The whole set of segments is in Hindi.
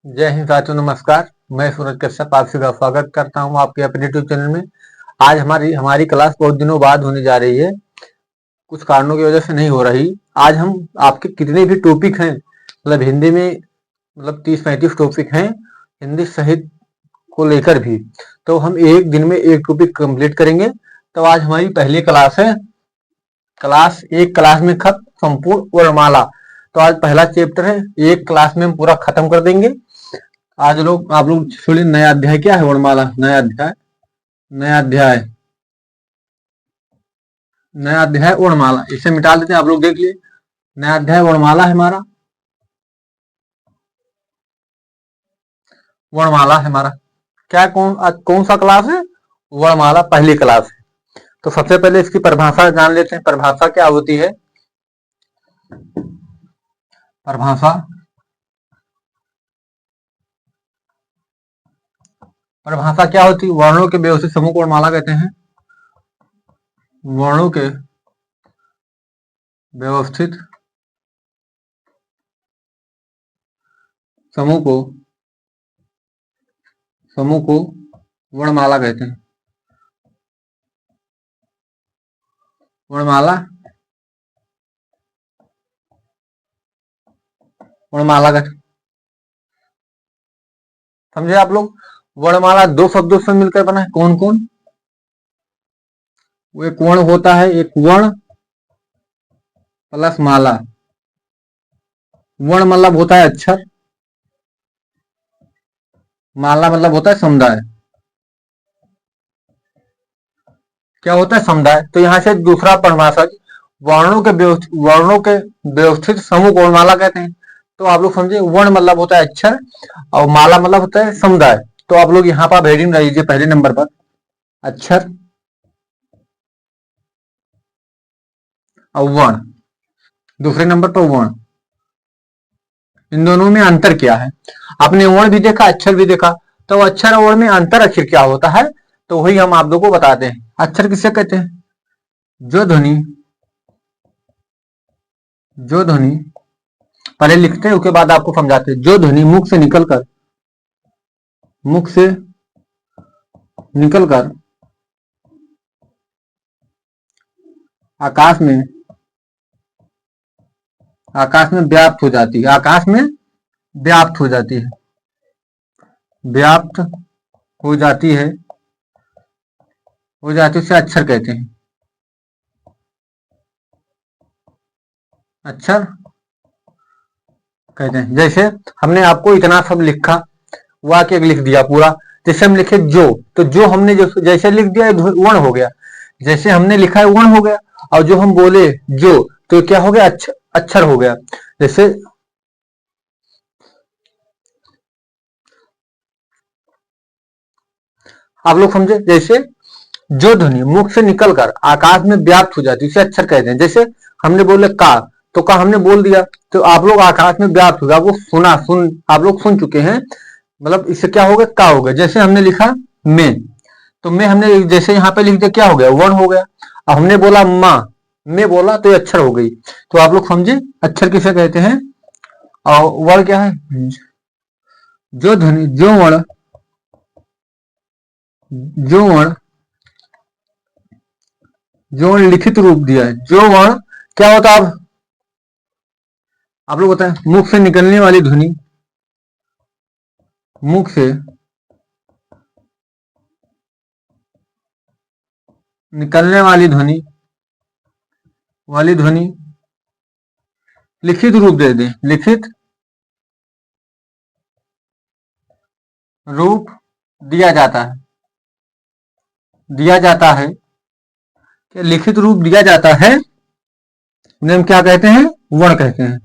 जय हिंद साथियों, नमस्कार। मैं सूरज कश्यप आपसे का स्वागत करता हूं आपके अपने यूट्यूब चैनल में। आज हमारी हमारी क्लास बहुत दिनों बाद होने जा रही है, कुछ कारणों की वजह से नहीं हो रही। आज हम आपके कितने भी टॉपिक हैं, मतलब हिंदी में 30-35 टॉपिक हैं हिंदी साहित्य को लेकर भी, तो हम एक दिन में एक टॉपिक कंप्लीट करेंगे। तो आज हमारी पहली क्लास है, एक क्लास में खत्म संपूर्ण वर्णमाला। तो आज पहला चैप्टर है, एक क्लास में हम पूरा खत्म कर देंगे। आज आप लोग सुनिए, नया अध्याय क्या है? वर्णमाला। नया अध्याय वर्णमाला, इसे मिटा देते हैं। आप लोग देख लिए, नया अध्याय वर्णमाला है हमारा। वर्णमाला है हमारा क्या, कौन सा क्लास है? वर्णमाला पहली क्लास है। तो सबसे पहले इसकी परिभाषा जान लेते हैं। परिभाषा क्या होती है? परिभाषा परिभाषा क्या होती है? वर्णों के व्यवस्थित समूह को वर्णमाला कहते हैं। वर्णों के व्यवस्थित समूह को वर्णमाला कहते हैं। वर्णमाला का समझे आप लोग? वर्णमाला दो शब्दों से मिलकर बना है। कौन कौन? वो एक वर्ण होता है, एक वर्ण प्लस माला। वर्ण मतलब होता है अक्षर, माला मतलब होता है समुदाय। क्या होता है? समुदाय। तो यहां से दूसरा परिभाषा, वर्णों के व्यवस्थित समूह को वर्णमाला कहते हैं। तो आप लोग समझे, वर्ण मतलब होता है अक्षर और माला मतलब होता है समुदाय। तो आप लोग यहाँ पर हेडिंग लीजिए, पहले नंबर पर अक्षर और वर्ण, दूसरे नंबर पर वर्ण। इन दोनों में अंतर क्या है? आपने वर्ण भी देखा, अक्षर भी देखा। तो अक्षर और वर्ण में अंतर आखिर क्या होता है? तो वही हम आप लोगों को बताते हैं। अक्षर किसे कहते हैं? जो ध्वनि पहले लिखते हैं, उसके बाद आपको समझाते हैं। जो ध्वनि मुख से निकलकर आकाश में व्याप्त हो जाती है। आकाश में व्याप्त हो जाती है। उसे अक्षर कहते हैं। अक्षर कहते हैं। जैसे हमने आपको इतना सब लिखा, वाक्य लिख दिया पूरा। जैसे हम लिखे जो, तो जो हमने जैसे लिख दिया वर्ण हो गया। जैसे हमने लिखा है वर्ण हो गया, और जो हम बोले जो, तो क्या हो गया? अक्षर हो गया। जैसे आप लोग समझे, जैसे जो ध्वनि मुख से निकलकर आकाश में व्याप्त हो जाती है उसे अक्षर कहते हैं। जैसे हमने बोले का, तो का हमने बोल दिया, तो आप लोग आकाश में व्याप्त होगा, वो आप लोग सुन चुके हैं। मतलब इससे क्या हो गया? का हो गया। जैसे हमने लिखा में, तो में हमने जैसे यहाँ पे लिख दिया, क्या हो गया? वर्ण हो गया। अब हमने बोला माँ, में बोला तो अक्षर हो गई। तो आप लोग समझे अक्षर किसे कहते हैं और वर्ण क्या है? जो ध्वनि जो वर्ण लिखित रूप दिया है। जो वर्ण क्या होता है? आप लोग बताएं। मुख से निकलने वाली ध्वनि, मुख से निकलने वाली ध्वनि लिखित रूप दे दें। लिखित रूप दिया जाता है कि लिखित रूप दिया जाता है, उन्हें हम क्या कहते हैं? वर्ण कहते हैं।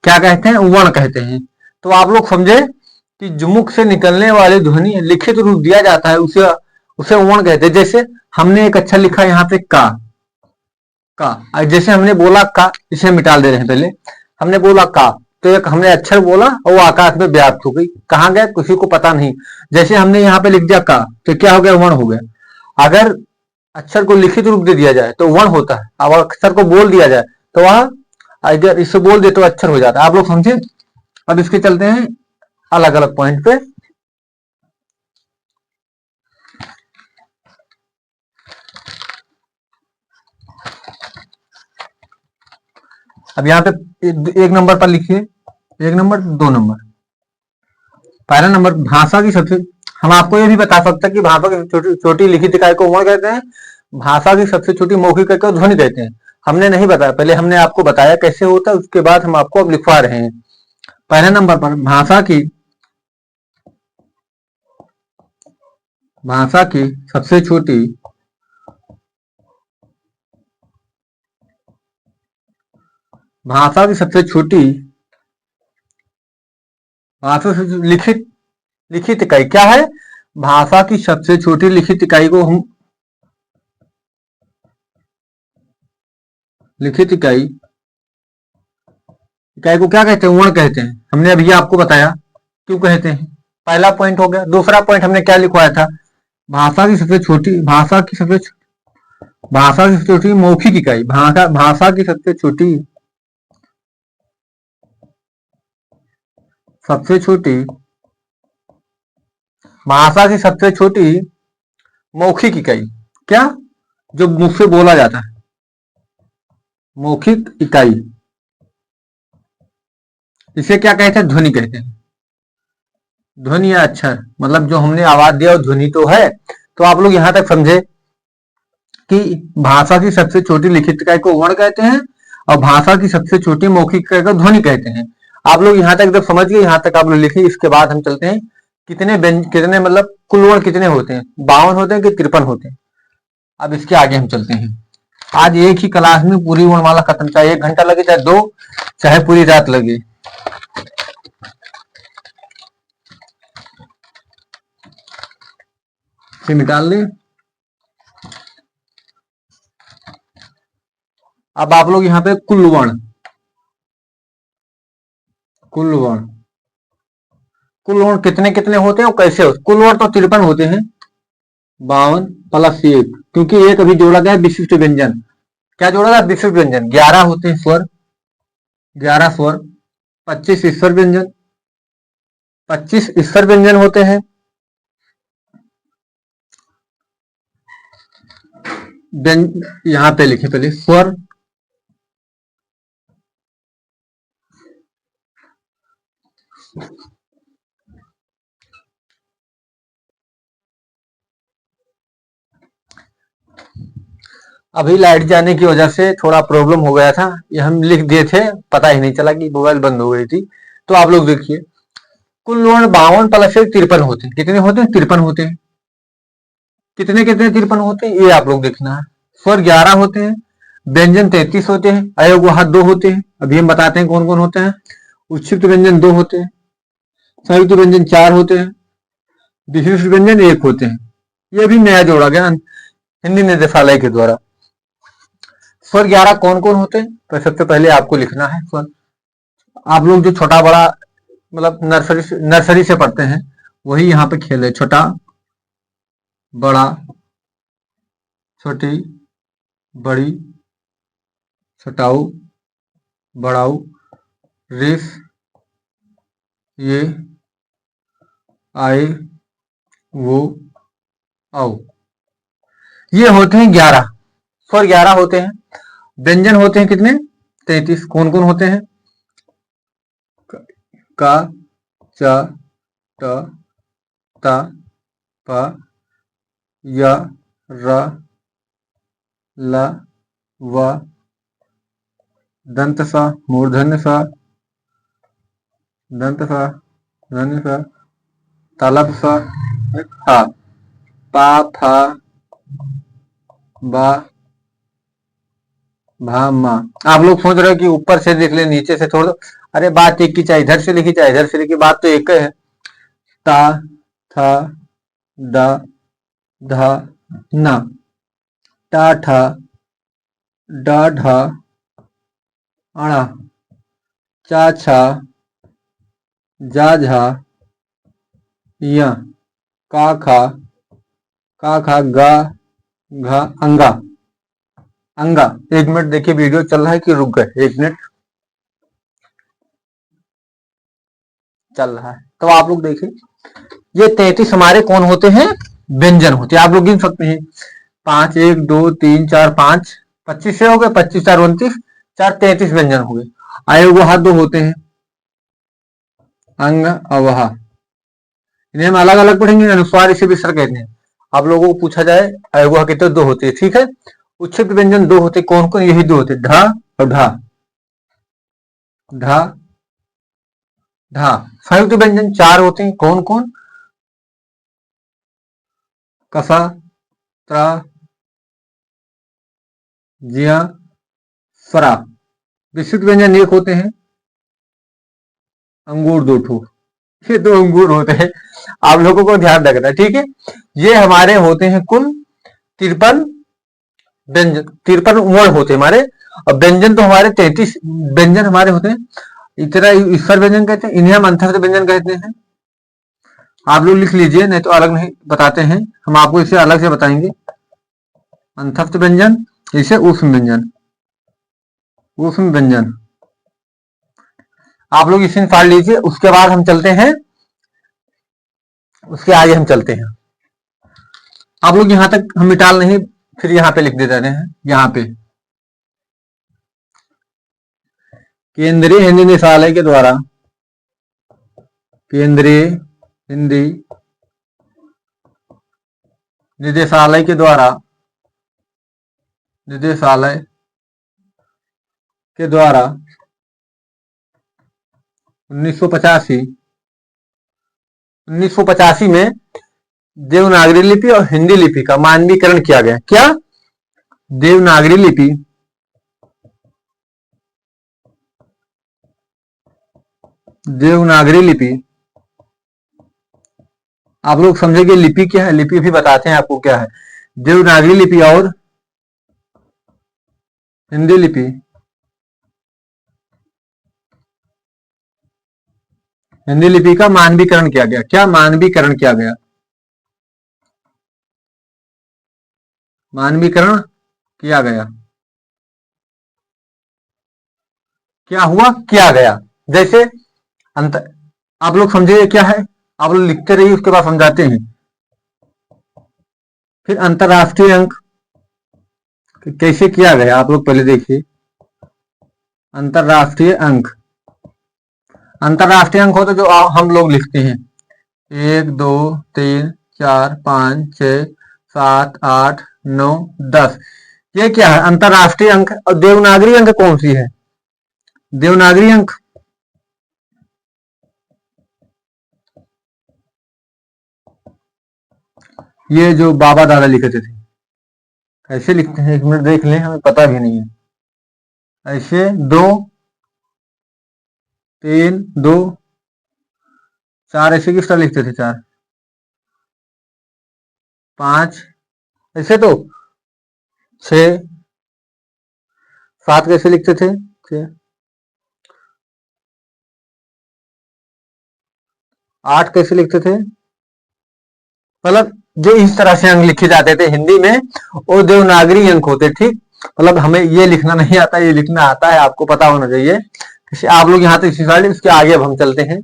क्या कहते हैं? वर्ण कहते हैं। तो आप लोग समझे कि जो मुख से निकलने वाली ध्वनि लिखित रूप दिया जाता है, उसे वर्ण कहते हैं। जैसे हमने एक अक्षर लिखा यहाँ पे का, जैसे हमने बोला का, इसे मिटा दे रहे हैं। पहले हमने बोला का, तो एक हमने अक्षर बोला और वो आकाश में व्याप्त हो गई। कहाँ गया? किसी को पता नहीं। जैसे हमने यहाँ पे लिख दिया का, तो क्या हो गया? वर्ण हो गया। अगर अक्षर को लिखित रूप दे दिया जाए तो वर्ण होता है, अब अक्षर को बोल दिया जाए तो वह, अगर इसे बोल दे तो अक्षर हो जाता है। आप लोग समझे? अब इसके चलते हैं अलग अलग पॉइंट पे। अब यहाँ पे एक नंबर पर लिखिए, 1 नंबर 2 नंबर। पहला नंबर भाषा की सबसे, हम आपको ये भी बता सकते हैं कि भाषा की छोटी छोटी लिखित इकाई को वर्ण कहते हैं, भाषा की सबसे छोटी मौखिक इकाई को ध्वनि कहते हैं। हमने नहीं बताया, पहले हमने आपको बताया कैसे होता है, उसके बाद हम आपको अब लिखवा रहे हैं। पहले नंबर पर भाषा की सबसे छोटी भाषा की सबसे छोटी भाषा से लिखित लिखित इकाई क्या है? भाषा की सबसे छोटी लिखित इकाई को हम लिखित इकाई को क्या कहते हैं? वर्ण कहते हैं। हमने अभी आपको बताया क्यों कहते हैं। पहला पॉइंट हो गया। दूसरा पॉइंट हमने क्या लिखवाया था? भाषा की सबसे छोटी मौखिक इकाई, भाषा की सबसे छोटी भाषा की सबसे छोटी मौखिक इकाई क्या? जो मुख से बोला जाता है, मौखिक इकाई, इसे क्या कहते हैं? ध्वनि कहते हैं। ध्वनि या अक्षर, मतलब जो हमने आवाज दिया वो ध्वनि तो है। तो आप लोग यहां तक समझे कि भाषा की सबसे छोटी लिखित इकाई को वर्ण कहते हैं और भाषा की सबसे छोटी मौखिक इकाई को ध्वनि कहते हैं। आप लोग यहां तक जब समझ गए, यहां तक आप लोग लिखिए। इसके बाद हम चलते हैं कितने मतलब कुल वर्ण कितने होते हैं? 52 होते हैं कि 53 होते हैं? अब इसके आगे हम चलते हैं। आज एक ही क्लास में पूरी वर्णमाला खत्म, चाहे 1 घंटा लगे चाहे 2, चाहे पूरी रात लगे। इसे निकाल लें। अब आप लोग यहाँ पे कुल वर्ण कितने कितने होते हैं और कैसे होते हैं? कुल वर्ण तो 53 होते हैं, 52 + 1, क्योंकि एक अभी जोड़ा गया विशिष्ट व्यंजन। क्या जोड़ा गया? विशिष्ट व्यंजन। 11 होते हैं स्वर, 25 ईश्वर व्यंजन, 25 ईश्वर व्यंजन होते हैं। यहाँ पे लिखे पहले स्वर, अभी लाइट जाने की वजह से थोड़ा प्रॉब्लम हो गया था। ये हम लिख दिए थे, पता ही नहीं चला कि मोबाइल बंद हो गई थी। तो आप लोग देखिए, कुल वर्ण 52 + 1 53 होते हैं। कितने होते हैं? 53 होते हैं। कितने कितने 53 होते हैं ये आप लोग देखना है। स्वर 11 होते हैं, व्यंजन 33 होते हैं, अयोगवाह 2 होते हैं। अभी हम बताते हैं कौन कौन होते हैं। उच्छिष्ट व्यंजन 2 होते हैं, संयुक्त व्यंजन 4 होते हैं, विशिष्ट व्यंजन 1 होते हैं। ये भी नया जोड़ा गया हिंदी निदेशालय के द्वारा। स्वर 11 कौन कौन होते हैं? तो सबसे पहले आपको लिखना है स्वर। आप लोग जो छोटा बड़ा मतलब नर्सरी से पढ़ते हैं, वही यहाँ पे खेल है। छोटा बड़ा, छोटी बड़ी, छोटाऊ बड़ाऊ, रेस, ये, आए, वो, आओ। ये होते हैं 11 स्वर, 11 होते हैं। व्यंजन होते हैं कितने? 33। कौन कौन होते हैं? का, च, ट, ता, प, य, र, ल, व, दंत स, मूर्धन्य स, दंत स, धन्य स, तालब स, हा, पा, फा, बा, भा, मा। आप लोग सोच रहे हो कि ऊपर से लिख ले नीचे से छोड़ दो। अरे बात एक ही, चाहे इधर से लिखी चाहे इधर से लिखी, बात तो एक है। ता, था, दा, धा, ना, टा, ठा, डा, ढा, अणा, चा, छा, जा, झा, या, का, खा, गा, घा, अंगा। 1 मिनट देखिए, वीडियो चल रहा है कि रुक गए? 1 मिनट। चल रहा है। तो आप लोग देखिए, ये 33 हमारे कौन होते हैं, व्यंजन होते हैं। आप लोग गिन सकते हैं, 5, 1, 2, 3, 4, 5, 25 से हो गए, 25 4 29, 4 33 व्यंजन हो गए। अयोगुहा 2 होते हैं, अंग अवहा, इन्हें हम अलग अलग पढ़ेंगे। अनुस्वार इसे विसर्ग कहते हैं। आप लोगों को पूछा जाए अयोगुहा कितने, 2 होते हैं, ठीक है। उच्छिष्ट व्यंजन 2 होते, कौन कौन, यही 2 होते, ढ और ढा, ढा ढा। संयुक्त व्यंजन 4 होते हैं, कौन कौन, कसा, त्रा, जिया, स्वरा। विशिष्ट व्यंजन 1 होते हैं, अंगूर 2 ठो, ये 2 अंगूर होते हैं। आप लोगों को ध्यान रखना है, ठीक है। ये हमारे होते हैं कुल 53 व्यंजन, 53 वर्ण होते हैं हमारे। और व्यंजन तो हमारे 33 व्यंजन हमारे होते हैं। इतना ईश्वर व्यंजन कहते हैं, इन्हें हम अंतर्गत व्यंजन कहते हैं। आप लोग लिख लीजिए, नहीं तो अलग नहीं बताते हैं, हम आपको इसे अलग से बताएंगे। अंतर्गत व्यंजन, इसे ऊष्म व्यंजन, ऊष्म व्यंजन। आप लोग इसे पढ़ लीजिए। उसके बाद हम चलते हैं, उसके आगे हम चलते हैं। आप लोग यहां तक हम मिटाल नहीं, फिर यहां पे लिख देते हैं, यहां पे केंद्रीय हिंदी निदेशालय के द्वारा, केंद्रीय हिंदी निदेशालय के द्वारा, निदेशालय के द्वारा 1985 में देवनागरी लिपि और हिंदी लिपि का मानवीकरण किया गया। क्या, देवनागरी लिपि, देवनागरी लिपि। आप लोग समझेंगे लिपि क्या है, लिपि भी बताते हैं आपको क्या है। देवनागरी लिपि और हिंदी लिपि, हिंदी लिपि का मानवीकरण किया गया। क्या मानवीकरण किया गया, मानवीकरण किया गया। क्या हुआ, किया गया। जैसे अंतर, आप लोग समझिए क्या है, आप लोग लिखते रहिए, उसके बाद समझाते हैं। फिर अंतरराष्ट्रीय अंक कैसे किया गया, आप लोग पहले देखिए। अंतरराष्ट्रीय अंक, अंतरराष्ट्रीय अंक होते जो हम लोग लिखते हैं, 1 2 3 4 5 6 7 8 9 10। ये क्या है, अंतरराष्ट्रीय अंक। और देवनागरी अंक कौन सी है, देवनागरी अंक, ये जो बाबा दादा लिखते थे। कैसे लिखते हैं, 1 मिनट देख लें, हमें पता भी नहीं है। ऐसे 2 3 2 4, ऐसे किस तरह लिखते थे, 4 5, ऐसे तो 6 7 कैसे लिखते थे, 6 8 कैसे लिखते थे। मतलब जो इस तरह से अंक लिखे जाते थे हिंदी में, वो देवनागरी अंक होते, ठीक। मतलब हमें ये लिखना नहीं आता, ये लिखना आता है, आपको पता होना चाहिए। आप लोग यहाँ तक सिखा, उसके आगे अब हम चलते हैं।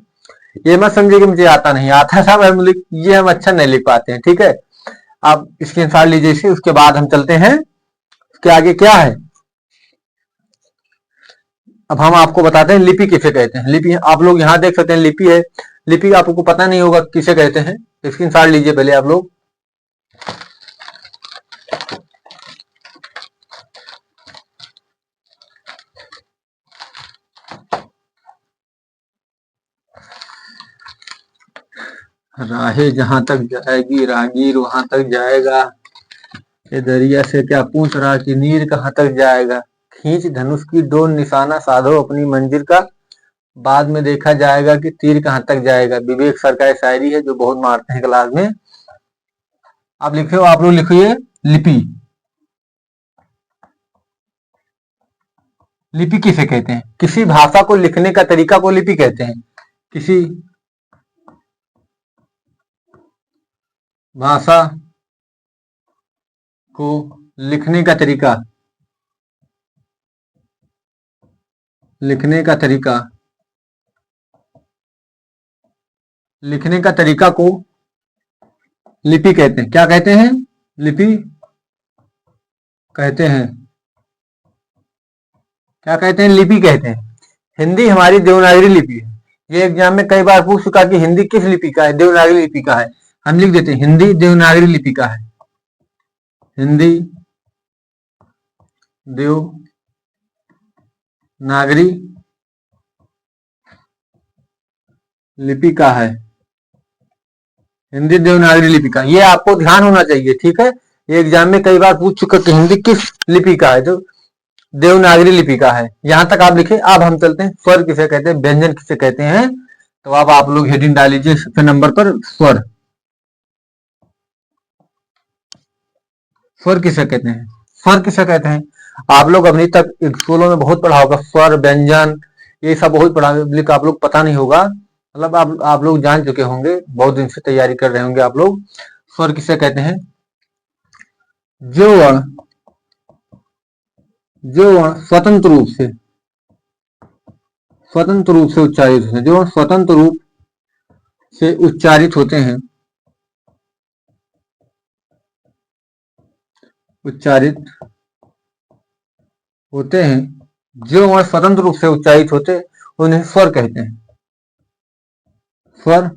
ये मत समझिए कि मुझे आता नहीं आता, साहब हम ये हम अच्छा नहीं लिख पाते हैं, ठीक है। आप स्क्रीनशॉट लीजिए इसे, उसके बाद हम चलते हैं उसके आगे क्या है। अब हम आपको बताते हैं लिपि किसे कहते हैं। लिपि आप लोग यहाँ देख सकते हैं, लिपि है। लिपि आपको पता नहीं होगा किसे कहते हैं, स्क्रीनशॉट लीजिए पहले आप लोग। राहें जहां तक जाएगी राहगीर वहां तक जाएगा, ये दरिया से क्या पूछ रहा कि नीर कहां तक जाएगा। खींच धनुष की डोर निशाना साधो अपनी मंजिल का, बाद में देखा जाएगा कि तीर कहां तक जाएगा। विवेक सर का शायरी है जो बहुत मारते हैं क्लास में। आप लिखो, आप लोग लिखिए लिपि। लिपि किसे कहते हैं, किसी भाषा को लिखने का तरीका को लिपि कहते हैं। किसी भाषा को लिखने का तरीका, लिखने का तरीका लिखने का तरीका को लिपि कहते हैं। क्या कहते हैं? लिपि कहते हैं। क्या कहते हैं? लिपि कहते हैं। हिंदी हमारी देवनागरी लिपि है। ये एग्जाम में कई बार पूछ चुका कि हिंदी किस लिपि का है? देवनागरी लिपि का है। हम लिख देते हैं हिंदी देवनागरी लिपि का है। हिंदी देवनागरी लिपि का है। हिंदी देवनागरी लिपि का, ये आपको ध्यान होना चाहिए, ठीक है। ये एग्जाम में कई बार पूछ चुका कि हिंदी किस लिपि का है? जो देवनागरी लिपि का है। यहां तक आप लिखे। अब हम चलते हैं स्वर किसे कहते हैं, व्यंजन किसे कहते हैं। तो अब आप लोग हेडिंग डाल लीजिए सबसे नंबर पर स्वर। स्वर किसे कहते हैं? स्वर किसे कहते हैं? आप लोग अभी तक स्कूलों में बहुत पढ़ा होगा स्वर व्यंजन, ये सब बहुत पढ़ा, लेकिन आप लोग पता नहीं होगा, मतलब आप लोग जान चुके होंगे, बहुत दिन से तैयारी कर रहे होंगे आप लोग। स्वर किसे कहते हैं? जो वर्ण स्वतंत्र रूप से उच्चारित होते हैं, जो स्वतंत्र रूप से उच्चारित होते हैं, जो वर्ण स्वतंत्र रूप से उच्चारित होते हैं उन्हें स्वर कहते हैं। स्वर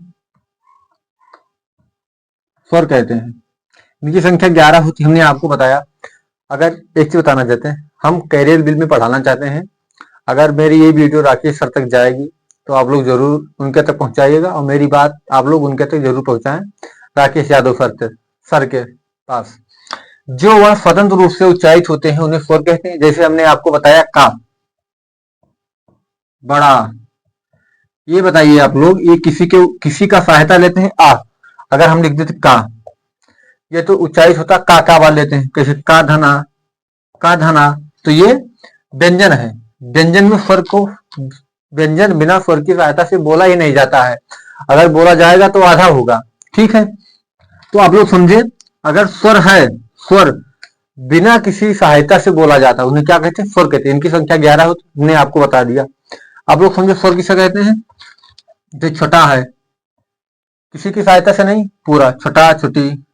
कहते हैं। इनकी संख्या 11 होती है, हमने आपको बताया। अगर एक चीज बताना चाहते हैं, हम कैरियर बिल में पढ़ाना चाहते हैं, अगर मेरी ये वीडियो राकेश सर तक जाएगी तो आप लोग जरूर उनके तक पहुंचाइएगा, और मेरी बात आप लोग उनके तक जरूर पहुंचाएं, राकेश यादव सर के पास। जो वह स्वतंत्र रूप से उच्चारित होते हैं उन्हें स्वर कहते हैं। जैसे हमने आपको बताया का, बड़ा, ये बताइए आप लोग, ये किसी का सहायता लेते हैं आ। अगर हम लिख देते का, ये तो उच्चारित होता का वाले लेते हैं, कैसे का धना, तो ये व्यंजन है। व्यंजन में स्वर को, व्यंजन बिना स्वर की सहायता से बोला ही नहीं जाता है, अगर बोला जाएगा तो आधा होगा, ठीक है। तो आप लोग समझे, अगर स्वर है, स्वर बिना किसी सहायता से बोला जाता है, उन्हें क्या कहते हैं? स्वर कहते हैं। इनकी संख्या 11 होती है, हमने आपको बता दिया। आप लोग समझे स्वर किसे कहते हैं? जो छोटा है, किसी की सहायता से नहीं, पूरा, छोटा, छोटी,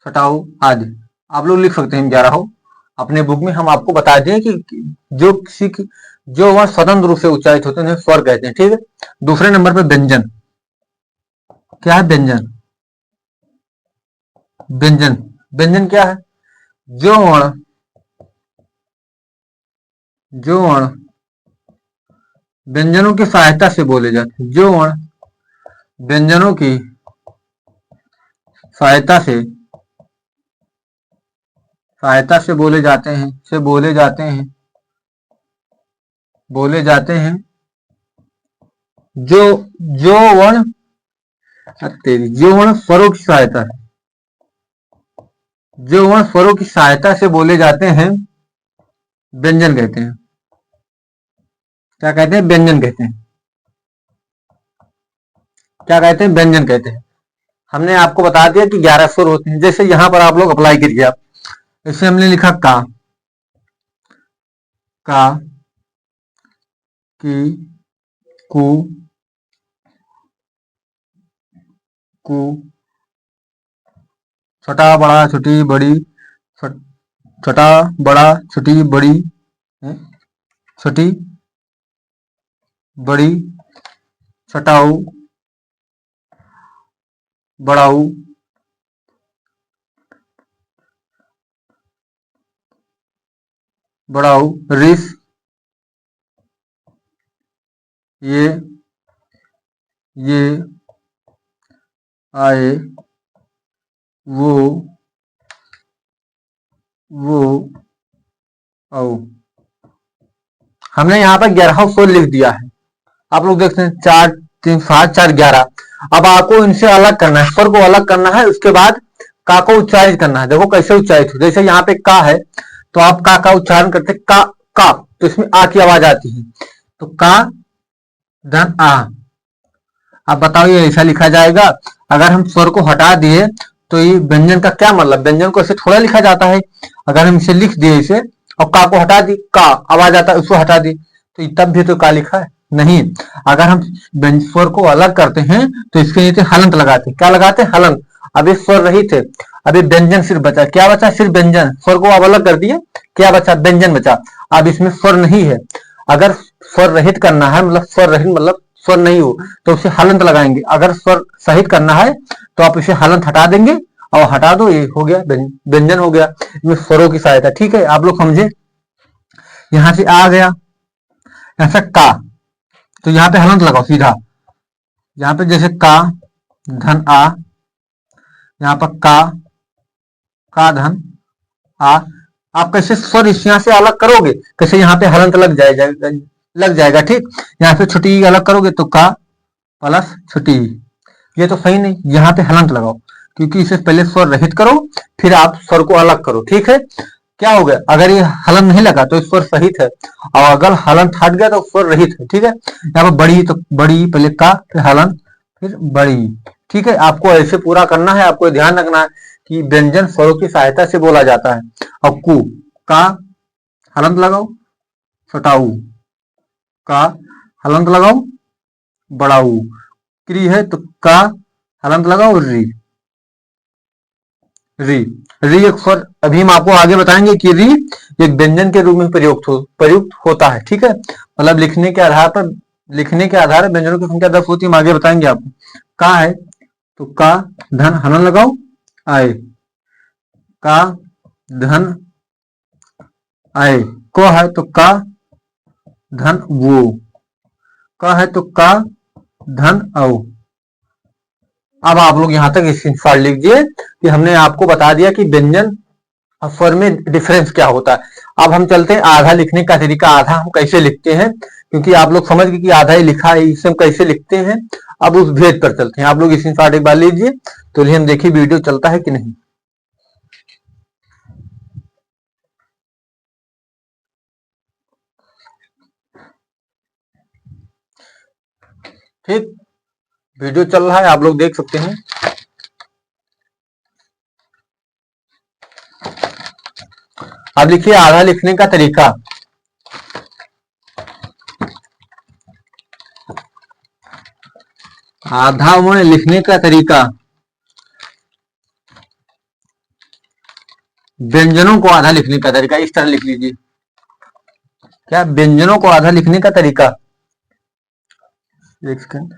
छटाऊ आदि आप लोग लिख सकते हैं 11 हो अपने बुक में। हम आपको बता दें कि जो वह स्वतंत्र रूप से उच्चारित होते हैं स्वर कहते हैं, ठीक है। दूसरे नंबर पर व्यंजन। क्या है व्यंजन? व्यंजन क्या है? जो वर्ण व्यंजनों की सहायता से बोले जाते हैं, जो वर्ण व्यंजनों की सहायता से बोले जाते हैं, जो वर्ण स्वरों की सहायता से, जो वर्ण स्वरों की सहायता से बोले जाते हैं व्यंजन कहते हैं। क्या कहते हैं? व्यंजन कहते हैं। क्या कहते हैं? व्यंजन कहते हैं। हमने आपको बता दिया कि 11 स्वर होते हैं। जैसे यहां पर आप लोग अप्लाई करिए, आप इससे हमने लिखा का, की, कु, छोटा बड़ा छोटी बड़ी, छोटा बड़ा छोटी बड़ी, छोटी बड़ी, छटाऊ, बड़ाऊ, रिस, ये आए, वो आओ। हमने यहाँ पर 11 स्वर लिख दिया है। आप लोग देखते हैं 4 3 7 4 11। अब आपको इनसे अलग करना है, स्वर को अलग करना है, उसके बाद का को उच्चारित करना है। देखो कैसे उच्चारित हो, जैसे यहाँ पे का है तो आप का उच्चारण करते का, तो इसमें आ की आवाज आती है, तो का धन आ। अब बताओ ये ऐसा लिखा जाएगा? अगर हम स्वर को हटा दिए तो ये व्यंजन का क्या मतलब? व्यंजन को ऐसे थोड़ा लिखा जाता है। अगर हम इसे लिख दिए इसे और का को हटा दी, का आवाज आता है, उसको हटा दी, तो तब भी तो का लिखा है, नहीं। अगर हम स्वर को अलग करते हैं तो इसके नीचे हलंत लगाते हैं। क्या लगाते हैं? हलंत। अब ये स्वर रहित है, अभी व्यंजन सिर्फ बचा। क्या बचा? सिर्फ व्यंजन। स्वर को आप अलग कर दिए, क्या बचा? व्यंजन बचा। अब इसमें स्वर नहीं है। अगर स्वर रहित करना है, मतलब स्वर रहित मतलब स्वर नहीं हो, तो उसे हलंत लगाएंगे। अगर स्वर सहित करना है तो आप इसे हलंत हटा देंगे और हटा दो, ये हो गया व्यंजन हो गया। इसमें स्वरों की सहायता। ठीक है, आप लोग समझे? यहां से आ गया ऐसा का, तो यहाँ पे हलंत लगाओ सीधा। यहाँ पे जैसे का धन आ, यहाँ पर का धन आ। आप कैसे स्वर यहाँ से अलग करोगे? कैसे? यहाँ पे हलंत लग जाएगा। ठीक, यहाँ पे छुट्टी अलग करोगे तो का प्लस छुट्टी, ये तो सही नहीं। यहाँ पे हलंत लगाओ, क्योंकि इसे पहले स्वर रहित करो फिर आप स्वर को अलग करो। ठीक है, क्या हो गया? अगर ये हलंत नहीं लगा तो स्वर सहित है, और अगर हलंत हट गया तो स्वर रहित है। ठीक है, यहाँ पर बड़ी, तो बड़ी पहले का, फिर हलंत, फिर बड़ी। ठीक है, आपको ऐसे पूरा करना है। आपको ध्यान रखना है कि व्यंजन स्वरों की सहायता से बोला जाता है। और कु, का हलंत लगाओ, छोटाऊ, का हलंत लगाओ, बड़ाऊ। क्री है तो का हलंत लगाओ, री। री, री एक स्वर, अभी हम आपको आगे बताएंगे कि री एक व्यंजन के रूप में प्रयुक्त होता है। ठीक है, मतलब लिखने के आधार पर व्यंजनों की संख्या 10 होती है। हम आगे बताएंगे आपको। का है तो का धन हलन लगाओ, आए। का धन आए। को है तो का धन वो। का है तो का धन औ। अब आप लोग यहां तक स्क्रीनशॉट लिख दिए कि हमने आपको बता दिया कि व्यंजन और स्वर में डिफरेंस क्या होता है। अब हम चलते हैं आधा लिखने का तरीका। आधा हम कैसे लिखते हैं, क्योंकि आप लोग समझ गए कि आधा ही लिखा है, इसे हम कैसे लिखते हैं। अब उस भेद पर चलते हैं। आप लोग स्क्रीनशॉट एक बार लीजिए तो हम देखिए वीडियो चलता है कि नहीं। ठीक, वीडियो चल रहा है, आप लोग देख सकते हैं। अब लिखिए आधा लिखने का तरीका। आधा में लिखने का तरीका, व्यंजनों को आधा लिखने का तरीका इस तरह लिख लीजिए। क्या? व्यंजनों को आधा लिखने का तरीका। एक सेकंड।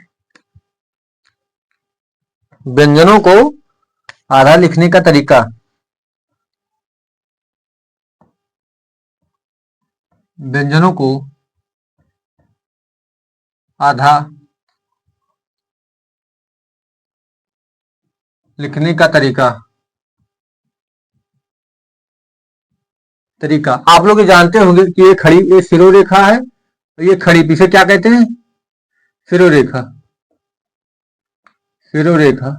व्यंजनों को आधा लिखने का तरीका। व्यंजनों को आधा लिखने का तरीका। आप लोग ये जानते होंगे कि ये खड़ी, ये शिरोरेखा है, और ये खड़ी, पीछे क्या कहते हैं? शिरोरेखा। शिरोरेखा,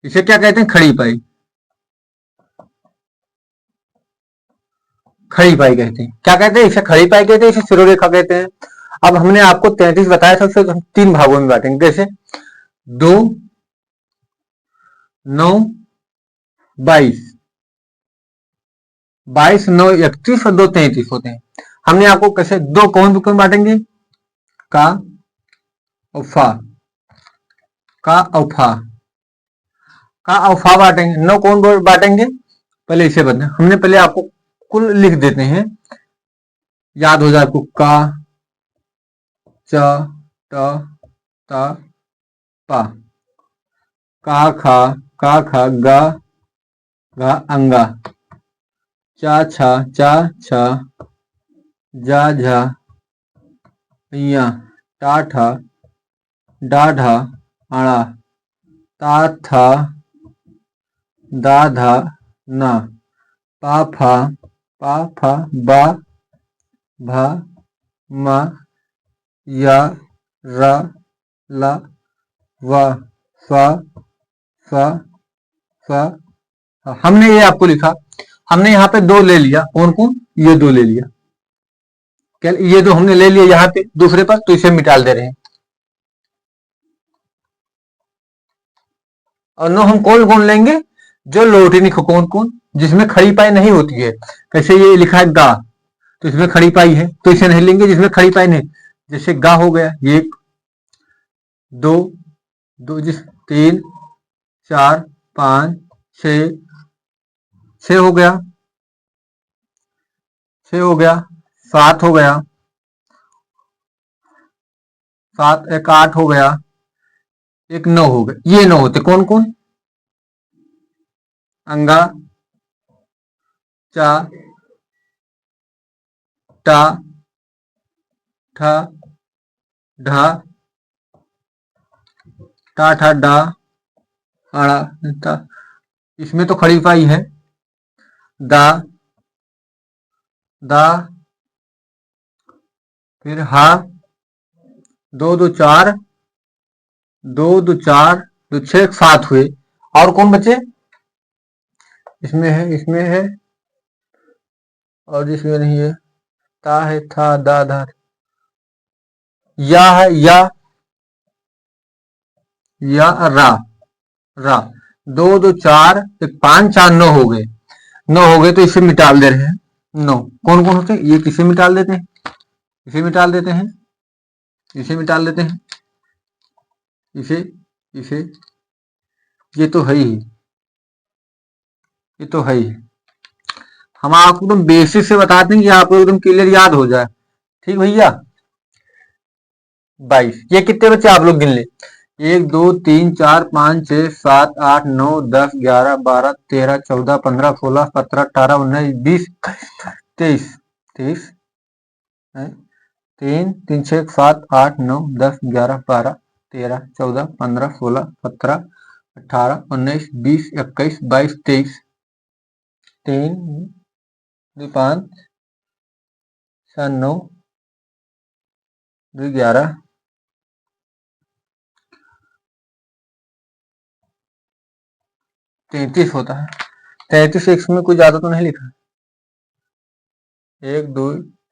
इसे क्या कहते हैं? खड़ी पाई। खड़ी पाई कहते हैं। क्या कहते हैं? इसे खड़ी पाई कहते हैं, इसे शिरोरेखा कहते हैं। अब हमने आपको 33 बताया था, उसे हम 3 भागों में बांटेंगे। कैसे? 2, 9, 22। 22, 9, 31 और 2, 33 होते हैं। हमने आपको कैसे दो कौन बांटेंगे? का और फा। का और फा। का और फा बांटेंगे। 9 कौन बांटेंगे? पहले इसे बदलें। हमने पहले आपको कुल लिख देते हैं, याद हो जाए आपको। का, च, ट, ता, पा। का खा गा अंगा। चा छा जा झा या टा ठा डा ढा आड़ा ता था दा धा ना पा फा बा भा मा या रा ला वा सा सा सा। हमने ये आपको लिखा, हमने यहाँ पे 2 ले लिया। कौन? ये 2 ले लिया। क्या? ये 2 हमने ले लिया यहाँ पे दूसरे पर, तो इसे मिटाल दे रहे हैं। और 9 हम कौन लेंगे? जो लोटिनी कौन? जिसमें खड़ी पाई नहीं होती है। कैसे? ये लिखा है गा, तो इसमें खड़ी पाई है, तो इसे नहीं लेंगे जिसमें खड़ी पाई नहीं। जैसे गा हो गया, 1 2 2 3 4 5 6 6 हो गया, 6 हो गया, 7 हो गया, 7 एक 8 हो गया, एक 9 हो गया। ये 9 होते कौन कौन? अंगा, चा, टा, ठा, ढा, टा ठा डा, आड़ा ता। इसमें तो खड़ी पाई है, दा, दा, फिर हा, 2 2 4, 2 2 4 2 6 7 हुए। और कौन बचे? इसमें है, इसमें है, और जिसमें नहीं है, ता है, था, दा, धा, या है, या रा, रा। 2 2 4 एक 5 4 9 हो गए, 9 हो गए तो इसे मिटाल दे रहे हैं। 9 कौन कौन होते हैं? ये किसे मिटाल देते हैं? इसे मिटाल देते हैं, इसे मिटाल देते हैं, इसे, इसे। ये तो है ही, ये तो है ही। हम आपको एकदम बेसिक से बताते हैं कि आपको एकदम क्लियर याद हो जाए। ठीक भैया। 22। ये कितने बच्चे आप लोग गिन ले? 1 2 3 4 5 6 7 8 9 10 11 12 13 14 15 16 17 18 19 20 23 23 3 3 6 7 8 9 10 11 12 13 14 15 16 17 18 19 20 21 22 23 3 2 5 7 9 2 11 33 होता है। 33 एक में कोई ज्यादा तो नहीं लिखा है। 1 2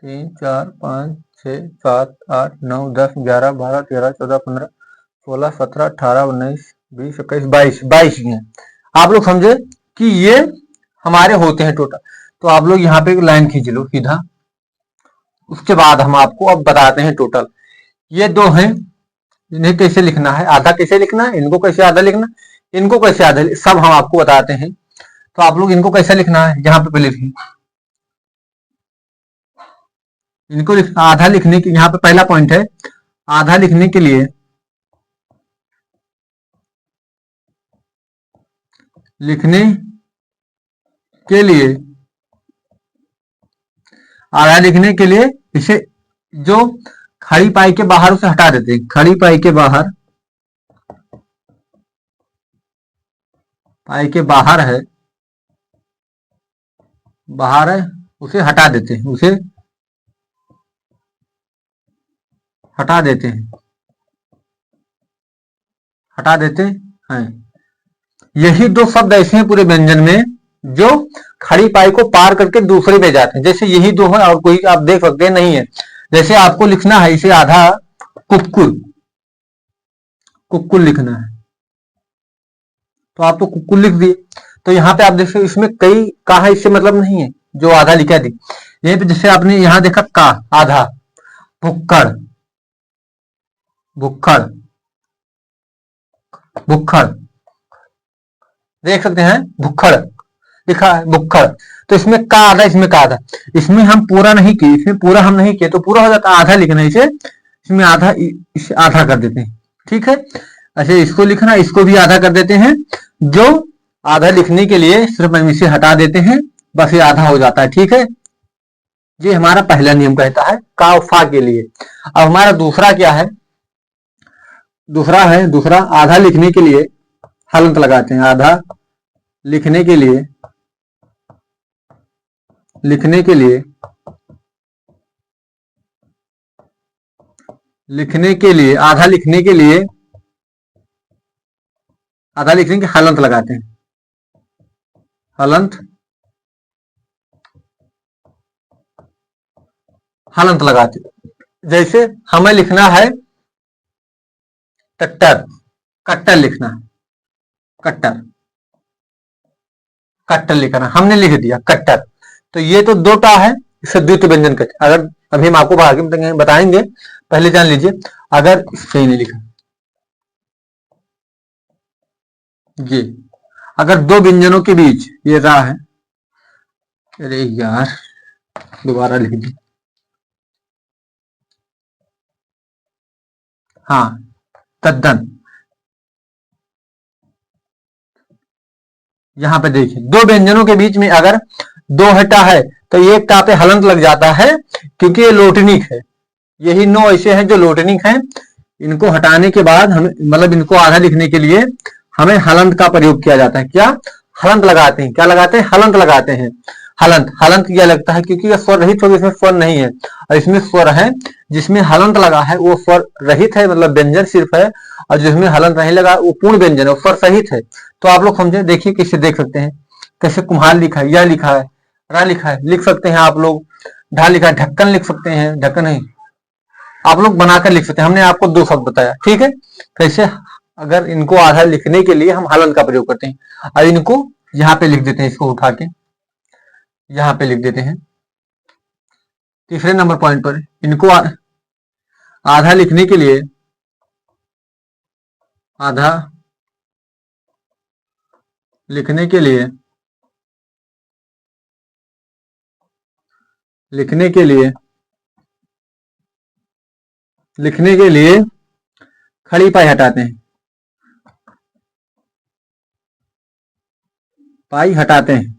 3 4 5 6 7 8 9 10 11 12 13 14 15 16 17 18 19 20 21 22 22 हैं। आप लोग समझे कि ये हमारे होते हैं टोटल। तो आप लोग यहाँ पे एक लाइन खींच लो सीधा। उसके बाद हम आपको अब बताते हैं टोटल। ये 2 हैं, इन्हें कैसे लिखना है, आधा कैसे लिखना है, इनको कैसे आधा लिखना, इनको कैसे आधा, सब हम आपको बताते हैं। तो आप लोग इनको कैसे लिखना है, यहाँ पे पहले लिखिए। इनको आधा लिखने के, यहाँ पे पहला पॉइंट है, आधा लिखने के लिए आधा लिखने के लिए इसे जो खड़ी पाई के बाहर उसे हटा देते हैं। खड़ी पाई के बाहर, पाई के बाहर है, बाहर है, उसे हटा देते हैं, उसे हटा देते हैं, हटा देते हैं। यही 2 शब्द ऐसे हैं पूरे व्यंजन में जो खड़ी पाई को पार करके दूसरे पे जाते हैं। जैसे यही 2 है और कोई आप देख सकते हैं नहीं है। जैसे आपको लिखना है इसे आधा कुक्कुल, कुक्कुल लिखना है तो आप तो कुक्कुल लिख दिए। तो यहाँ पे आप देख सकते इसमें कई का है, इससे मतलब नहीं है, जो आधा लिखा थी। यहीं पे जैसे आपने यहाँ देखा का आधा, भुक्कड़, भुक्खड़, भुक्खड़, देख सकते हैं भुक्खड़ लिखा है, भुक्खड़। तो इसमें का आधा, इसमें का आधा, इसमें हम पूरा नहीं किए, इसमें पूरा हम नहीं किए तो पूरा हो जाता, आधा लिखना है इसे, इसमें आधा, इसे आधा कर देते हैं। ठीक है। अच्छा, इसको लिखना, इसको भी आधा कर देते हैं। जो आधा लिखने के लिए सिर्फ हम इसे हटा देते हैं, बस ये आधा हो जाता है। ठीक है। ये हमारा पहला नियम कहता है का और फा के लिए। अब हमारा दूसरा क्या है? दूसरा आधा लिखने के लिए हलंत लगाते हैं। आधा लिखने के लिए, लिखने के लिए, लिखने के लिए, आधा लिखने के लिए, आधा लिखने के हलंत लगाते हैं। हलंत, हलंत लगाते हैं। जैसे हमें लिखना है टट्टर, कट्टर लिखना है, कट्टर, कट्टर लिखना, हमने लिख दिया कट्टर। तो ये तो 2 टा है, इसे द्वितीय व्यंजन कहते हैं। अगर अभी हम आपको आगे बताएंगे पहले जान लीजिए, अगर सही नहीं लिखा ये, अगर दो व्यंजनों के बीच ये रा है, अरे यार दोबारा लिख दी, हाँ तद्दन, यहां पे देखिए दो व्यंजनों के बीच में अगर दो हटा है तो एक का पे हलंत लग जाता है क्योंकि ये लोटनिक है। यही 9 ऐसे हैं जो लोटनिक हैं, इनको हटाने के बाद हम मतलब इनको आधा लिखने के लिए हमें हलंत का प्रयोग किया जाता है। क्या हलंत लगाते हैं, क्या लगाते हैं, हलंत लगाते हैं। हलंत, हलंत क्या लगता है क्योंकि यह स्वर रहित होगी, इसमें स्वर नहीं है, और इसमें स्वर है। जिसमें हलंत लगा है वो स्वर रहित है, मतलब व्यंजन सिर्फ है, और जिसमें हलंत नहीं लगा वो पूर्ण व्यंजन है, स्वर सहित है। तो आप लोग समझे, देखिए कैसे देख सकते हैं, कैसे कुम्हार लिखा है, यह लिखा है, रा लिखा है, लिख सकते हैं आप लोग, ढा लिखा है, ढक्कन लिख सकते हैं, ढक्कन नहीं, आप लोग बनाकर लिख सकते हैं। हमने आपको 2 शब्द बताया, ठीक है। कैसे, अगर इनको आधा लिखने के लिए हम हलंत का प्रयोग करते हैं, और इनको यहाँ पे लिख देते हैं, इसको उठा के यहाँ पे लिख देते हैं। तीसरे नंबर पॉइंट पर इनको आधा लिखने के लिए, आधा लिखने के लिए, लिखने के लिए, लिखने के लिए खड़ी पाई हटाते हैं, पाई हटाते हैं।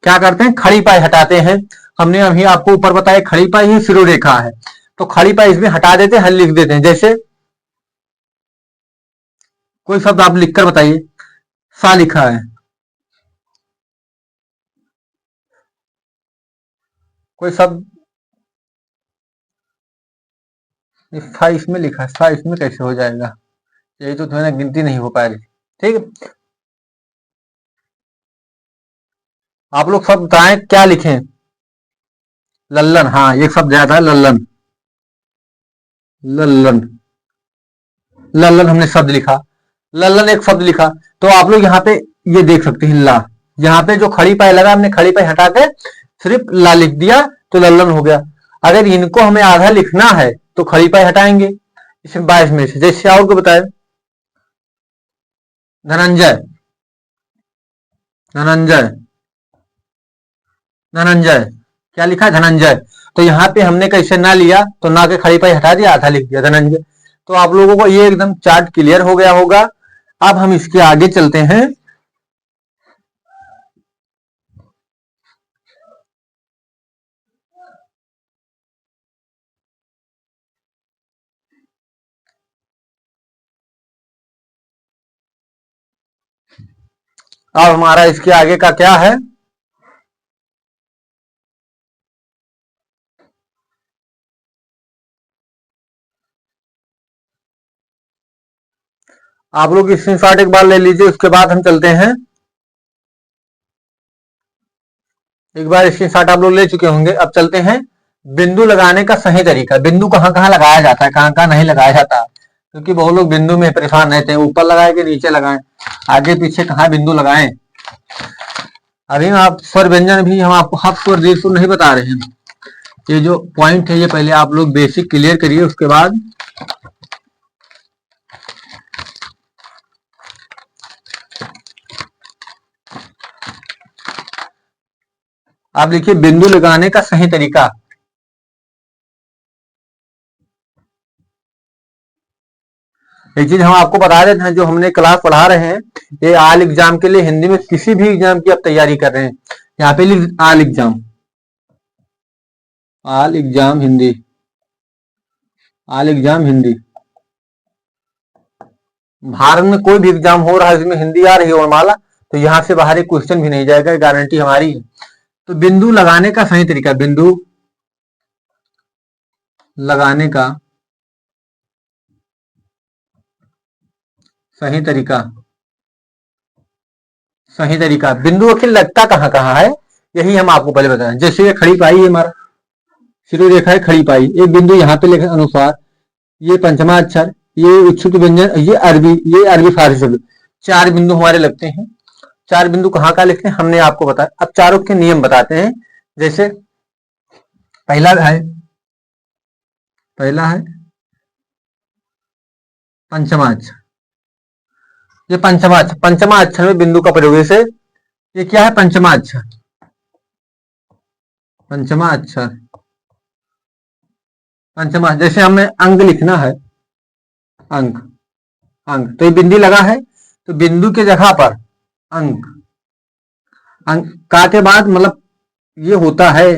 क्या करते हैं, खड़ी पाई हटाते हैं। हमने अभी आपको ऊपर बताया खड़ी पाई ही शिरोरेखा है, तो खड़ी पाई इसमें हटा देते हैं, लिख देते हैं। जैसे कोई शब्द आप लिखकर बताइए, सा लिखा है, कोई शब्द सा इसमें लिखा है, सा इसमें कैसे हो जाएगा, यही तो थोड़ा गिनती नहीं हो पा रही, ठीक है। आप लोग शब्द बताएं क्या लिखें, लल्लन, हाँ एक शब्द ज्यादा है, लल्लन, लल्लन, लल्लन हमने शब्द लिखा, लल्लन एक शब्द लिखा। तो आप लोग यहाँ पे ये देख सकते हैं ला, यहाँ पे जो खड़ी पाई लगा हमने खड़ी पाई हटा के सिर्फ ला लिख दिया तो लल्लन हो गया। अगर इनको हमें आधा लिखना है तो खड़ी पाई हटाएंगे, इसमें 22 में से। जैसे और को बताए, धनंजय, धनंजय, धनंजय, क्या लिखा है, धनंजय। तो यहाँ पे हमने कैसे ना लिया, तो ना के खड़ी पाई हटा दिया, आधा लिख दिया, धनंजय। तो आप लोगों को ये एकदम चार्ट क्लियर हो गया होगा। अब हम इसके आगे चलते हैं। अब हमारा इसके आगे का क्या है, आप लोग स्क्रीनशॉट एक बार ले लीजिए, उसके बाद हम चलते हैं। एक बार स्क्रीनशॉट आप लोग ले चुके होंगे, अब चलते हैं बिंदु लगाने का सही तरीका। बिंदु कहाँ कहाँ लगाया जाता है, कहाँ कहाँ नहीं लगाया जाता, क्योंकि बहुत लोग बिंदु में परेशान रहते हैं, ऊपर लगाए कि नीचे लगाएं, आगे पीछे कहाँ बिंदु लगाएं। अभी आप स्वर व्यंजन भी हम आपको हफ स्वर दीर्घ स्वर नहीं बता रहे हैं। ये जो पॉइंट है ये पहले आप लोग बेसिक क्लियर करिए, उसके बाद आप लिखिए बिंदु लगाने का सही तरीका। एक चीज हम आपको बता देते हैं, जो हमने क्लास पढ़ा रहे हैं, ये आल एग्जाम के लिए हिंदी में किसी भी एग्जाम की आप तैयारी कर रहे हैं, यहाँ पे लिख आल एग्जाम, आल एग्जाम हिंदी, आल एग्जाम हिंदी। भारत में कोई भी एग्जाम हो रहा है इसमें हिंदी आ रही है और माला, तो यहाँ से बाहर एक क्वेश्चन भी नहीं जाएगा, गारंटी हमारी है। तो बिंदु लगाने का सही तरीका, बिंदु लगाने का सही तरीका, सही तरीका, बिंदु आखिर लगता कहाँ कहाँ है, यही हम आपको पहले बताएं। जैसे ये खड़ी पाई है, हमारा शिरोरेखा है, खड़ी पाई, एक बिंदु यहाँ पे लिखे अनुसार, ये पंचमा अक्षर, ये उच्छुक व्यंजन, ये अरबी फारसी शब्द, 4 बिंदु हमारे लगते हैं। 4 बिंदु कहाँ का लिखते हैं हमने आपको बताया। अब चारों के नियम बताते हैं। जैसे पहला है पंचमा अक्षर। ये पंचमा अक्षर में बिंदु का प्रयोग से, ये क्या है? पंचमा अक्षर। पंचमा जैसे हमें अंक लिखना है, अंक तो ये बिंदी लगा है, तो बिंदु के जगह पर अंक का के बाद मतलब ये होता है,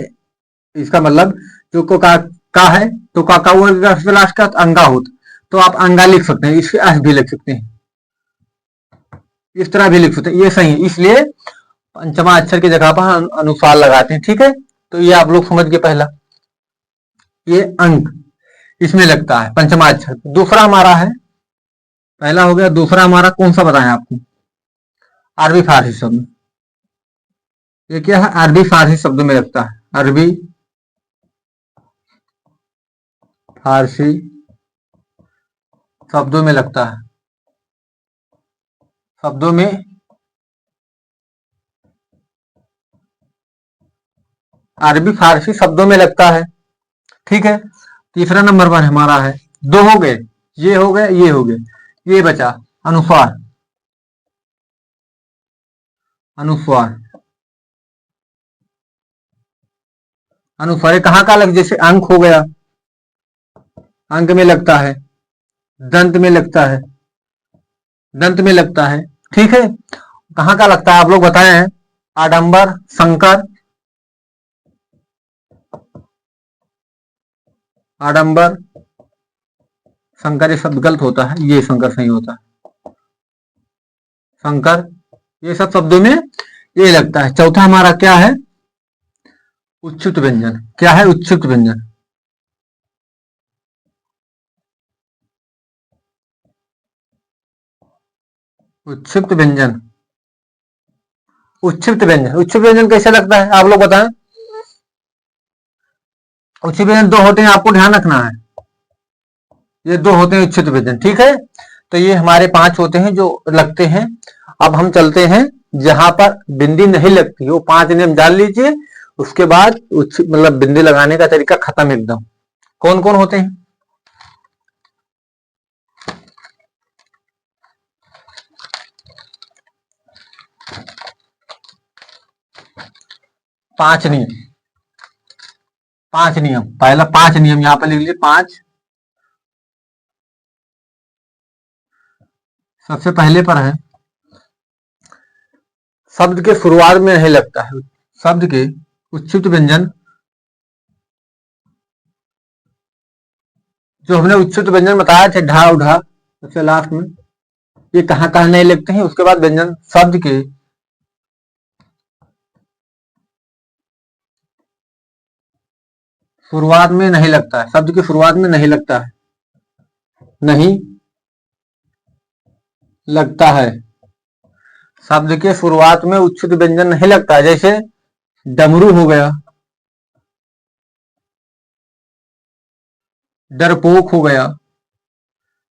इसका मतलब जो को का है तो का वो लास्ट का अंगा होता, तो आप अंगा लिख सकते हैं, इसके एस भी लिख सकते हैं, इस तरह भी लिख सकते हैं, ये सही है। इसलिए पंचमा अक्षर की जगह पर अनुस्वार लगाते हैं। ठीक है, तो ये आप लोग समझ गए। पहला ये अंक इसमें लगता है पंचमा अक्षर। दूसरा हमारा है, पहला हो गया, दूसरा हमारा कौन सा बताएं आपको? अरबी फारसी शब्द। ये क्या है? अरबी फारसी शब्द में लगता है, अरबी फारसी शब्दों में लगता है, शब्दों में अरबी फारसी शब्दों में लगता है। ठीक है, तीसरा नंबर पर हमारा है, दो हो गए, ये हो गए, ये हो गए, ये बचा अनुस्वार। अनुस्वार कहाँ का लग, जैसे अंक हो गया, अंक में लगता है, दंत में लगता है, ठीक है, कहाँ का लगता है आप लोग बताए हैं? आडंबर, शंकर, आडंबर, शंकर ये शब्द गलत होता है, ये शंकर सही होता है, शंकर, ये सब शब्दों में ये लगता है। चौथा हमारा क्या है? उच्चुत व्यंजन। क्या है? उच्चुत व्यंजन। उच्छिप्त व्यंजन, उच्छिप्त व्यंजन कैसे लगता है आप लोग बताएं? उच्छिप्त व्यंजन दो होते हैं, आपको ध्यान रखना है, ये दो होते हैं उच्छिप्त व्यंजन। ठीक है, तो ये हमारे 5 होते हैं जो लगते हैं। अब हम चलते हैं जहां पर बिंदी नहीं लगती, वो 5 नियम जान लीजिए, उसके बाद मतलब बिंदी लगाने का तरीका खत्म एकदम। कौन कौन होते हैं? पांच नियम, पहला 5 नियम यहां पर लिख लीजिए, 5। सबसे पहले पर है, शब्द के शुरुआत में नहीं लगता है, शब्द के उच्छिप्त व्यंजन, जो हमने उच्छिप्त व्यंजन बताया थे, ढा उढ़ा, सबसे लास्ट में, ये कहां कहां नहीं लगते हैं। उसके बाद व्यंजन शब्द के शुरुआत में नहीं लगता है, शब्द की शुरुआत में नहीं लगता है, नहीं लगता है, शब्द के शुरुआत में उच्छिप्त व्यंजन नहीं लगता है। जैसे डमरू हो गया, डरपोक हो गया,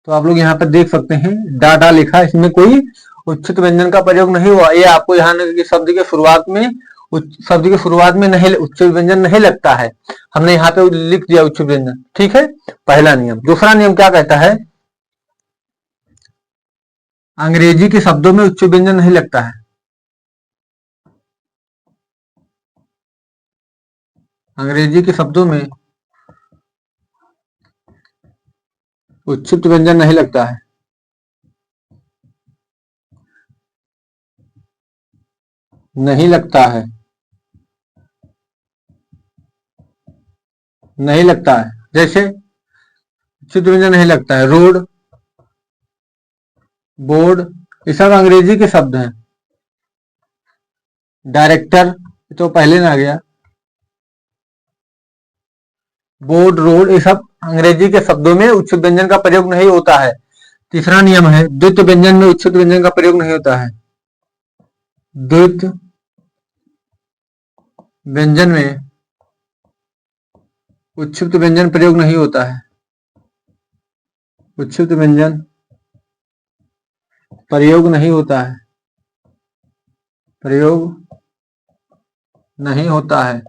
तो आप लोग यहाँ पर देख सकते हैं डाडा लिखा, इसमें कोई उच्छित व्यंजन का प्रयोग नहीं हुआ। ये आपको यहाँ शब्द के शुरुआत में नहीं उच्छित व्यंजन नहीं लगता है, हमने यहाँ पे लिख दिया उच्छित व्यंजन। ठीक है, पहला नियम। दूसरा नियम क्या कहता है? अंग्रेजी के शब्दों में उच्च व्यंजन नहीं लगता है, अंग्रेजी के शब्दों में उच्छित व्यंजन नहीं लगता है, नहीं लगता है, नहीं लगता है। जैसे उच्छित व्यंजन नहीं लगता है, रोड, बोर्ड, ये सब अंग्रेजी के शब्द हैं। डायरेक्टर तो पहले ना आ गया, बोर्ड, रोड, ये सब अंग्रेजी के शब्दों में उच्छित व्यंजन का प्रयोग नहीं होता है। तीसरा नियम है, द्वित्व व्यंजन में उच्छित व्यंजन का प्रयोग नहीं होता है, द्वित्व व्यंजन में उच्छित व्यंजन प्रयोग नहीं होता है, उच्छित व्यंजन प्रयोग नहीं होता है, प्रयोग नहीं होता है।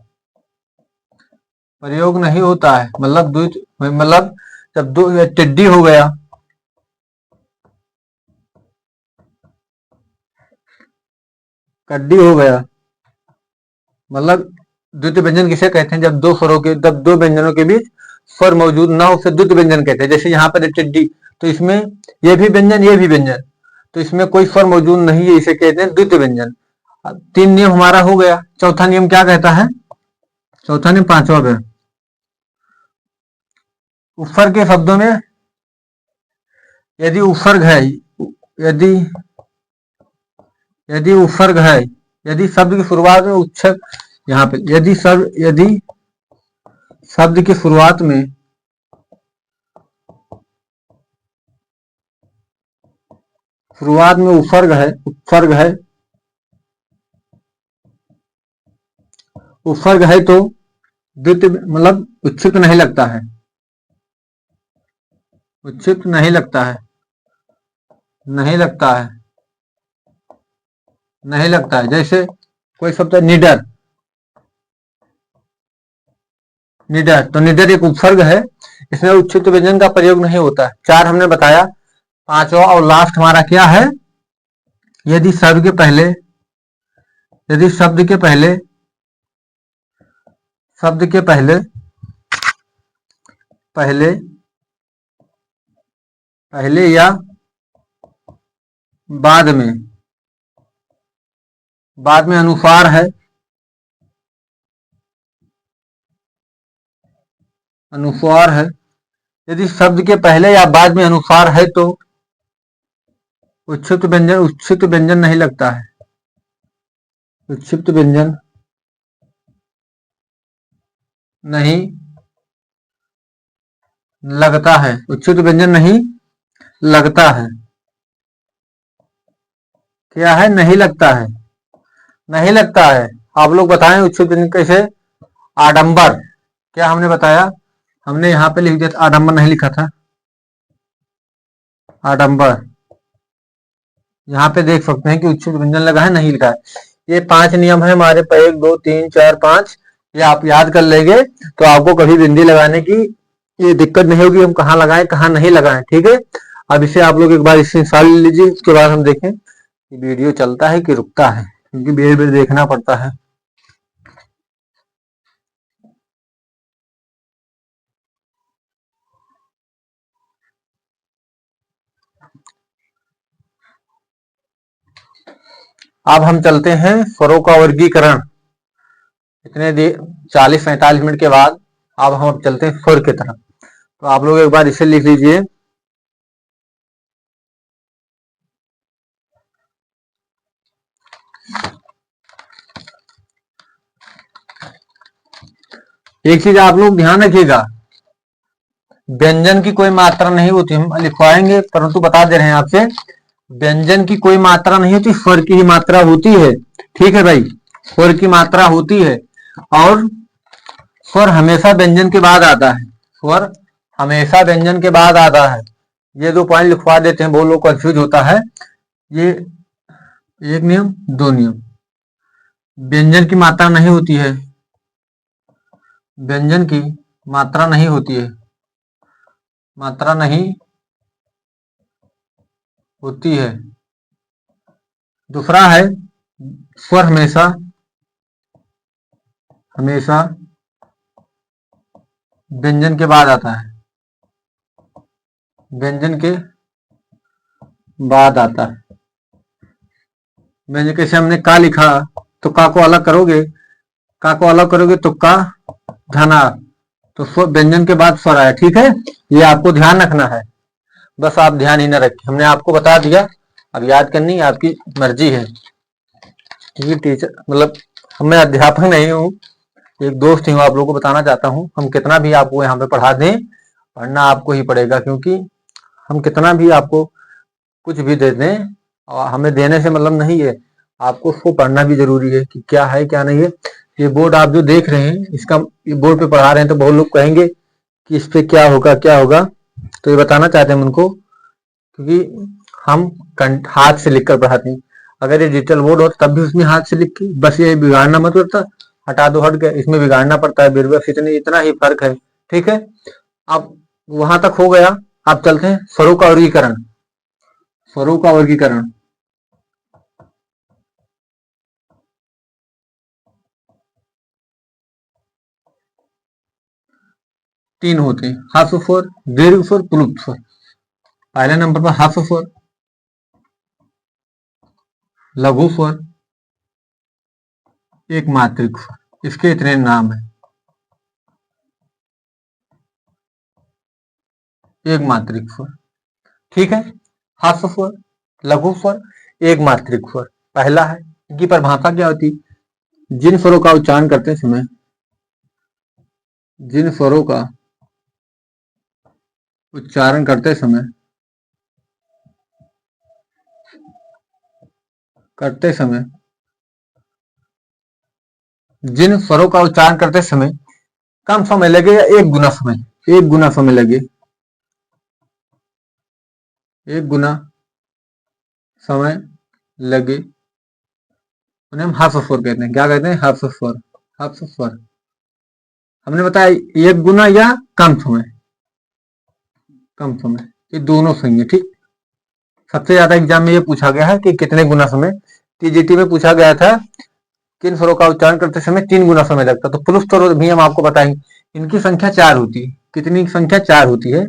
प्रयोग नहीं होता है, मतलब मतलब जब दो टिड्डी हो गया, कड्डी हो गया, मतलब द्वितीय व्यंजन किसे कहते हैं? जब दो व्यंजनों के बीच स्वर मौजूद ना हो, उसे द्वितीय व्यंजन कहते हैं। जैसे यहाँ पर टिड्डी, तो इसमें ये भी व्यंजन, ये भी व्यंजन, तो इसमें कोई स्वर मौजूद नहीं है, इसे कहते हैं द्वितीय व्यंजन। 3 नियम हमारा हो गया। चौथा नियम क्या कहता है? चौथा नियम 5वां पे, उपसर्ग के शब्दों में यदि उपसर्ग है, यदि यदि उपसर्ग है, यदि शब्द की शुरुआत में उच्छेद, यहाँ पे यदि शब्द की शुरुआत में उपसर्ग है, उपसर्ग है तो द्वितीय मतलब उच्छिक्त नहीं लगता है, उच्छिक्त नहीं लगता है, नहीं लगता है, नहीं लगता है। जैसे कोई शब्द है निडर, निडर, तो निडर एक उपसर्ग है, इसमें उच्छिक्त व्यंजन का प्रयोग नहीं होता है। 4 हमने बताया। 5वां और लास्ट हमारा क्या है? यदि शब्द के पहले पहले या बाद में अनुस्वार है, अनुस्वार है, यदि शब्द के पहले या बाद में अनुस्वार है तो उच्छिक्त व्यंजन नहीं लगता है, उच्छिक्त व्यंजन नहीं लगता है, उच्छिक्त व्यंजन नहीं लगता है। क्या है? नहीं लगता है, नहीं लगता है। आप लोग बताएं उच्छिक्त व्यंजन कैसे? आडंबर, क्या हमने बताया? हमने यहाँ पे लिख दिया था, आडंबर नहीं लिखा था, आडंबर। यहाँ पे देख सकते हैं कि उच्छिक्त व्यंजन लगा है, नहीं लिखा है। ये 5 नियम है हमारे, 1 2 3 4 5, ये आप याद कर लेंगे तो आपको कभी बिंदी लगाने की ये दिक्कत नहीं होगी, हम कहाँ लगाएं कहाँ नहीं लगाएं। ठीक है, अब इसे आप लोग एक बार इससे निकाल लीजिए, उसके बाद हम देखें कि वीडियो चलता है कि रुकता है, क्योंकि बेर बेर देखना पड़ता है। अब हम चलते हैं स्वरों का वर्गीकरण। इतने 40-45 मिनट के बाद अब हम चलते हैं स्वर की तरफ। तो आप लोग एक बार इसे लिख लीजिए। एक चीज आप लोग ध्यान रखिएगा, व्यंजन की कोई मात्रा नहीं होती, हम लिखवाएंगे परंतु बता दे रहे हैं आपसे, व्यंजन की कोई मात्रा नहीं होती, स्वर की ही मात्रा होती है। ठीक है भाई, स्वर की मात्रा होती है, और स्वर हमेशा व्यंजन के बाद आता है, स्वर हमेशा व्यंजन के बाद आता है। ये 2 पॉइंट लिखवा देते हैं, बहुत लोग कंफ्यूज होता है। ये 1 नियम 2 नियम, व्यंजन की मात्रा नहीं होती है, व्यंजन की मात्रा नहीं होती है, मात्रा नहीं होती है। दूसरा है स्वर हमेशा व्यंजन के बाद आता है, व्यंजन के बाद आता है। व्यंजन कैसे? हमने का लिखा तो का को अलग करोगे, का को अलग करोगे तो का धना, तो व्यंजन के बाद स्वर आया। ठीक है, ये आपको ध्यान रखना है, बस आप ध्यान ही न रखें, हमने आपको बता दिया, अब याद करनी आपकी मर्जी है। क्योंकि टीचर मतलब मैं अध्यापक नहीं हूँ, एक दोस्त हूँ, आप लोगों को बताना चाहता हूँ, हम कितना भी आपको यहाँ पे पढ़ा दें, पढ़ना आपको ही पड़ेगा, क्योंकि हम कितना भी आपको कुछ भी दे दें, और हमें देने से मतलब नहीं है, आपको उसको पढ़ना भी जरूरी है कि क्या है क्या नहीं है। ये बोर्ड आप जो देख रहे हैं, इसका ये बोर्ड पे पढ़ा रहे हैं, तो बहुत लोग कहेंगे कि इस पे क्या होगा क्या होगा, तो ये बताना चाहते हैं उनको, क्योंकि हम हाथ से लिख कर पढ़ाते हैं। अगर ये डिजिटल बोर्ड हो तब भी उसमें हाथ से लिख के, बस ये बिगाड़ना मत करता, हटा दो, हट गया, इसमें बिगाड़ना पड़ता है बीरबल, इतना ही फर्क है। ठीक है, अब वहां तक हो गया। अब चलते हैं स्वरों का वर्गीकरण। स्वरों का वर्गीकरण, तीन होते हैं, ह्रस्व स्वर, दीर्घ स्वर, प्लुप्त स्वर। पहले नंबर पर ह्रस्व स्वर, लघु स्वर, एक मात्रिक स्वर। इसके इतने नाम है, एक मात्रिक स्वर। ठीक है, ह्रस्व स्वर, लघु स्वर, एक मात्रिक स्वर। पहला है, इनकी परिभाषा क्या होती? जिन स्वरों का उच्चारण करते समय, जिन स्वरों का उच्चारण करते समय जिन स्वरों का उच्चारण करते समय कम समय लगे या एक गुना समय लगे, एक गुना समय लगे, उन्हें हम ह्रस्व स्वर कहते हैं। क्या कहते हैं? ह्रस्व स्वर। ह्रस्व स्वर हमने बताया एक गुना या कम समय, ये दोनों सही है। ठीक, सबसे ज्यादा एग्जाम में ये पूछा गया है कि कितने गुना समय। टीजीटी में पूछा गया था किन स्वरों का उच्चारण करते समय 3 गुना समय लगता। तो प्लुप्त स्वर भी हम आपको बताएंगे, इनकी संख्या 4 होती है। कितनी संख्या? 4 होती है।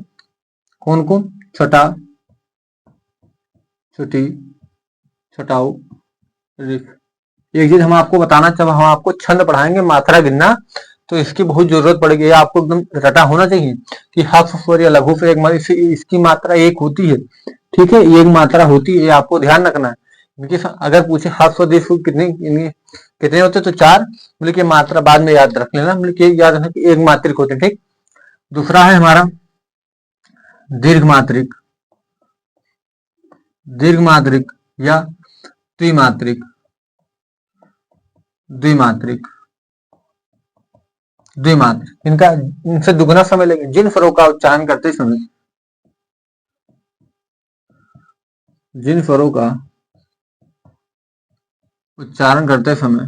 कौन कौन? छोटा, छोटी, छोटाऊ, रिफ। एक चीज हम आपको बताना चाहे, हम आपको छंद पढ़ाएंगे, मात्रा गिनना, तो इसकी बहुत जरूरत पड़ेगी। आपको एकदम रटा होना चाहिए कि ह्रस्व स्वर या लघु स्वर एक इसकी मात्रा एक होती है। ठीक है, एक मात्रा होती है, ये आपको ध्यान रखना है। इनकी अगर पूछे ह्रस्व दीर्घ कितने होते तो 4, बोले कि मात्रा बाद में याद रख लेना, बोले कि याद रखना कि एक मात्रिक होते। ठीक, दूसरा है हमारा दीर्घ मात्रिक, दीर्घ मात्रिक या द्विमात्रिक, द्विमात्रिक, द्विमात्रिक। इनसे दुगना समय लगेगा। जिन स्वरों का उच्चारण करते समय, जिन स्वरों का उच्चारण करते समय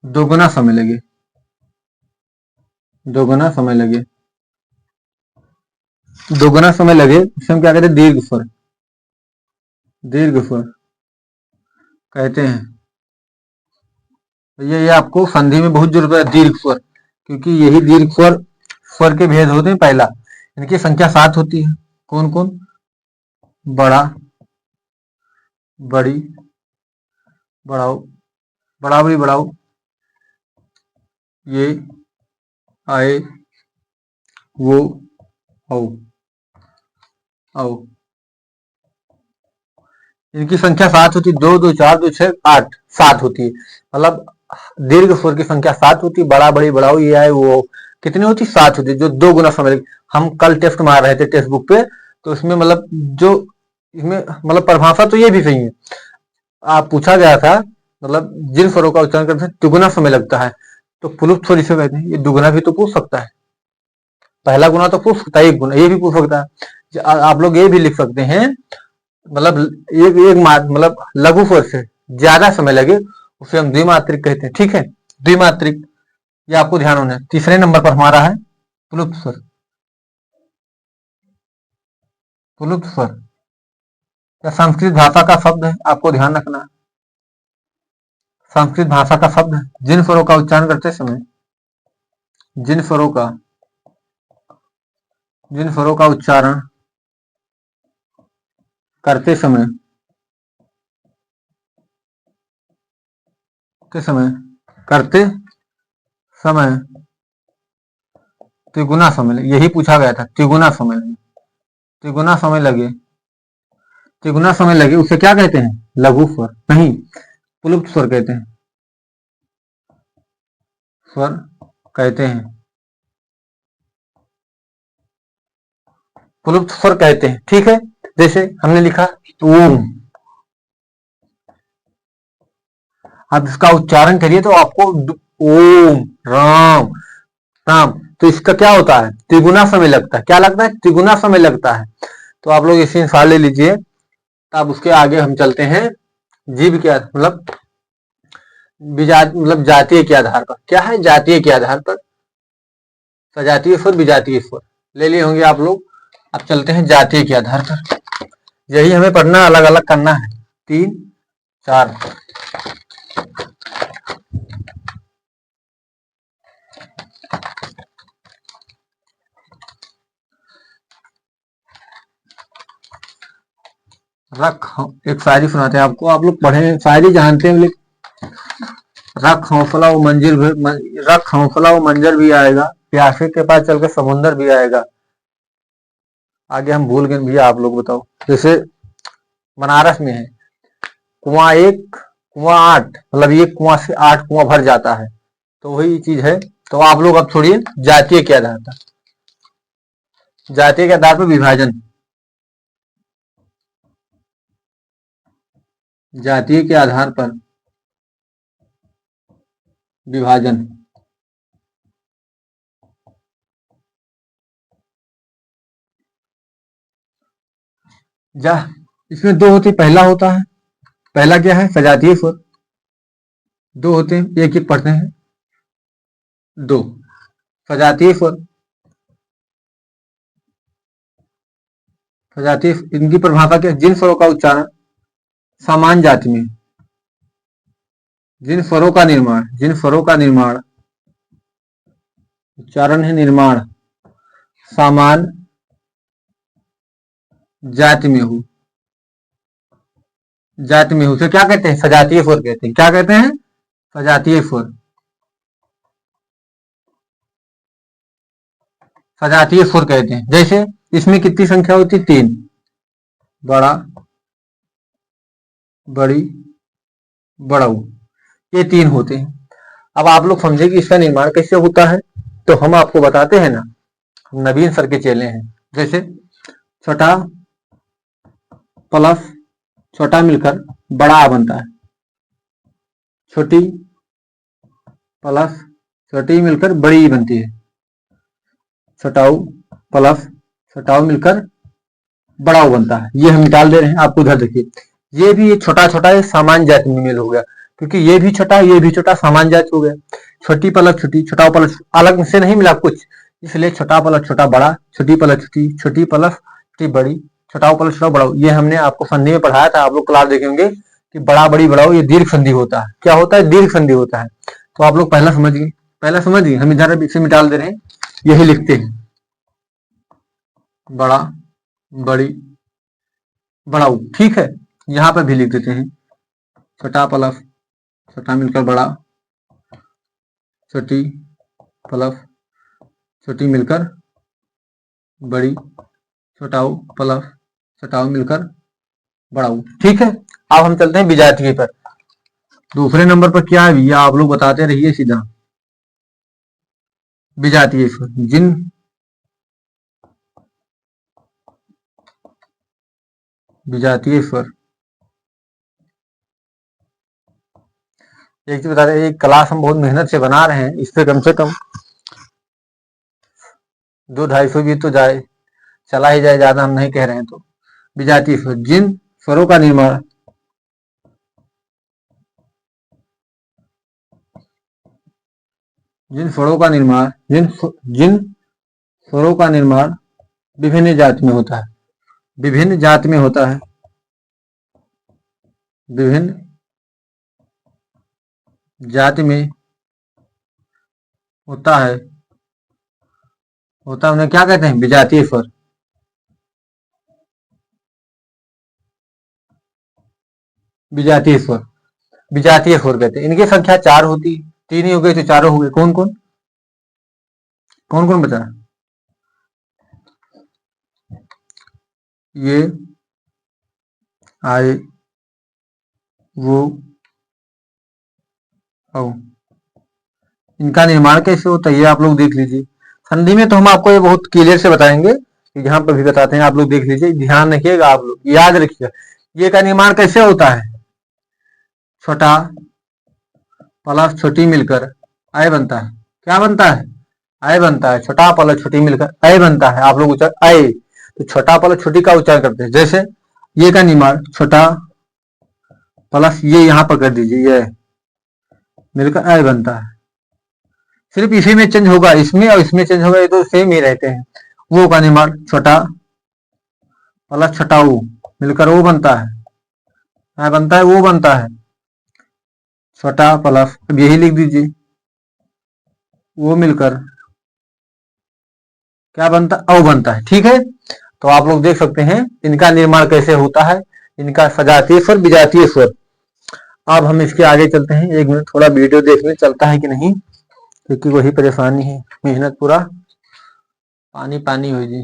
दोगुना समय लगे, दोगुना समय लगे, दोगुना समय लगे, उसे हम क्या कहते हैं? दीर्घ स्वर, दीर्घ स्वर कहते हैं। ये आपको संधि में बहुत जरूरत है, दीर्घ स्वर, क्योंकि यही दीर्घ स्वर स्वर के भेद होते हैं। पहला, इनकी संख्या 7 होती है। कौन कौन? बड़ा, बड़ी, बढ़ाओ, बड़ाबड़ी, बढ़ाओ, ये, आए, वो, औ, औ। इनकी संख्या 7 होती है। 2 2 4 2 6 8, 7 होती है। मतलब दीर्घ स्वर की संख्या 7 होती है। बड़ा, बड़ी, बढ़ाओ, ये, आए, वो, कितनी होती? 7 होती है, जो 2 गुना समय। हम कल टेस्ट मार रहे थे टेक्स्ट बुक पे, तो इसमें मतलब जो इसमें मतलब परिभाषा तो ये भी सही है। आप पूछा गया था मतलब जिन स्वरों का उच्चारण करते हैं दुगुना समय लगता है, तो प्लुप्त स्वर इसे कहते हैं। ये दुगुना भी तो पूछ सकता है, पहला गुना तो पूछ सकता है, एक गुना ये भी पूछ सकता है। आप लोग ये भी लिख सकते हैं, मतलब एक एक मतलब लघु स्वर से ज्यादा समय लगे उसे हम द्विमात्रिक कहते हैं। ठीक है, द्विमात्रिक, ये आपको ध्यान होना है। तीसरे नंबर पर हमारा है प्लुप्त स्वर। प्लुप्त स्वर या संस्कृत भाषा का शब्द है, आपको ध्यान रखना है। संस्कृत भाषा का शब्द है। जिन स्वरों का उच्चारण करते समय, जिन स्वरों का उच्चारण करते समय त्रिगुना समय लगे, यही पूछा गया था। त्रिगुना समय लगे, त्रिगुना समय लगे, त्रिगुना समय लगे, उसे क्या कहते हैं? लघु स्वर, नहीं, प्लुप्त स्वर कहते हैं। स्वर कहते हैं, प्लुप्त स्वर कहते हैं। ठीक है, जैसे हमने लिखा ओम, आप इसका उच्चारण करिए तो आपको ओम, राम, राम, तो इसका क्या होता है? त्रिगुना समय लगता है। क्या लगता है? त्रिगुना समय लगता है। तो आप लोग इसी इंसान ले लीजिए, तब उसके आगे हम चलते हैं जीव के मतलब मतलब जातीय के आधार पर। क्या है? जातीय के आधार पर। सजातीय स्वर, विजातीय स्वर ले लिए होंगे आप लोग। अब चलते हैं जातीय के आधार पर। यही हमें पढ़ना, अलग अलग करना है। 3 4 रख, एक शायरी सुनाते हैं आपको। आप लोग पढ़े, शायरी जानते हैं लेकिन। रख हौसला वो मंजिल भी, रख हौसला वो मंजर भी आएगा, प्यासे के पास चल के समुंदर भी आएगा। आगे हम भूल गए भैया, आप लोग बताओ। जैसे बनारस में है कुआं 1 कुआं 8, मतलब ये कुआं से 8 कुआं भर जाता है, तो वही चीज है। तो आप लोग अब छोड़िए जातीय के आधार पर, जातीय के आधार पर विभाजन। जातीय के आधार पर विभाजन। जा इसमें 2 होते, पहला होता है, पहला क्या है? सजातीय स्वर। 2 होते हैं, एक एक पढ़ते हैं। 2 सजातीय स्वर। सजातीय, इनकी परिभाषा क्या? जिन स्वरों का उच्चारण समान जाति में, जिन स्वरों का निर्माण, जिन स्वरों का निर्माण, उच्चारण है निर्माण, समान जाति में हो, जाति में हो, उसे क्या कहते हैं? सजातीय स्वर कहते हैं। क्या कहते हैं? सजातीय स्वर। सजातीय स्वर कहते हैं। जैसे इसमें कितनी संख्या होती है? 3, बड़ा, बड़ी, बड़ऊ, ये 3 होते हैं। अब आप लोग समझे कि इसका निर्माण कैसे होता है, तो हम आपको बताते हैं ना, नवीन सर के चेले हैं। जैसे छोटा प्लस छोटा मिलकर बड़ा आ बनता है, छोटी प्लस छोटी मिलकर बड़ी बनती है, छोटाऊ प्लस छोटाऊ मिलकर बड़ा बनता है। ये हम डाल दे रहे हैं आपको। इधर देखिए, ये भी छोटा छोटा ये सामान्य जाति में मेल हो गया, क्योंकि ये भी छोटा, ये भी छोटा, सामान्य जाति हो गया। छोटी प्लस छोटी, छोटा प्लस, अलग से नहीं मिला कुछ, इसलिए छोटा प्लस छोटा बड़ा, छोटी प्लस छोटी, छोटी प्लस छोटी बड़ी, छोटा प्लस छोटा बड़ा। ये हमने आपको संधि में पढ़ाया था, आप लोग क्लास देखेंगे कि बड़ा बड़ी बड़ाओ ये दीर्घ संधि होता है। क्या होता है? दीर्घ संधि होता है। तो आप लोग पहला समझ गए, पहला समझ गए। हम इधर इसे मिटाल दे रहे हैं, यही लिखते हैं, बड़ा, बड़ी, बड़ाऊ। ठीक है, यहाँ पर भी लिख देते हैं, छोटा प्लस छोटा मिलकर बड़ा, छोटी प्लस छोटी मिलकर बड़ी, छोटाऊ प्लस छोटाऊ मिलकर बड़ाऊ। ठीक है, अब हम चलते हैं विजातीय पर। दूसरे नंबर पर क्या है भैया? आप लोग बताते रहिए सीधा। विजातीय स्वर, जिन विजातीय स्वर। एक चीज बता रहे, एक क्लास हम बहुत मेहनत से बना रहे हैं, इस पे कम से कम 200-250 भी तो जाए, चला ही जाए, ज्यादा हम नहीं कह रहे हैं। तो विजातीय स्वर, जिन स्वरों का निर्माण, जिन स्वरों का निर्माण, जिन स्वरों का निर्माण विभिन्न जाति में होता है, विभिन्न जाति में होता है, विभिन्न जाति में होता है, होता है, उन्हें क्या कहते हैं? विजातीय स्वर। विजातीय स्वर, विजातीय स्वर कहते हैं। इनकी संख्या 4 होती है। 3 ही हो गए तो 4 हो गए। कौन कौन? कौन कौन बता? ये, आए, वो, औ। इनका निर्माण कैसे होता है ये आप लोग देख लीजिए। संधि में तो हम आपको ये बहुत क्लियर से बताएंगे, यहाँ पर भी बताते हैं, आप लोग देख लीजिए, ध्यान रखिएगा, आप लोग याद रखिएगा ये का निर्माण कैसे होता है। छोटा प्लस छोटी मिलकर आय बनता है। क्या बनता है? आय बनता है। छोटा प्लस छोटी मिलकर आय बनता है। आप लोग उच्चारण आय, तो छोटा प्लस छोटी का उच्चारण करते हैं। जैसे ये का निर्माण छोटा प्लस ये यहाँ पर कर दीजिए, ये मिलकर आई बनता है। सिर्फ इसी में चेंज होगा, इसमें और इसमें चेंज होगा, ये तो सेम ही रहते हैं। वो का निर्माण छोटा प्लस छोटा वो मिलकर वो बनता है, क्या बनता है, वो बनता है छोटा प्लस, अब यही लिख दीजिए, वो मिलकर क्या बनता है, ओ बनता है। ठीक है, तो आप लोग देख सकते हैं इनका निर्माण कैसे होता है, इनका सजातीय स्वर विजातीय स्वर। अब हम इसके आगे चलते हैं, एक मिनट थोड़ा वीडियो देखने चलता है कि नहीं, क्योंकि वही परेशानी है, मेहनत पूरा पानी पानी हो जी।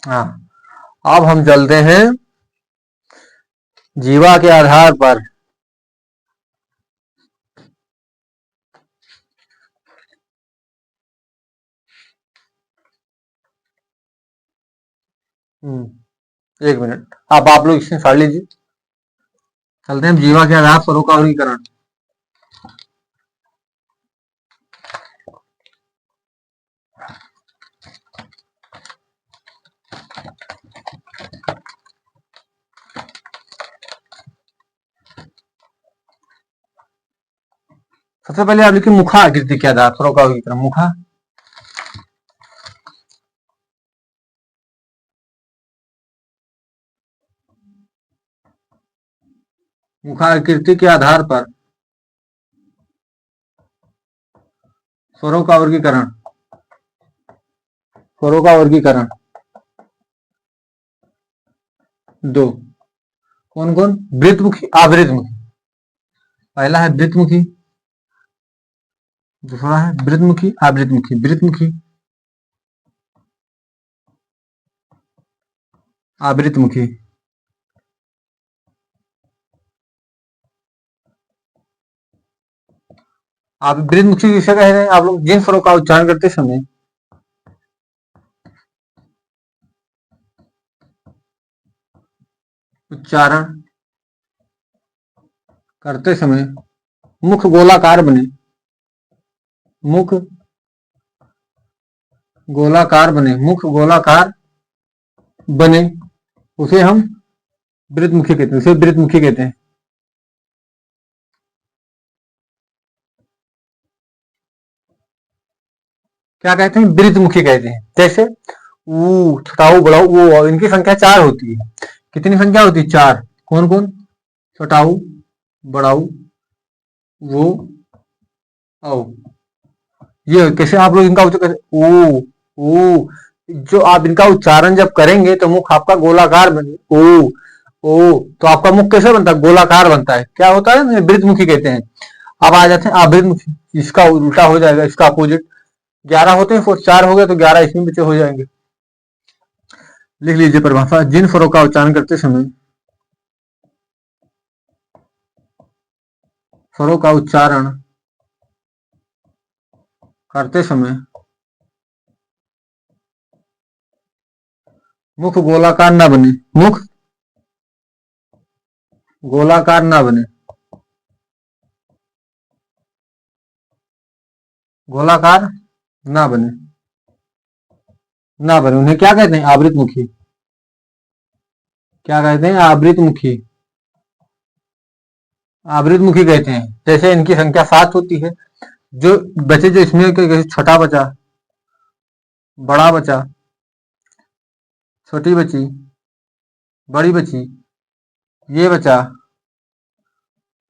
हाँ, अब हम चलते हैं जीवा के आधार पर एक मिनट आप लोग इसमें पढ़ लीजिए। चलते हैं जीवा के आधार स्वरों का वर्गीकरण। सबसे पहले आप लिखिए मुखा आकृति के आधार स्वरों का वर्गीकरण। मुखा, मुखा आकृति के आधार पर स्वरों का वर्गीकरण, स्वरों का वर्गीकरण दो, कौन कौन, वृत्तमुखी आवृतमुखी। पहला है वृत्तमुखी, दूसरा है वृत्तमुखी आवृतमुखी। वृत्तमुखी आवृतमुखी, आप वृत्तमुखी किसे कह रहे हैं, आप लोग जिन स्वरों का उच्चारण करते समय उच्चारण करते समय मुख गोलाकार बने, मुख गोलाकार बने, मुख गोलाकार बने, उसे हम वृत्तमुखी कहते हैं, उसे वृत्तमुखी कहते हैं। क्या कहते हैं, वृत्तमुखी कहते हैं। जैसे ऊ, छोटा ऊ, बड़ा ऊ, वो, इनकी संख्या 4 होती है। कितनी संख्या होती है, 4। कौन कौन, छोटा ऊ, बड़ा ऊ, वो, औ। ये कैसे आप लोग इनका उच्चारण, ओ ओ, जो आप इनका उच्चारण जब करेंगे तो मुख आपका गोलाकार बने, ओ, तो आपका मुख कैसे बनता है, गोलाकार बनता है। क्या होता है, वृत्तमुखी कहते हैं। अब आ जाते हैं आवृतमुखी, इसका उल्टा हो जाएगा, इसका अपोजिट। 11 होते हैं, 4 हो गए तो 11 इसमें बचे हो जाएंगे। लिख लीजिए परिभाषा, जिन स्वरों का उच्चारण करते समय, स्वरों का उच्चारण करते समय मुख गोलाकार ना बने, मुख गोलाकार ना बने, गोलाकार ना बने, ना बने, उन्हें क्या कहते हैं, आवृतमुखी। क्या कहते हैं, आवृतमुखी, आवृतमुखी कहते हैं। जैसे इनकी संख्या 7 होती है, जो बचे, जो इसमें छोटा बचा, बड़ा बचा, छोटी बची, बड़ी बची, ये बचा,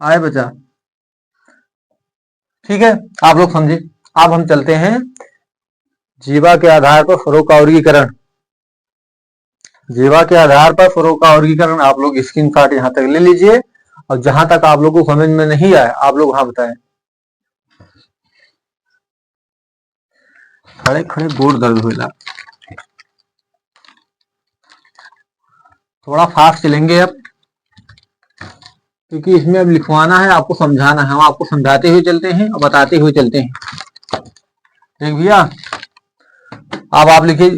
आय बचा। ठीक है, आप लोग समझे। अब हम चलते हैं जीवा के आधार पर स्वरों का वर्गीकरण। जीवा के आधार पर स्वरों का वर्गीकरण आप लोग स्क्रीनशॉट यहाँ तक ले लीजिए, और जहां तक आप लोगों को समझ में नहीं आया आप लोग वहां बताएं। खड़े खड़े गोड़ दर्द हुआ, थोड़ा फास्ट चलेंगे अब, क्योंकि इसमें अब लिखवाना है, आपको समझाना है। हम आपको समझाते हुए चलते हैं और बताते हुए चलते हैं। ठीक भैया, अब आप लिखिए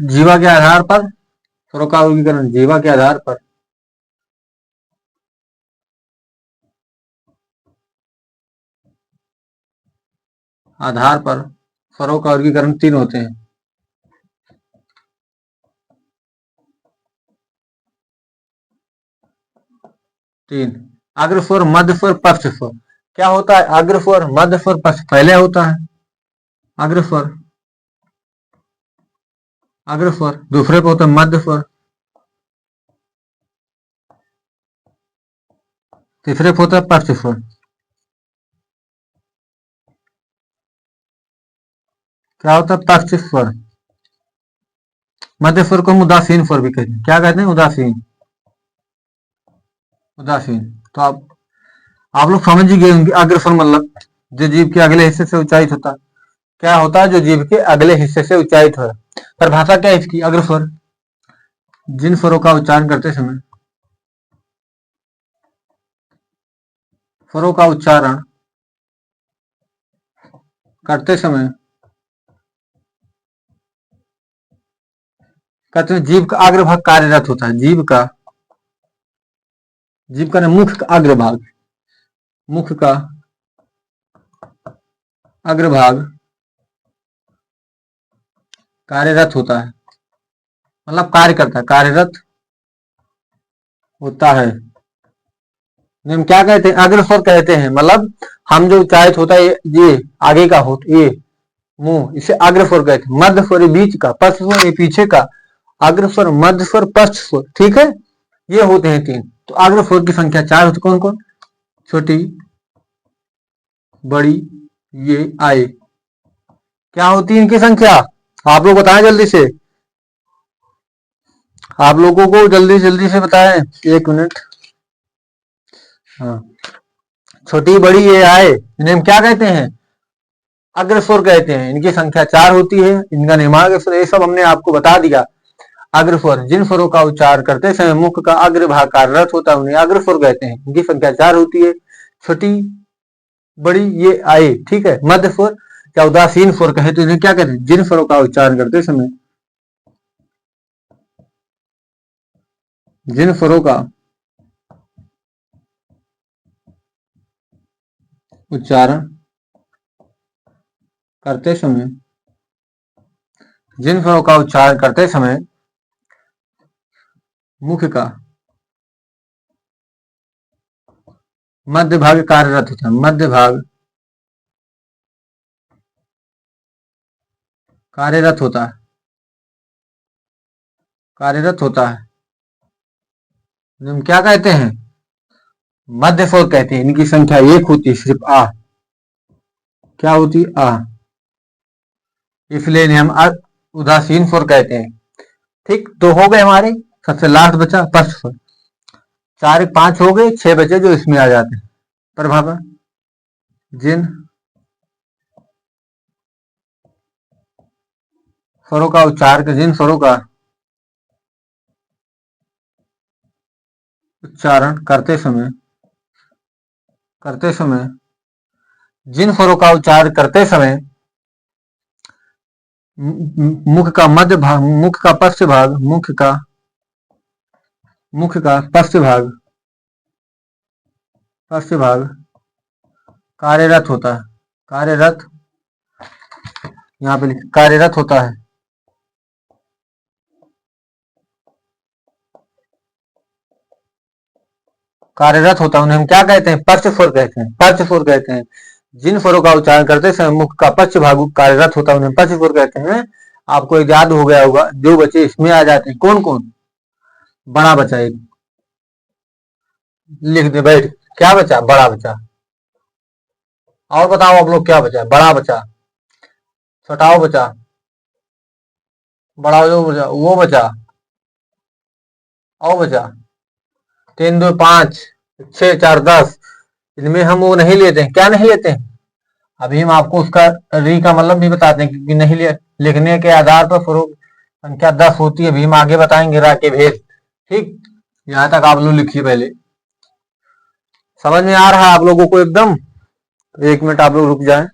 जीवा के आधार पर स्वरों का वर्गीकरण। जीवा के आधार पर आधार पर स्वरों का वर्गीकरण 3 होते हैं। 3 अग्र स्वर, मध्य स्वर, पश्च स्वर। क्या होता है अग्र स्वर, मध्य स्वर, पश्च? पहले होता है अग्र स्वर, अग्र स्वर, दूसरे पे होता है मध्य स्वर, तीसरे पे होता है पश्च स्वर। क्या होता है पश्च स्वर। मध्य स्वर को हम उदासीन स्वर भी कहते हैं। क्या कहते हैं? उदासीन, उदासीन। तो आप लोग समझ ही गए होंगे अग्र स्वर मतलब जो जीभ के अगले हिस्से से उच्चारित होता है। क्या होता है? जो जीभ के अगले हिस्से से उच्चारित हो। परिभाषा क्या है इसकी? अग्र स्वर जिन स्वरों का उच्चारण करते समय, स्वरों का उच्चारण करते समय कहते हैं जीभ का अग्रभाग कार्यरत होता है। जीभ का नहीं, मुख का अग्रभाग, मुख का अग्रभाग कार्यरत होता है, मतलब कार्य करता है, कार्यरत होता है। हम क्या कहते हैं? अग्रस्वर कहते हैं। मतलब हम जो उच्चारित होता है ये आगे का हो, ये मुंह, इसे अग्रस्वर कहते हैं। मध्य स्वर बीच का, पश्च स्वर ये पीछे का। अग्रस्वर, मध्य स्वर, पश्च स्वर, ठीक है। ये होते हैं 3। तो अग्रस्वर की संख्या 4 होती। कौन कौन? छोटी, बड़ी, ये, आए। क्या होती है इनकी संख्या? आप लोग बताएं जल्दी से, आप लोगों को जल्दी जल्दी से बताएं। 1 मिनट। हाँ, छोटी, बड़ी, ये, आए, इन्हें हम क्या कहते हैं? अग्रस्वर कहते हैं। इनकी संख्या 4 होती है। इनका निर्माण ये सब हमने आपको बता दिया। अग्रस्वर जिन स्वरों का उच्चार करते समय मुख का अग्रभाग कार्यरत होता है उन्हें अग्रस्वर कहते हैं। इनकी संख्या 4 होती है। छोटी, बड़ी, ये, आए, ठीक है। मध्य स्वर या उदासीन स्वर कहे तो इन्हें क्या कहते हैं? जिन स्वरों का उच्चारण करते समय, जिन स्वरों का उच्चारण करते समय, जिन स्वरों का उच्चारण करते समय मुख का मध्य भाग कार्यरत होता है, मध्य भाग कार्यरत होता है, कार्यरत होता है। हम क्या कहते हैं? मध्य स्वर कहते हैं। इनकी संख्या 1 होती है, सिर्फ आ। क्या होती? आ। इसलिए इन्हें हम उदासीन स्वर कहते हैं। ठीक, तो हो गए हमारे। सबसे लास्ट बचा स्पष्ट स्वर। 4 5 हो गए, 6 बचे जो इसमें आ जाते हैं। प्रभाव जिन स्वरों का उच्चार, जिन स्वरों का उच्चारण करते समय, जिन स्वरों का उच्चारण करते समय मुख का मध्य भाग, मुख का पश्च भाग, मुख का पश्च भाग कार्यरत होता है। कार्यरत, यहाँ पे कार्यरत होता है। कार्यरत होता है उन्हें हम क्या कहते हैं? पश्च स्वर कहते हैं। पश्च स्वर कहते हैं। जिन स्वरों का उच्चारण करते समय मुख का पश्च भाग कार्यरत होता है उन्हें पश्च स्वर कहते हैं। आपको याद हो गया होगा, जो बच्चे इसमें आ जाते हैं कौन कौन? बड़ा बचा एक, लिख दे बैठ। क्या बचा? बड़ा बचा। और बताओ आप लोग क्या बचा? बड़ा बचा, छोटाओ बचा, बड़ा जो बचा वो बचा, और बचा 3 2 5 6 4 10। इनमें हम वो नहीं लेते हैं। क्या नहीं लेते हैं? अभी हम आपको उसका री का मतलब भी बताते हैं क्योंकि नहीं लिखने के आधार पर स्वरूप संख्या 10 होती है। अभी हम आगे बताएंगे रा के भेद। ठीक, यहाँ तक आप लोग लिखिए पहले। समझ में आ रहा है आप लोगों को एकदम? 1 मिनट आप लोग रुक जाएं।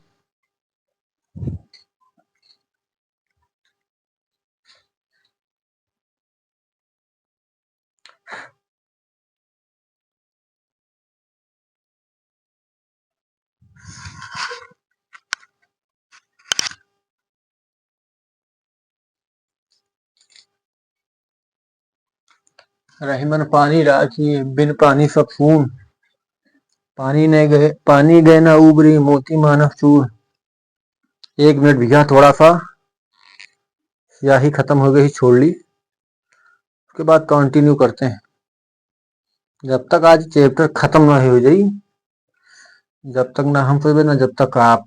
रहीमन पानी राखी बिन पानी सब सून। पानी गए ना उबरी मोती मानव चूर। 1 मिनट भीगा थोड़ा सा, स्याही खत्म हो गई छोड़ ली। उसके बाद कंटिन्यू करते हैं जब तक आज चैप्टर खत्म ना हो जाए, जब तक ना हम सोचे ना जब तक आप।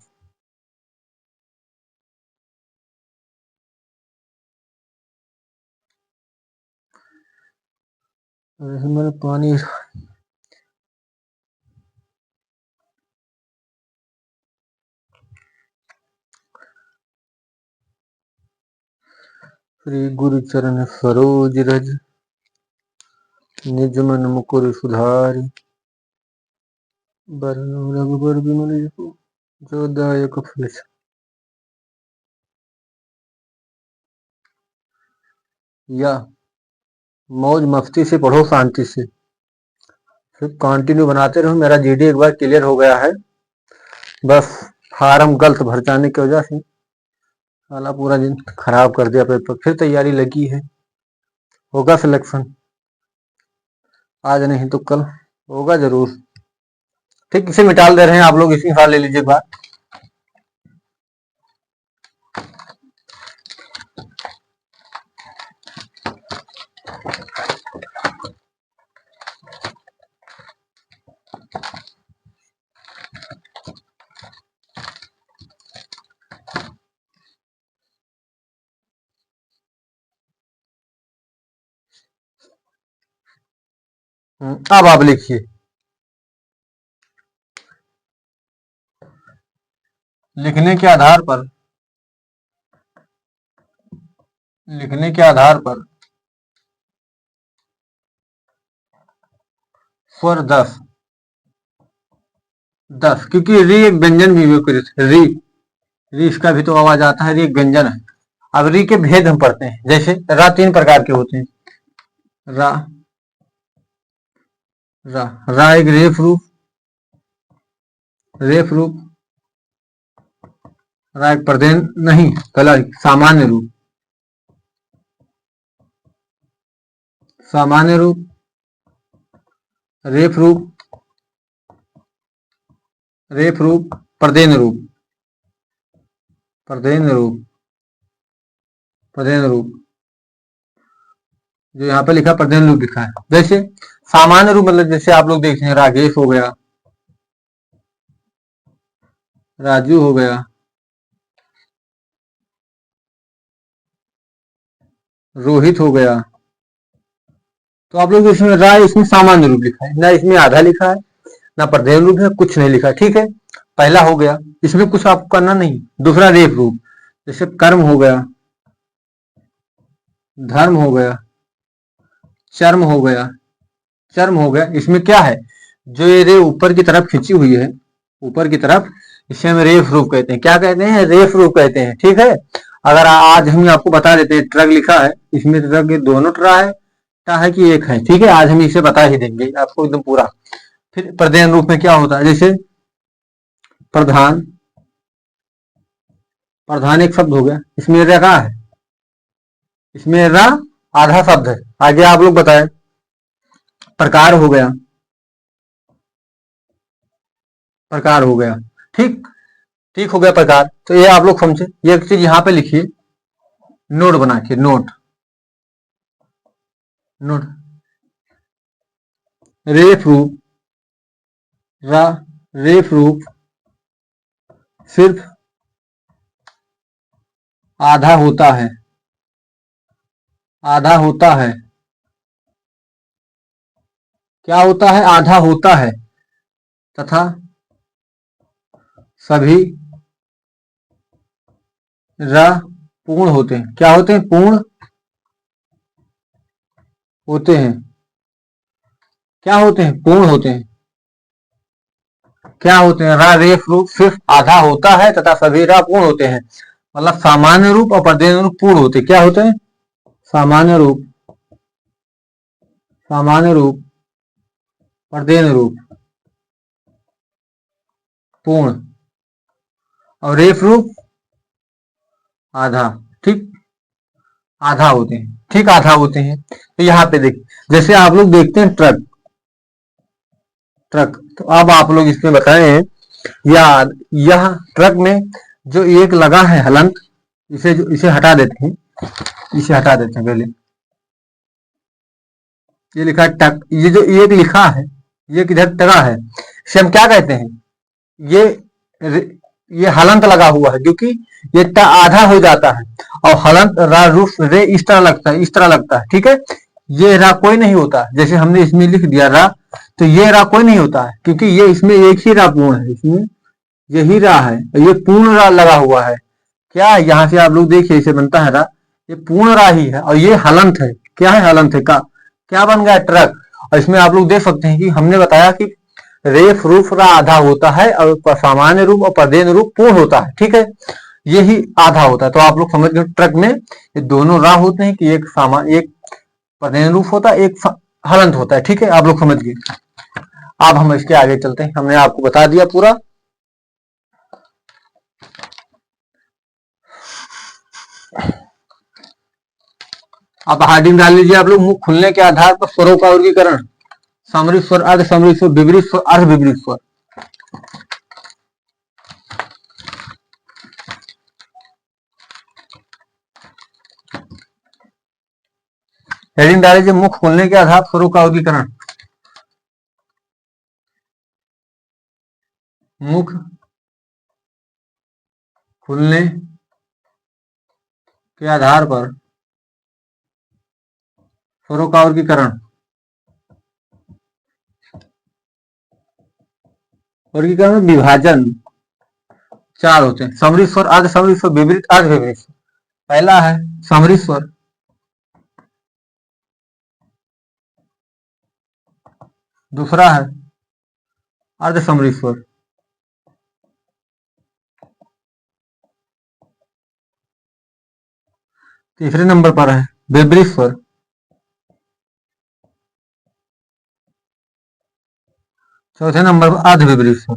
रहीमन पानी श्री गुरु चरण सरोज रज, निज मन मुकुर सुधारि। बरनउँ रघुबर बिमल जसु, जो दायक फल छाई। या मौज मस्ती से पढ़ो, शांति से, फिर कंटिन्यू बनाते रहो। मेरा जीडी एक बार क्लियर हो गया है, बस फार्म गलत भर जाने की वजह से साला पूरा दिन खराब कर दिया पेपर। फिर तैयारी लगी है, होगा सिलेक्शन, आज नहीं तो कल होगा जरूर। ठीक, इसे मिटाल दे रहे हैं आप लोग, इसी हाल ले लीजिए बात। अब आप लिखिए। लिखने के आधार पर, लिखने के आधार पर स्वर 10, क्योंकि री एक व्यंजन भी विपरीत है। री री इसका भी तो आवाज आता है, री एक व्यंजन है। अब री के भेद हम पढ़ते हैं। जैसे रा 3 प्रकार के होते हैं। रा रा रा एक रेफ रूप, रा एक प्रदेन नहीं, गलत, सामान्य रूप, रेफ रूप, प्रदेन रूप, जो यहाँ पे लिखा प्रदेन रूप लिखा है। जैसे सामान्य रूप मतलब जैसे आप लोग देखते हैं, राजेश हो गया, राजू हो गया, रोहित हो गया। तो आप लोग इसमें रा, इसमें सामान्य रूप लिखा है, ना इसमें आधा लिखा है, ना प्रदेन रूप है, कुछ नहीं लिखा। ठीक है, पहला हो गया, इसमें कुछ आपको करना नहीं। दूसरा रेफ रूप, जैसे कर्म हो गया, धर्म हो गया, चर्म हो गया। इसमें क्या है, जो ये रे ऊपर की तरफ खिंची हुई है, ऊपर की तरफ, इसे हम रेफ रूप कहते हैं। क्या कहते हैं? रेफ रूप कहते हैं। ठीक है, अगर आज हम आपको बता देते हैं, ट्रक लिखा है, इसमें ट्रक दोनों ट्रा है, टा है कि एक है। ठीक है, आज हम इसे बता ही देंगे आपको एकदम पूरा। फिर प्रदेन रूप में क्या होता है, जैसे प्रधान, एक शब्द हो गया, इसमें रा का है, इसमें रा आधा शब्द है। आगे आप लोग बताएं। प्रकार हो गया, ठीक हो गया प्रकार। तो ये आप लोग समझे। ये एक चीज यहाँ पे लिखिए, नोट बना के, नोट रेफ रूप, रेफ रूप सिर्फ आधा होता है, क्या होता है? आधा होता है, तथा सभी र पूर्ण होते हैं। क्या होते हैं? पूर्ण होते हैं। क्या होते हैं? पूर्ण होते हैं। क्या होते हैं? रा रेफ रूप सिर्फ आधा होता है तथा सभी रा पूर्ण होते हैं। मतलब सामान्य रूप और प्रदेन रूप पूर्ण होते हैं। क्या होते हैं? सामान्य रूप, प्रदेन रूप पूर्ण, और रेफ रूप आधा। ठीक, आधा होते हैं। ठीक, आधा होते हैं। तो यहाँ पे देखिए, जैसे आप लोग देखते हैं ट्रक, ट्रक, तो अब आप लोग इसमें बताएं या यह ट्रक में जो एक लगा है हलंत, इसे हटा देते हैं, इसे हटा देते हैं पहले। ये लिखा है टक, ये जो एक लिखा है, ये किधर टका है, इसे हम क्या कहते हैं, ये ये हलंत लगा हुआ है, क्योंकि ये आधा हो जाता है और हलंत रा रूफ रे इस तरह लगता है, इस तरह लगता है, ठीक है। ये रा कोई नहीं होता, जैसे हमने इसमें लिख दिया रा, तो ये रा कोई नहीं होता है, क्योंकि ये इसमें एक ही रा पूर्ण है, इसमें यही रा है, ये पूर्ण रा लगा हुआ है। क्या यहाँ से आप लोग देखिए इसे बनता है रा, ये पूर्ण रा ही है, और ये हलंत है, क्या है हलंत है का, क्या बन गया ट्रक। और इसमें आप लोग देख सकते हैं कि हमने बताया कि रेफ रूफ रा आधा होता है और सामान्य रूप और पदेन रूप पूर्ण होता है, ठीक है, यही आधा होता है। तो आप लोग समझ गए ट्रक में ये दोनों रा होते हैं कि एक पदेन रूप होता है, एक हलंत होता है, ठीक है, आप लोग समझ गए। अब हम इसके आगे चलते हैं, हमने आपको बता दिया पूरा। अब हेडिंग डाल लीजिए आप लोग, मुख खुलने के आधार पर स्वरों का वर्गीकरण, सामरिक स्वर, अर्ध सामरिक स्वर, विपरीत स्वर, अर्ध विपरीत स्वर। हेडिंग डाल लीजिए, मुख खुलने के आधार स्वरों का वर्गीकरण। मुख खुलने के आधार पर स्वरों का वर्गीकरण, वर्गीकरण में विभाजन चार होते हैं, समृद्ध स्वर, अर्ध समृद्ध स्वर, विपरीत, अर्ध विपरीत स्वर। पहला है समृद्ध स्वर, दूसरा है अर्ध समृद्ध स्वर, तीसरे नंबर पर है विपरीत स्वर, चौथे नंबर पर अर्ध विपरीत स्वर।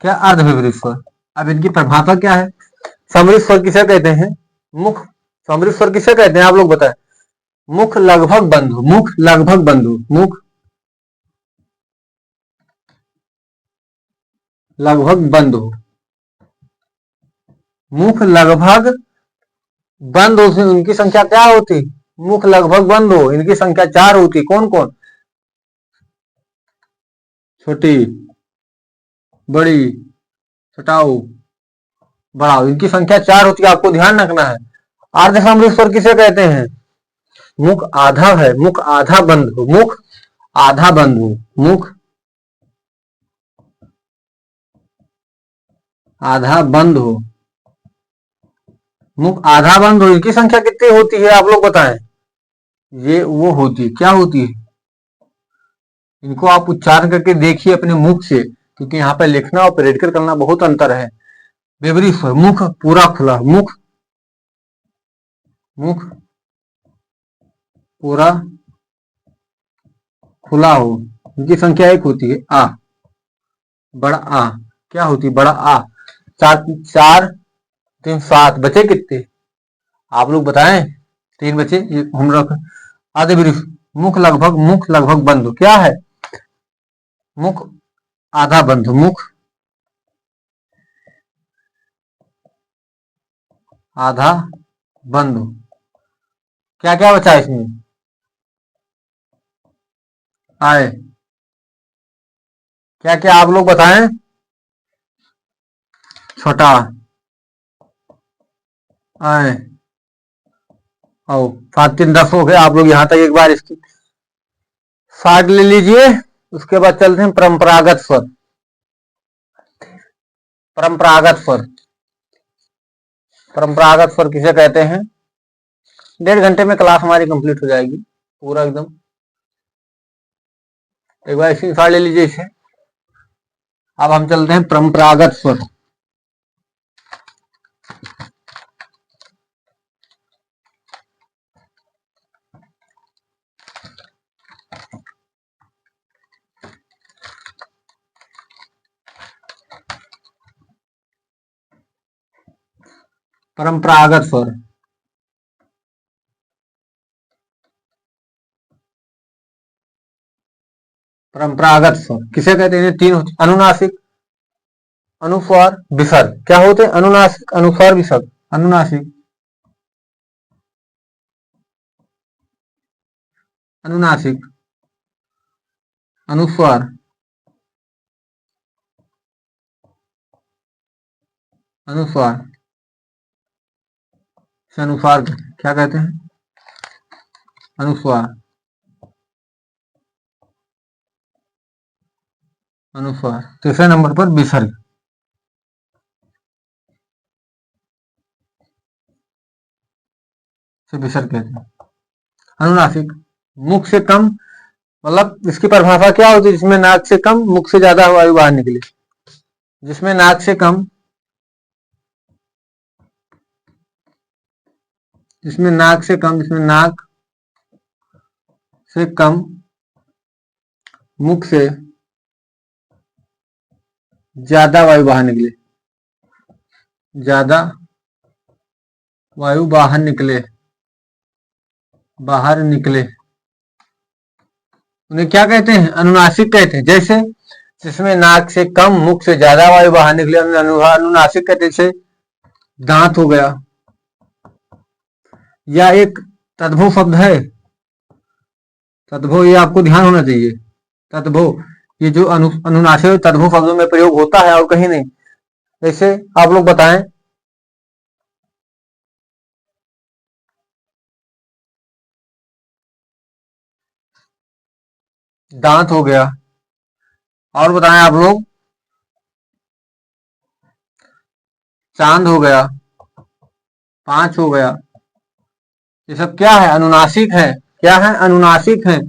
क्या अर्ध विपरीत स्वर। अब इनकी परिभाषा क्या है। समृद्ध स्वर किसे कहते हैं, मुख, समृद्ध स्वर किसे कहते हैं आप लोग बताएं। मुख लगभग बंधु, मुख लगभग बंधु, मुख लगभग बंद हो, मुख लगभग बंद हो, उनकी संख्या क्या होती, मुख लगभग बंद हो, इनकी संख्या चार होती। कौन कौन, छोटी, बड़ी, छटाऊ, बढ़ाओ, इनकी संख्या चार होती है, आपको ध्यान रखना है। अर्ध समृद्ध स्वर किसे कहते हैं, मुख आधा है, मुख आधा बंद हो, मुख आधा बंद हो, मुख आधा बंद हो, मुख आधा बंद हो, इनकी संख्या कितनी होती है आप लोग बताएं। ये वो होती है, क्या होती है, इनको आप उच्चारण करके देखिए अपने मुख से, क्योंकि यहाँ पे लिखना और प्रैक्टिकल करना बहुत अंतर है। विपरीत स्वर, मुख पूरा खुला, मुख मुख पूरा खुला हो, इनकी संख्या एक होती है आ, बड़ा आ, क्या होती है बड़ा आ। चार चार तीन सात, बचे कितने आप लोग बताएं, तीन बचे, ये हम रख आधे विपरीत। मुख लगभग बंद हो, क्या है, मुख आधा बंद हो, मुख आधा बंद हो। क्या क्या बचा इसमें, आए, क्या क्या आप लोग बताएं, छोटा आए, ओ सात तीन 10 हो गए। आप लोग यहां तक एक बार इसकी साठ ले लीजिए। उसके बाद चलते हैं परंपरागत स्वर, परंपरागत स्वर, परंपरागत स्वर किसे कहते हैं। 1.5 घंटे में क्लास हमारी कंप्लीट हो जाएगी पूरा एकदम। एक बार इसकी साठ ले लीजिए इसे। अब हम चलते हैं परंपरागत स्वर। परंपरागत स्वर, परंपरागत स्वर किसे कहते हैं? तीन होते, अनुनासिक, अनुस्वार, विसर्ग। क्या होते हैं? अनुनासिक, अनुस्वार, विसर्ग। अनुनासिक, अनुनासिक, अनुस्वार, अनुस्वार से अनुस्वार क्या कहते हैं? अनुस्वार, अनुस्वार। तीसरे नंबर पर विसर्ग से विसर्ग कहते हैं। अनुनासिक, मुख से कम, मतलब इसकी परिभाषा क्या होती है? जिसमें नाक से कम मुख से ज्यादा वायु बाहर निकले। जिसमें नाक से कम, जिसमें नाक से कम, जिसमें नाक से कम मुख से ज्यादा वायु बाहर निकले, ज्यादा वायु बाहर निकले, बाहर निकले, उन्हें क्या कहते हैं? अनुनासिक कहते हैं। जैसे जिसमें नाक से कम मुख से ज्यादा वायु बाहर निकले, अनुनासिक कहते हैं। जैसे दांत हो गया, या एक तद्भव शब्द है, तद्भव, ये आपको ध्यान होना चाहिए। तद्भव, ये जो अनुनासिक तद्भव शब्दों में प्रयोग होता है और कहीं नहीं। जैसे आप लोग बताएं, दांत हो गया, और बताएं आप लोग, चांद हो गया, पांच हो गया। ये सब क्या है? अनुनासिक है। क्या है? अनुनासिक है।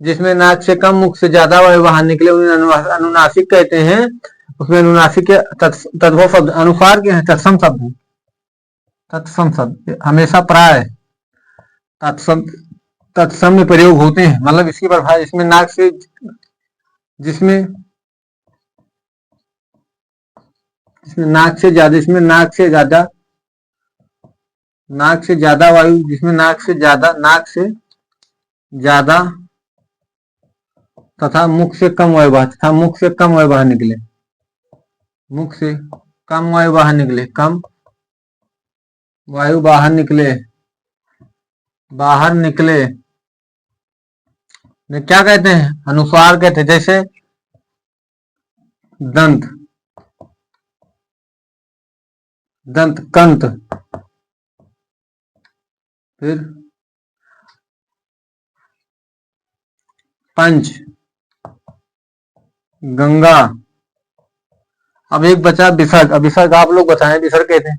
जिसमें नाक से कम मुख से ज्यादा वायु बाहर निकले उन्हें अनुनासिक कहते हैं। उसमें अनुनासिक के तद्भव शब्द अनुसार के हैं, तत्सम शब्द है। तत्सम शब्द हमेशा प्राय तत्सम, तत्सम में प्रयोग होते हैं। मतलब इसकी परिभाषा, इसमें नाक से, जिसमें नाक से ज्यादा, इसमें नाक से ज्यादा, नाक से ज्यादा वायु, जिसमें नाक से ज्यादा, नाक से ज्यादा तथा मुख से कम वायु बाहर, तथा मुख से कम वायु बाहर निकले, मुख से कम वायु बाहर निकले, कम वायु बाहर निकले, बाहर निकले ने क्या कहते हैं? अनुस्वार कहते हैं। जैसे दंत, दंत, कंत, फिर पंच, गंगा। अब एक बचा विसर्ग। अब विसर्ग आप लोग बताएं, विसर्ग कहते हैं।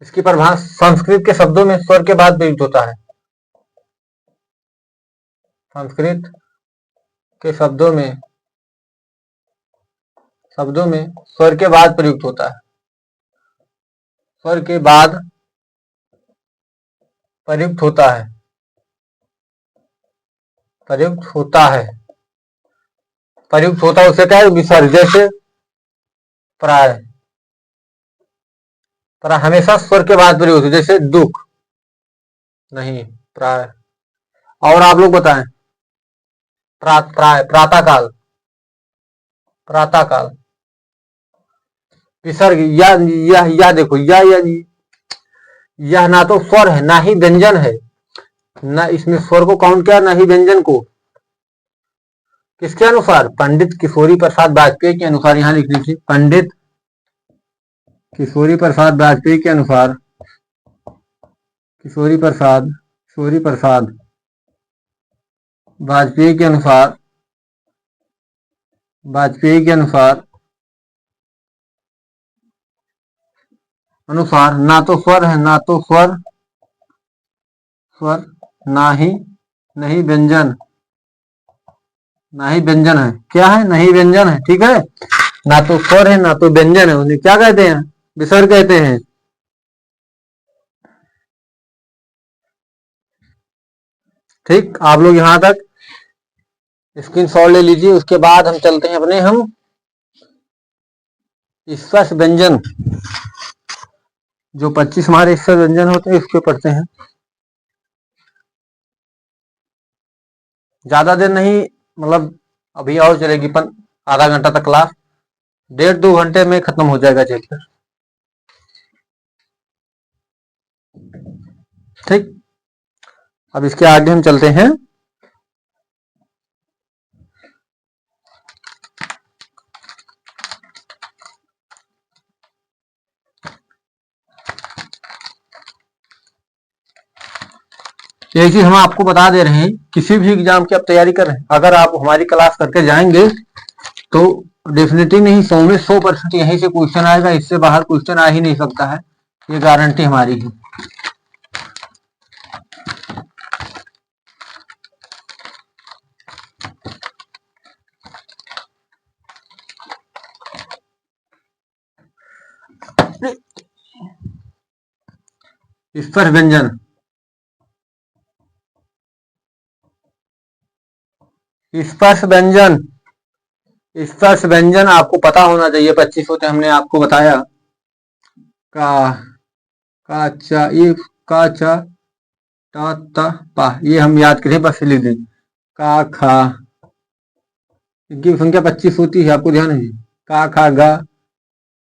इसकी परिभाषा संस्कृत के शब्दों में स्वर के बाद प्रयुक्त होता है। संस्कृत के शब्दों में स्वर के बाद प्रयुक्त होता है। स्वर के बाद प्रयुक्त होता है, प्रयुक्त होता है, प्रयुक्त होता है। उसे क्या है? विसर्ग। जैसे प्राय, पर हमेशा स्वर के बाद प्रयोग होती है। जैसे दुख, नहीं, प्राय। और आप लोग बताएं, प्राय, प्रातः काल, प्रातः काल। विसर्ग, यह देखो, यह ना तो स्वर है ना ही व्यंजन है, ना इसमें स्वर को काउंट किया, ना ही व्यंजन को। किसके अनुसार? पंडित किशोरी प्रसाद वाजपेयी के अनुसार। यहां लिख लीजिए, पंडित किशोरी प्रसाद वाजपेयी के अनुसार, किशोरी प्रसाद वाजपेयी के अनुसार, वाजपेयी के अनुसार, अनुसार ना तो स्वर है, ना तो स्वर, ना ही, नहीं व्यंजन, ना ही व्यंजन है। क्या है? नहीं व्यंजन है। ठीक है, ना तो स्वर है ना तो व्यंजन है, उन्हें क्या कहते हैं? विसर्ग कहते हैं। ठीक, आप लोग यहां तक स्क्रीनशॉट ले लीजिए। उसके बाद हम चलते हैं अपने स्पर्श व्यंजन, जो 25 हमारे स्पर्श व्यंजन होते हैं इसको पढ़ते हैं। ज्यादा देर नहीं, मतलब अभी और चलेगी आधा घंटा तक क्लास, 1.5-2 घंटे में खत्म हो जाएगा चैप्टर। ठीक, अब इसके आगे हम चलते हैं। यही चीज हम आपको बता दे रहे हैं, किसी भी एग्जाम की आप तैयारी कर रहे हैं, अगर आप हमारी क्लास करके जाएंगे तो डेफिनेटली नहीं, 100 में 100% यहीं से क्वेश्चन आएगा, इससे बाहर क्वेश्चन आ ही नहीं सकता है, ये गारंटी हमारी है। स्पर्श व्यंजन, स्पर्श व्यंजन, स्पर्श व्यंजन आपको पता होना चाहिए। 25 होते हमने आपको बताया। का, चा, ये का, चा, टा, ता, पा, ये हम याद करें, बस लिख दें। का, खा, इनकी संख्या 25 होती है, आपको ध्यान है। का, खा, गा,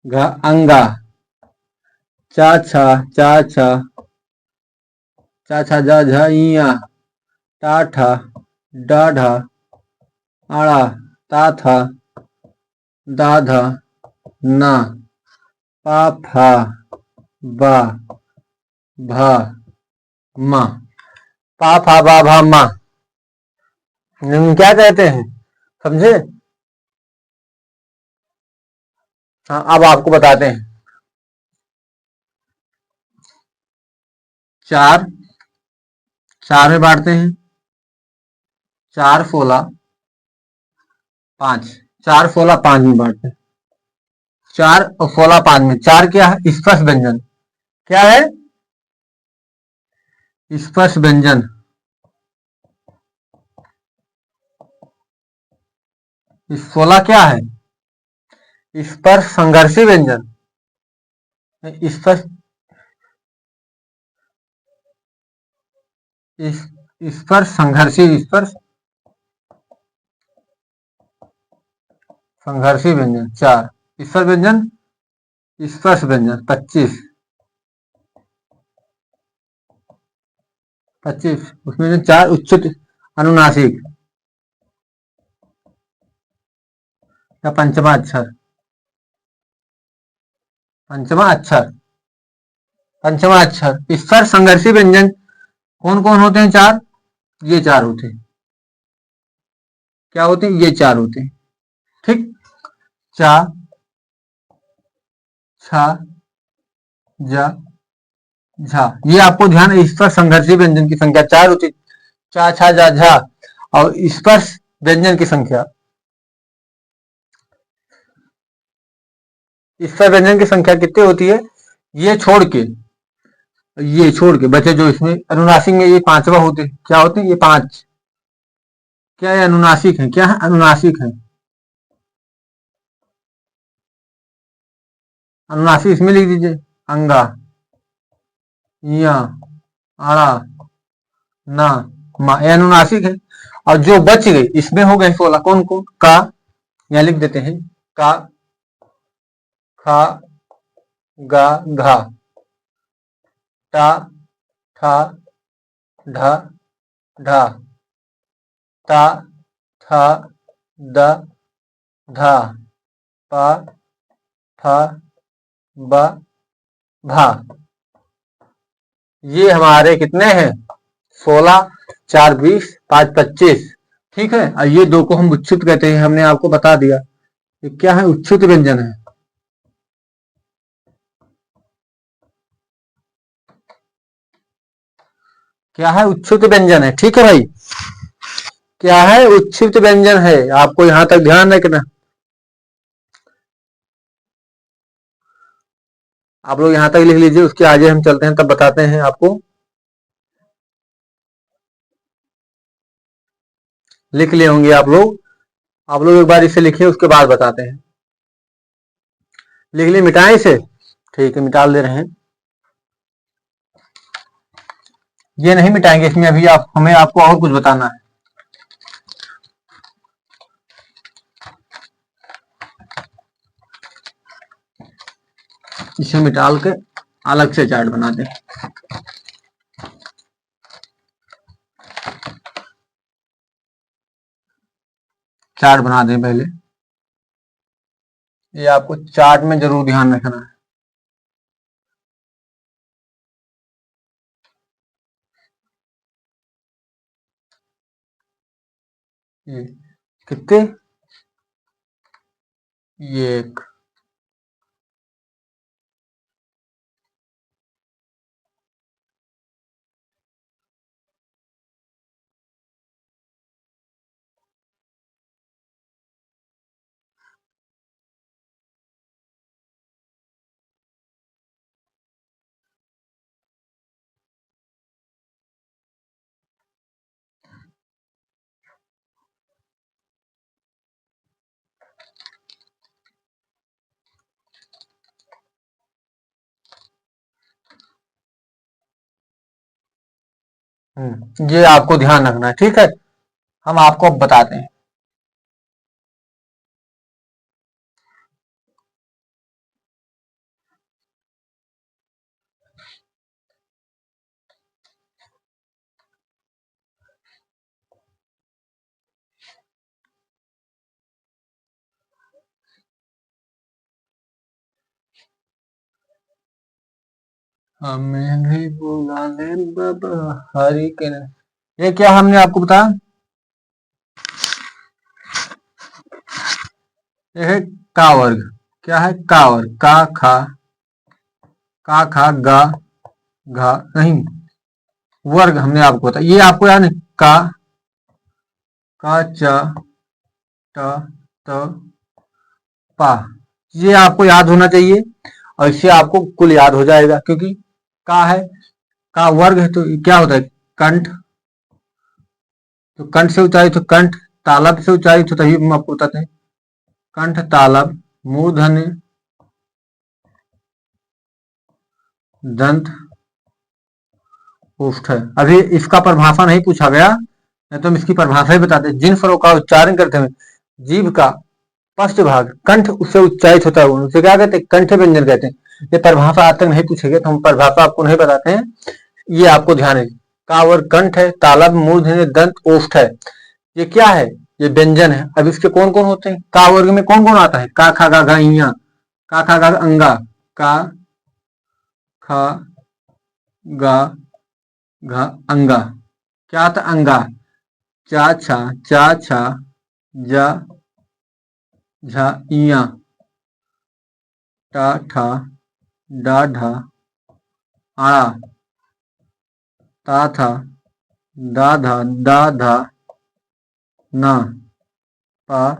घा, अंगा, चा, छा, चा, छा, चा, छा, जा, झा, इया, टा, ठा, डा, ढा, आड़ा, ता, था, दा, धा, ना, पा, फा, बा, भा, मा, पा, फा, बा, भा, मा, क्या कहते हैं, समझे? हाँ, अब आपको बताते हैं। 4 में बांटते हैं, 4 16 5, 4 16 5 में बांटते हैं। 4 और 16 5 में, 4 क्या है? स्पर्श व्यंजन। क्या है? स्पर्श व्यंजन। इस 16 क्या है? स्पर्श संघर्षी व्यंजन। स्पर्श, स्पर्श संघर्षी, स्पर्श संघर्षी व्यंजन 4, स्पर्श व्यंजन, स्पर्श व्यंजन 25, उसमें 4 उच्चित अनुनासिक या पंचमा अक्षर, पंचमा अक्षर। स्पर्श संघर्षी व्यंजन कौन कौन होते हैं? 4, ये 4 होते हैं। क्या होते हैं? ये 4 होते हैं। ठीक, चा, छा, जा, झा, ये आपको ध्यान है। स्पर्श संघर्षी व्यंजन की संख्या 4 होती है, चा, छा, जा, झा। और स्पर्श व्यंजन की संख्या, स्पर्श व्यंजन की संख्या कितनी होती है? ये छोड़ के बचे जो इसमें अनुनासिक में, ये 5वां होते हैं। क्या होते हैं? ये 5। क्या ये अनुनासिक है? क्या है? अनुनासिक है। अनुनासिक इसमें लिख दीजिए, अंगा, या, आड़ा, ना, मा, ये अनुनासिक है। और जो बच गई इसमें हो गए 16, कौन कौन? का, यहाँ लिख देते हैं, का, खा, गा, घा, टा, ठा, ढा, ढा, ता, था, दा, धा, पा, फा, बा, भा। ये हमारे कितने हैं? 16, 4 20, 5 25। ठीक है, और ये 2 को हम उच्छित कहते हैं, हमने आपको बता दिया। ये क्या है? उच्छित व्यंजन है। क्या है? उच्छित व्यंजन है। ठीक है भाई, क्या है? उच्छित व्यंजन है। आपको यहां तक ध्यान रखना। आप लोग यहां तक लिख लीजिए, उसके आगे हम चलते हैं, तब बताते हैं आपको। लिख लिए होंगे आप लोग, एक बार इसे लिखिए, उसके बाद बताते हैं। लिख लिए, मिटाएं इसे। ठीक है, मिटा दे रहे हैं। ये नहीं मिटाएंगे, इसमें अभी हमें आपको और कुछ बताना है। इसे मिटाल के अलग से चार्ट बना दें। चार्ट बना दें पहले। ये आपको चार्ट में जरूर ध्यान रखना है। ये कितने, ये एक, ये आपको ध्यान रखना है, ठीक है। हम आपको अब बताते हैं। हमें भी बुला ले बाबा हरि के नाम। ये क्या हमने आपको बताया, ये है का वर्ग। क्या है, का वर्ग। का खा गा घा नहीं, वर्ग हमने आपको बताया। ये आपको याद है, का च ट त पा, ये आपको याद होना चाहिए। और इससे आपको कुल याद हो जाएगा, क्योंकि का है, का वर्ग है, तो क्या होता है, कंठ। तो कंठ से उच्चारित तो कंठ, तालब से उच्चारित होता है, हम आपको बताते हैं। कंठ तालब मूर्धन्य दंत ओष्ठ है। अभी इसका परिभाषा नहीं पूछा गया, नहीं तो हम इसकी परिभाषा ही बताते। जिन स्वरों का उच्चारण करते हुए जीभ का पश्च भाग कंठ उससे उच्चारित होता है, उसे क्या कहते हैं, कंठ व्यंजन कहते हैं। ये परिभाषा आज तक नहीं पूछेगे, तो हम परिभाषा आपको नहीं बताते हैं। ये आपको ध्यान है, का वर्ग कंठ है, तालब मूर्धन्य दंत ओष्ठ है। ये क्या है, ये व्यंजन है। अब इसके कौन कौन होते हैं, का वर्ग में कौन कौन आता है, का खा गा घा इया, का खा गा अंगा, का खा गा घा अंगा। क्या आता, अंगा। चा छा जा झा इया, टा ठा डा ढा आड़ा, ता था दा धा दा धा ना, पा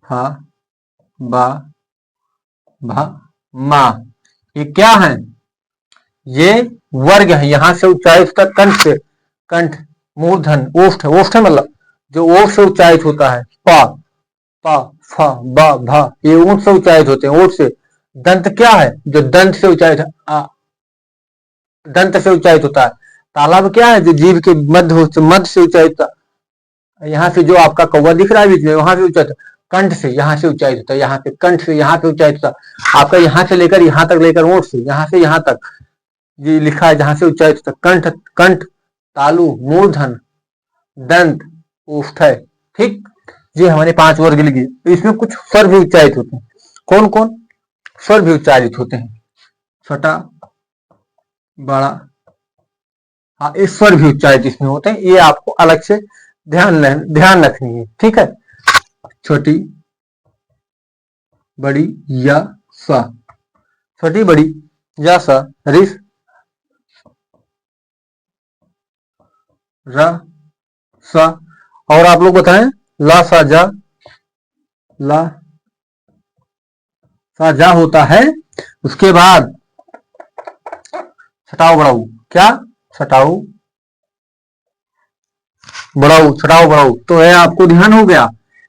फा बा भा मा। ये क्या है, ये वर्ग है। यहां से उच्चारित होता है कंठ से, कंठ मूर्धन ओष्ठ, ओष्ठ मतलब जो ओठ से उच्चारित होता है, पा पा फा बा भा, ये ऊंट से उच्चारित होते हैं, ओठ से। दंत क्या है, जो दंत से उच्चारित दंत से उच्चारित होता है। तालाब क्या है, जो जीभ के मध्य से उच्चारित होता है। यहाँ से जो आपका कौवा दिख रहा है बीच में, वहां से उच्चारित, कंठ से यहाँ से उच्चारित होता है, यहाँ से कंठ से यहाँ पे उच्चारित होता है। आपका यहाँ से लेकर यहाँ तक, लेकर ओठ से यहाँ से यहाँ तक ये लिखा है, जहां से उच्चारित होता है, कंठ कंठ तालु मूर्धन दंत ओष्ठ है, ठीक। ये हमारे 5 वर्ग लिखे। इसमें कुछ स्वर भी उच्चारित होते हैं। कौन कौन स्वर भी उच्चारित होते हैं, छोटा बड़ा, हाँ, इस स्वर भी उच्चारित इसमें होते हैं। ये आपको अलग से ध्यान रखनी है, ठीक है। छोटी बड़ी या सा, छोटी बड़ी या सा, रिस र सा। और आप लोग बताएं, ला सा जा, ला सा जा होता है। उसके बाद छटाऊ बड़ाऊ, क्या, छटाऊ बड़ाऊ, छटाऊ बड़ाऊ, तो है आपको ध्यान हो गया।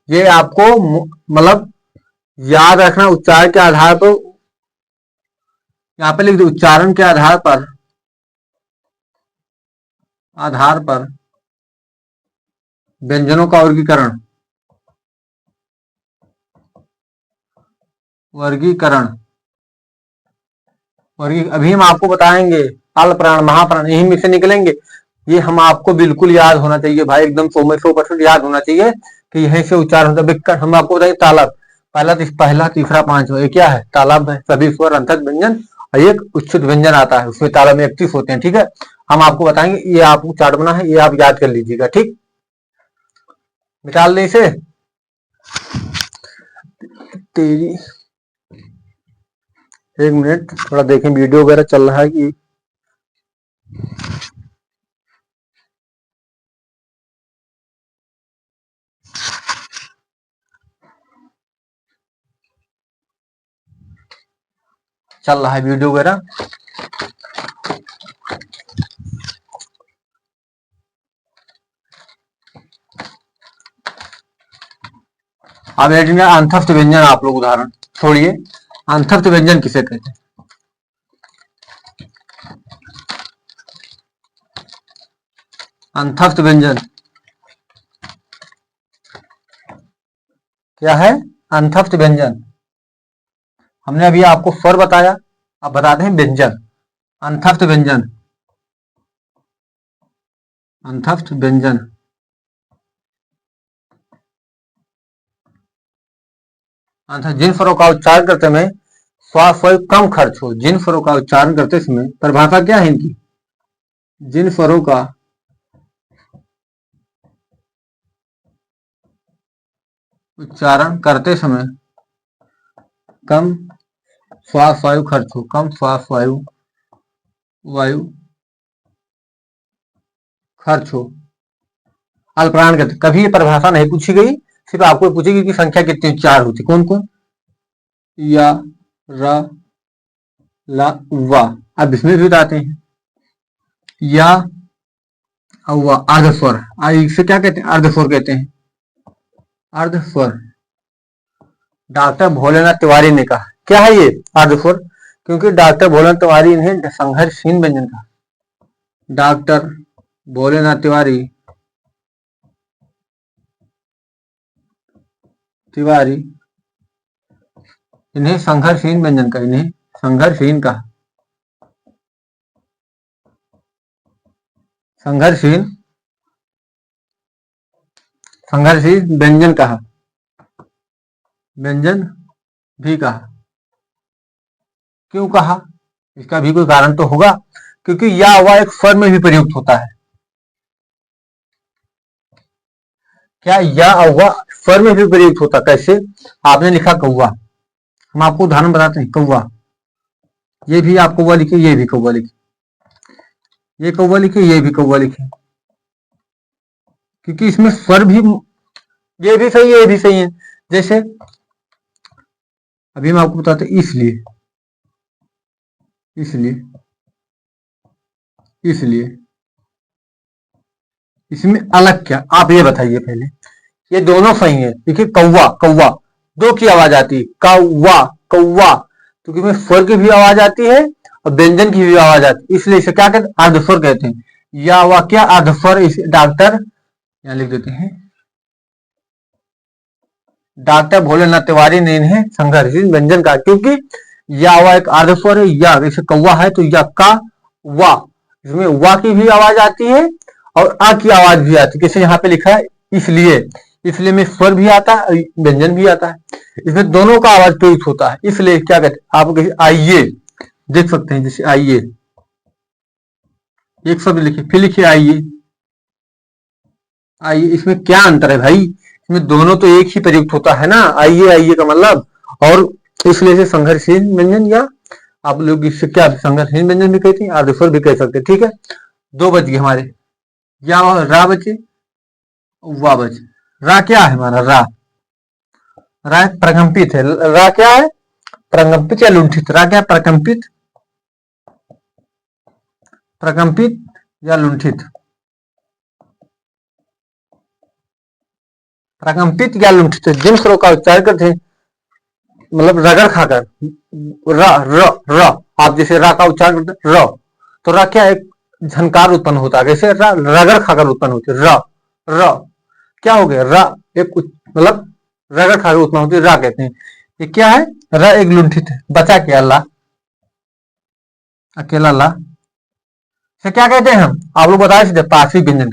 ये आपको मतलब याद रखना उच्चारण के आधार पर, यहाँ पे लिख दो उच्चारण के आधार पर व्यंजनों का वर्गीकरण, वर्गीकरण अभी हम आपको बताएंगे। अल्प प्राण महाप्राण यही में से निकलेंगे। ये हम आपको बिल्कुल याद होना चाहिए भाई, एकदम 100% याद होना चाहिए कि यहीं से उच्चारण होता है। विकट हम आपको बताएंगे तालाब, पहला तीसरा पांचवा, ये क्या है? तालाब है। सभी स्वर अंतस्थ व्यंजन और एक उच्चुत व्यंजन आता है, उसमें तालाब में 31 होते हैं। ठीक है, हम आपको बताएंगे, ये आपको चार्ट बना है, ये आप याद कर लीजिएगा। ठीक, निकाल दें इसे। तेरी एक मिनट, थोड़ा देखें वीडियो वगैरह चल रहा है कि चल रहा है वीडियो वगैरह। अब अंतस्थ व्यंजन, आप लोग उदाहरण छोड़िए, अंतस्थ व्यंजन किसे कहते हैं? अंतस्थ व्यंजन क्या है? अंतस्थ व्यंजन, हमने अभी आपको स्वर बताया, अब बताते हैं व्यंजन। अंतस्थ व्यंजन, अंतस्थ व्यंजन जिन स्वरों का उच्चारण करते में श्वास वायु कम खर्च हो, जिन स्वरों का उच्चारण करते समय, परिभाषा क्या है इनकी? जिन स्वरों का उच्चारण करते समय कम श्वास वायु खर्च हो, कम श्वास वायु खर्च हो, अल्पप्राण कहते। कभी ये परिभाषा नहीं पूछी गई, सिर्फ आपको पूछेगी कि संख्या कितनी उच्चार होती, कौन कौन? या, र, ला, वा। अब इसमें भी बताते हैं, या वा अर्धस्वर, इसे क्या कहते हैं? अर्धस्वर कहते हैं, अर्धस्वर। डॉक्टर भोलेनाथ तिवारी ने कहा, क्या है ये? अर्धस्वर। क्योंकि डॉक्टर भोलेनाथ तिवारी ने संघर्षहीन व्यंजन कहा। डॉक्टर भोलेनाथ तिवारी इन्हें संघर्षहीन व्यंजन का, इन्हें संघर्षहीन कहा, संघर्षहीन व्यंजन कहा, व्यंजन भी कहा। क्यों कहा? इसका भी कोई कारण तो होगा, क्योंकि या हुआ एक स्वर में भी प्रयुक्त होता है। क्या या हुआ स्वर में भी प्रयुक्त होता? कैसे? आपने लिखा कौवा, हम आपको उदाहरण बताते हैं। कौवा, ये भी आप कौवा लिखिए, ये भी कौवा लिखिए, ये कौवा लिखिए, ये भी कौवा लिखिए, क्योंकि इसमें स्वर भी, ये भी सही है, ये भी सही है। जैसे अभी हम आपको बताते हैं, इसलिए, इसलिए, इसलिए, इसमें अलग क्या? आप ये बताइए पहले। ये दोनों सही है। देखिए कौवा, कौवा दो की आवाज आती है, कौवा, कौवा, क्योंकि इसमें स्वर की भी आवाज आती है और व्यंजन की भी आवाज आती है, इसलिए इसे क्या कहते हैं? अर्धस्वर कहते हैं। या हुआ क्या? अर्धस्वर। डॉक्टर, यहां लिख देते हैं, डॉक्टर भोलेनाथ तिवारी ने इन्हें संघर्षहीन व्यंजन कहा, क्योंकि या हुआ एक अर्धस्वर है। या जैसे कौवा है तो या का वा, इसमें वा की भी आवाज आती है और आ की आवाज भी आती है। जैसे यहाँ पे लिखा है इसलिए, इसलिए में स्वर भी आता है और व्यंजन भी आता है, इसमें दोनों का आवाज प्रयुक्त होता है। इसलिए क्या कहते हैं? आप आइए देख सकते हैं, जैसे आइए, एक शब्द लिखिए, फिर लिखिए आइए, आइए। इसमें क्या अंतर है भाई? इसमें दोनों तो एक ही प्रयुक्त होता है ना, आइए, आइए का मतलब। और इसलिए से संघर्षहीन व्यंजन, या आप लोग इससे क्या संघर्षहीन व्यंजन भी कहते हैं, आदेश्वर भी कह सकते हैं। ठीक है, दो बच गए हमारे, या रा बचे, वाह बचे। रा क्या है हमारा? रा प्रकंपित है। रा क्या है? प्रकंपित या लुंठित। रा क्या है? प्रकंपित, प्रकंपित या लुंठित, प्रकंपित या लुंठित। जिन स्वरों का उच्चारण करते हैं मतलब रगड़ खाकर, र र र, आप जैसे रा का उच्चारण करते हैं र, तो र क्या एक झनकार उत्पन्न होता है, कैसे रगड़ खाकर उत्पन्न होती है, र र क्या हो गया, रा एक मतलब रगड़ खाकर उत्पन्न होती है, रा कहते हैं। ये क्या है, र एक लुंठित है, बचा क्या, ला, अकेला ला से क्या कहते हैं हम, आप लोग बताए सीधे, पार्श्विक व्यंजन।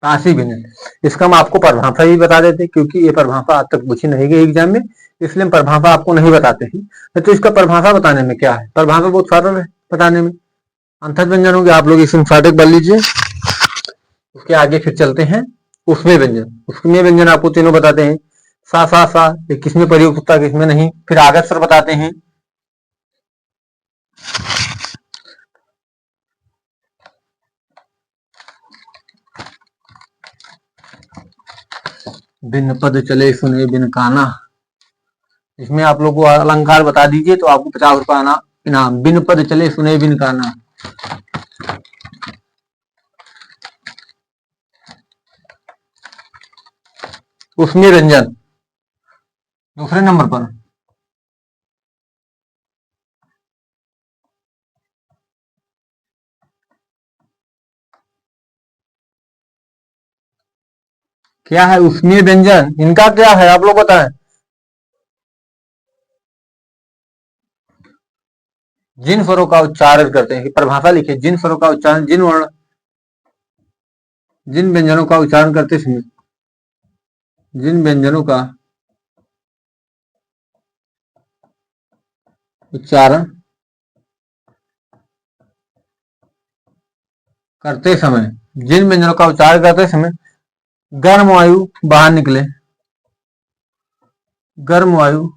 पार्श्विक व्यंजन, इसका हम आपको परिभाषा भी बता देते, क्योंकि ये परिभाषा आज तक पूछी नहीं गई एग्जाम में, इसलिए हम परिभाषा आपको नहीं बताते हैं। तो इसका परिभाषा बताने में क्या है, परिभाषा बहुत सरल है बताने में। अंतर व्यंजन हो गया, आप लोग इसे फाटक बन लीजिए। उसके आगे फिर चलते हैं उसमें व्यंजन। उसमें व्यंजन आपको तीनों बताते हैं, सा ये किसमें प्रयोग होता है किसमें नहीं। फिर आगत स्वर बताते हैं, बिन पद चले सुने बिन काना, इसमें आप लोग को अलंकार बता दीजिए तो आपको 50 रुपया आना इनाम। बिन पद चले सुने बिन काना, उसमें व्यंजन दूसरे नंबर पर। क्या है उसमें व्यंजन, इनका क्या है आप लोग बताएं। जिन स्वरों का उच्चारण करते हैं, परिभाषा लिखिए, जिन स्वरों का उच्चारण, जिन वर्ण, जिन व्यंजनों का उच्चारण करते समय, जिन व्यंजनों का उच्चारण करते समय, जिन व्यंजनों का उच्चारण करते समय गर्म वायु बाहर निकले, गर्म वायु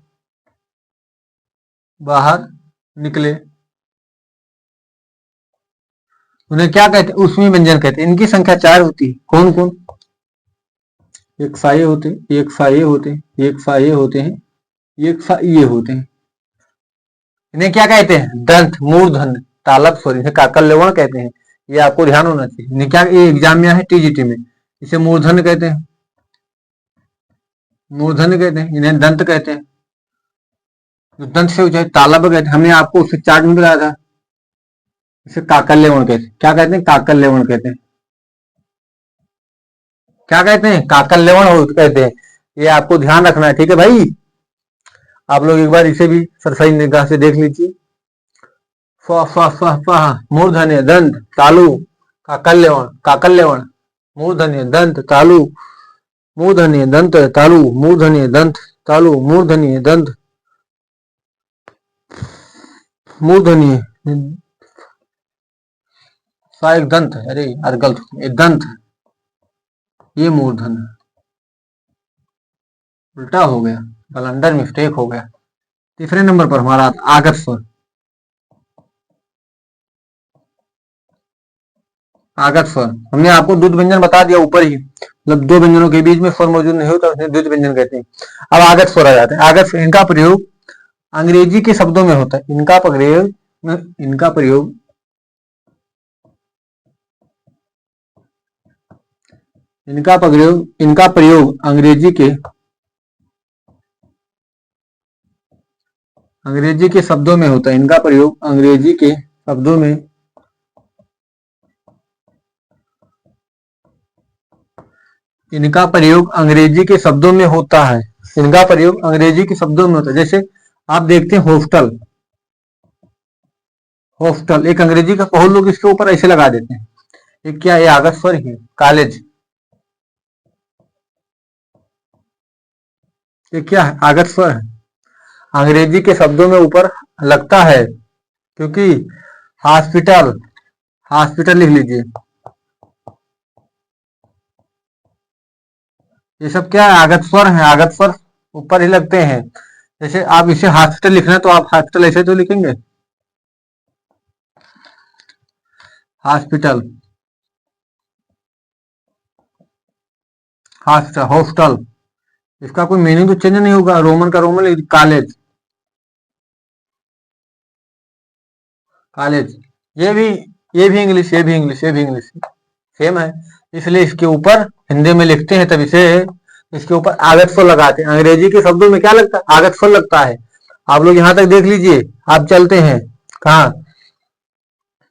बाहर निकले, उन्हें क्या कहते हैं, उसमें व्यंजन कहते हैं। इनकी संख्या 4 होती है, कौन कौन, एक सा ये होते हैं, एक सा ये होते हैं, एक सा ये होते हैं, एक सा ये होते हैं। इन्हें क्या कहते हैं, दंत, मूर्धन्य, तालब स्वर, इन्हें काकल्यवर्ण कहते हैं। ये आपको ध्यान होना चाहिए। इन्हें क्या, ये एग्जाम में है टीजीटी में, इसे मूर्धन्य कहते हैं, मूर्धन्य कहते हैं। इन्हें दंत कहते हैं, जो दंत से ऊंचा, तालब कहते हैं। हमने आपको उससे चार्ट में बताया था, इसे काकल्यवर्ण कहते हैं। क्या कहते हैं, काकल्यवर्ण कहते हैं। क्या कहते हैं, काकल्यवर्ण कहते हैं। ये आपको ध्यान रखना है, ठीक है भाई। आप लोग एक बार इसे भी सरसरी निगाह से देख लीजिए। फ फ फ फ, मूर्धन्य दंत तालु, काकल्यवर्ण, काकल्यवर्ण, मूर्धन्य दंत तालु, मूर्धन्य दंत तालु, मूर्धन्य दंत तालु, मूर्धन्य दंत, मूर्धन्य सा एक दंत है, अरे यार गलत, एक दंत है, ये मूर्धन्य, उल्टा हो गया, ब्लंडर मिस्टेक हो गया। तीसरे नंबर पर हमारा आगत स्वर, आगत स्वर। हमने आपको द्वुत व्यंजन बता दिया ऊपर ही, मतलब दो व्यंजनों के बीच में स्वर मौजूद नहीं होता उसे द्वुत व्यंजन कहते हैं। अब आगत स्वर आ जाते हैं। आगत स्वर, इनका प्रयोग अंग्रेजी के शब्दों में होता है। इनका प्रयोग, इनका प्रयोग इनका प्रयोग अंग्रेजी के शब्दों में होता है। इनका प्रयोग अंग्रेजी के शब्दों में, इनका प्रयोग अंग्रेजी के शब्दों में होता है। इनका प्रयोग अंग्रेजी के शब्दों में होता है। जैसे आप देखते हैं हॉस्टल, हॉस्टल एक अंग्रेजी का, बहुत लोग इसके ऊपर ऐसे लगा देते हैं, ये क्या, ये आगत स्वर है। कॉलेज, ये क्या है, आगत स्वर है। अंग्रेजी के शब्दों में ऊपर लगता है, क्योंकि हॉस्पिटल, हॉस्पिटल लिख लीजिए, ये सब क्या है, आगत स्वर है। आगत स्वर ऊपर ही लगते हैं। जैसे आप इसे हॉस्पिटल लिखना है तो आप हॉस्पिटल ऐसे तो लिखेंगे, हॉस्पिटल, हॉस्टल, हॉस्टल, इसका कोई मीनिंग तो चेंज नहीं होगा, रोमन का रोमन, कॉलेज, कॉलेज, ये भी इंग्लिश, ये भी इंग्लिश, ये भी इंग्लिश, सेम है। इसलिए इसके ऊपर हिंदी में लिखते हैं तब इसे इसके ऊपर आगत स्वर लगाते हैं। अंग्रेजी के शब्दों में क्या लगता है? आगत स्वर लगता है। आप लोग यहाँ तक देख लीजिए। आप चलते हैं कहाँ?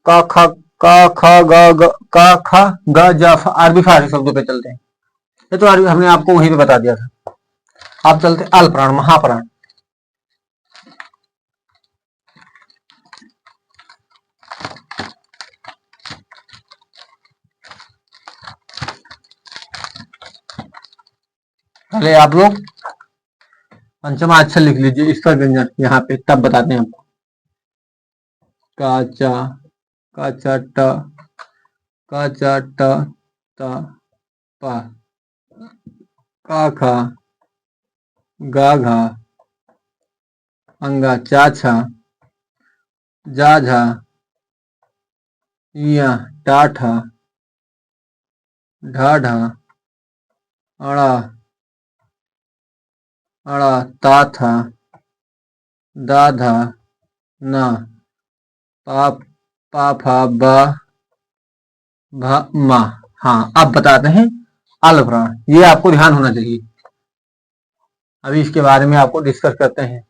क ख क ख ग ख ग ज फ अरबी फारसी शब्दों पे चलते हैं। ये तो अरबी हमने आपको वहीं पे बता दिया था। आप चलते अल प्राण, महाप्राण। पहले आप लोग पंचमा अक्षर लिख लीजिए स्वर व्यंजन यहाँ पे, तब बताते हैं आपको। काचा, काचा ट, काचा ट त पा, का खा, गा घा, अंगा चाछा, जा झा, इया टाठा, ढा ढा, अड़ा, अड़ा ता था, दा धा, ना, पाप पाफा बा भा मा। हाँ, अब बताते हैं अल प्राण। ये आपको ध्यान होना चाहिए। अभी इसके बारे में आपको डिस्कस करते हैं।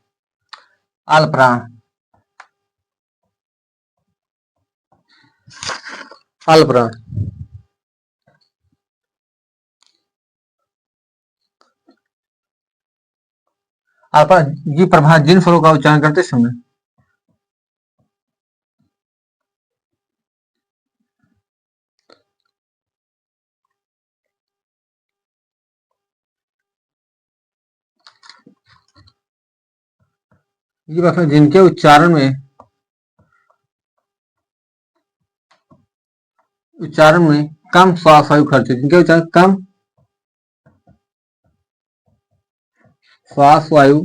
अल प्राण, अल प्राण। आप ये प्रभात जिन स्वरों का उच्चारण करते समय ये बात है, जिनके उच्चारण में कम श्वास वायु खर्च, जिनके उच्चारण कम श्वास वायु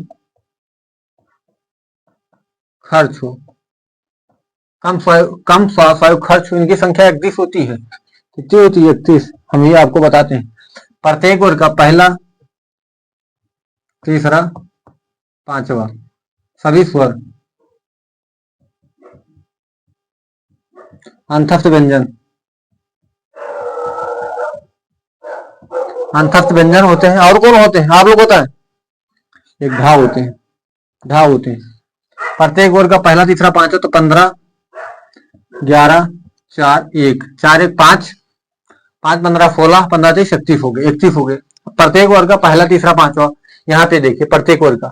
खर्च हो, कम श्वास वायु खर्च हो, इनकी संख्या 31 होती है। कितनी होती है? 31। हम ये आपको बताते हैं। प्रत्येक वर्ग का पहला, तीसरा, पांचवा सभी स्वर अंतस्थ व्यंजन, अंतस्थ व्यंजन होते हैं। और कौन होते हैं? आप लोग होता है एक ढा होते हैं, ढा होते हैं। प्रत्येक वर्ग का पहला, तीसरा, पांचवा, तो 15, 11, 4, 1, 4, 1, 5, 5, 15, 16, 15, 23, 31 हो गए, 31 हो गए। प्रत्येक वर्ग का पहला, तीसरा, पांचवा। यहाँ पे देखिए, प्रत्येक वर्ग का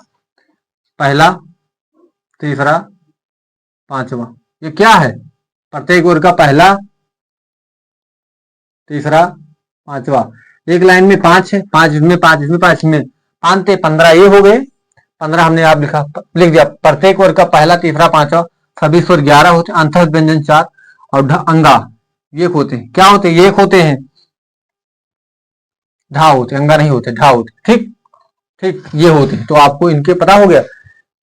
पहला, तीसरा, पांचवा। ये क्या है? प्रत्येक वर्ग का पहला, तीसरा, पांचवा। एक लाइन में 5 है, 5 इसमें, 5 इसमें, 5 इसमें, 5 15 ये हो गए। 15 हमने आप लिख दिया। प्रत्येक वर्ग का पहला, तीसरा, पांचवा सभी स्वर 11 होते हैं। अंतस्थ व्यंजन 4 और अंगा एक होते हैं। क्या होते हैं? एक होते हैं, ढा होते, अंगा नहीं होते, ढा होते। ठीक ठीक, ये होते हैं। तो आपको इनके पता हो गया।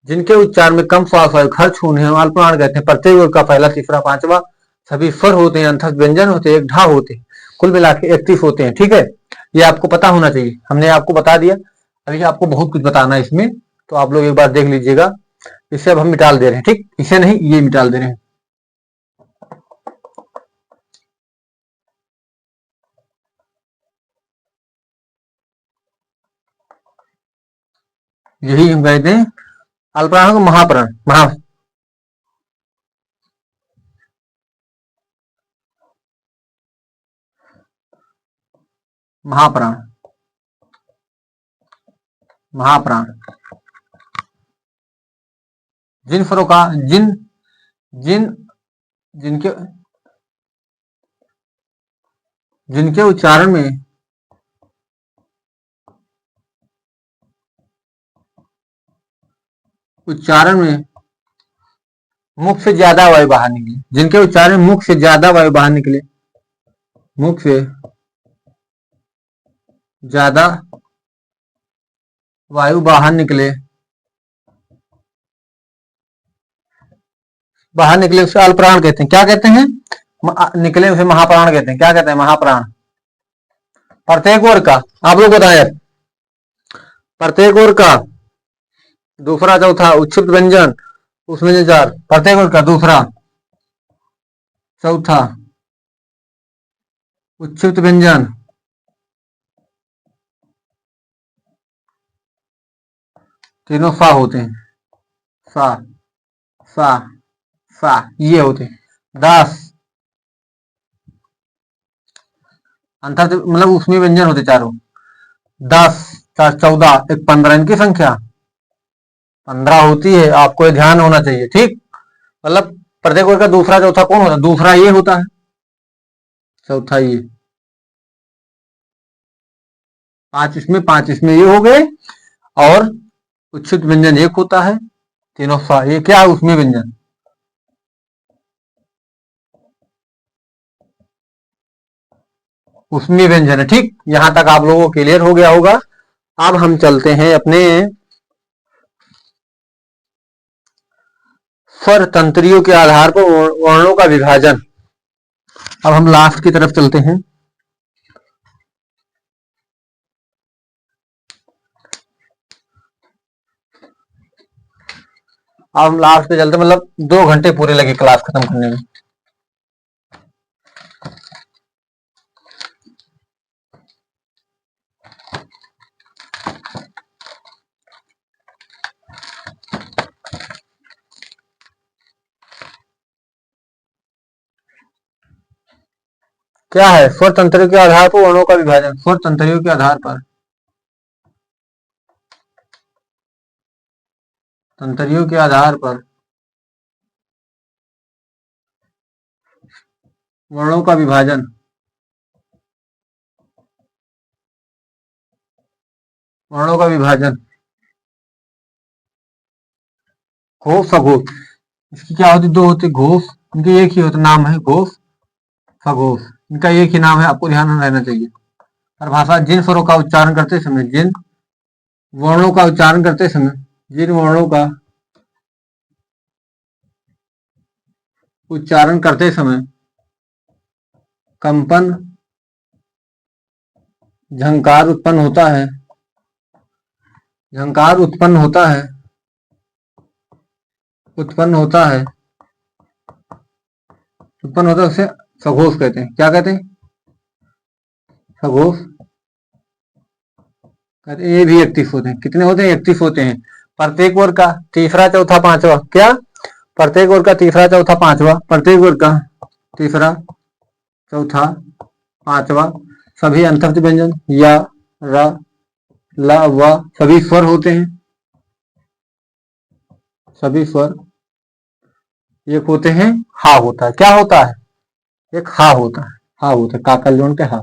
जिनके उच्चारण में कम श्वास वायु खर्च होने हैं अल्पप्राण कहते हैं। प्रत्येक वर्ग का पहला, तीसरा, पांचवा सभी स्वर होते हैं, अंतस्थ व्यंजन होते हैं, एक ढा होते हैं। कुल मिला के 31 होते हैं। ठीक है, ये आपको पता होना चाहिए। हमने आपको बता दिया। अभी आपको बहुत कुछ बताना है इसमें, तो आप लोग एक बार देख लीजिएगा। इसे अब हम मिटाल दे रहे हैं। ठीक, इसे नहीं, ये मिटाल दे रहे हैं। यही हम कहते हैं अल्पप्राण को महाप्राण, महाप्राण, महाप्राण। जिन स्वरों का जिन जिन जिनके जिनके उच्चारण में मुख से ज्यादा वायु बाहर निकले, जिनके उच्चारण में मुख से ज्यादा वायु बाहर निकले, मुख से ज्यादा वायु बाहर निकले, उसे अल्पप्राण कहते हैं। क्या कहते हैं? निकले उसे महाप्राण कहते हैं। क्या कहते हैं? महाप्राण। प्रत्येक वर्ग का आप लोग बताएं। प्रत्येक वर्ग का दूसरा, चौथा उच्छिष्ट व्यंजन, उसमें से 4। प्रत्येक वर्ग का दूसरा, चौथा, उच्छिष्ट व्यंजन तीनों सा होते हैं। सा सा सा ये होते हैं। 10 अंतर मतलब उसमें व्यंजन होते चारों। 10 4 14 एक 15 इनकी संख्या 15 होती है। आपको ये ध्यान होना चाहिए। ठीक, मतलब प्रत्येक वर्ग का दूसरा चौथा कौन होता है? दूसरा ये होता है, चौथा ये। 5 इसमें 5 इसमें ये हो गए। और उच्छिष्ट व्यंजन एक होता है। तीनों सा ये क्या है उसमें व्यंजन। उसमें व्यंजन है। ठीक, यहां तक आप लोगों को क्लियर हो गया होगा। अब हम चलते हैं अपने स्वर तंत्रियों के आधार पर वर्णों का विभाजन। अब हम लास्ट की तरफ चलते हैं। अब हम लास्ट पे चलते, मतलब 2 घंटे पूरे लगे क्लास खत्म करने में। क्या है स्वर तंत्रियों के आधार पर वर्णों का विभाजन? स्वर तंत्रियों के आधार पर, तंत्रियों के आधार पर वर्णों का विभाजन। वर्णों का विभाजन घोष सघोष। इसकी क्या होती? 2 होती घोष, इनके एक ही होता नाम है घोष सघोष। इनका एक ही नाम है, आपको ध्यान रहना चाहिए। परिभाषा जिन स्वरों का उच्चारण करते समय, जिन वर्णों का उच्चारण करते समय, जिन वर्णों का उच्चारण करते समय कंपन झंकार उत्पन्न होता है, झंकार उत्पन्न होता है, उत्पन्न होता है, उत्पन्न होता है, उसे सघोष कहते हैं। क्या कहते हैं? सघोष कहते हैं। ये भी 31 होते हैं। कितने होते हैं? 31 होते हैं। प्रत्येक वर्ग का तीसरा चौथा पांचवा, क्या? प्रत्येक वर्ग का तीसरा चौथा पांचवा, प्रत्येक वर्ग का तीसरा चौथा पांचवा सभी अंतस्थ व्यंजन या र ला व सभी स्वर होते हैं। सभी स्वर एक होते हैं। हा होता है। क्या होता है? एक हा होता है। हा होता है, काकल जोड़ के हा।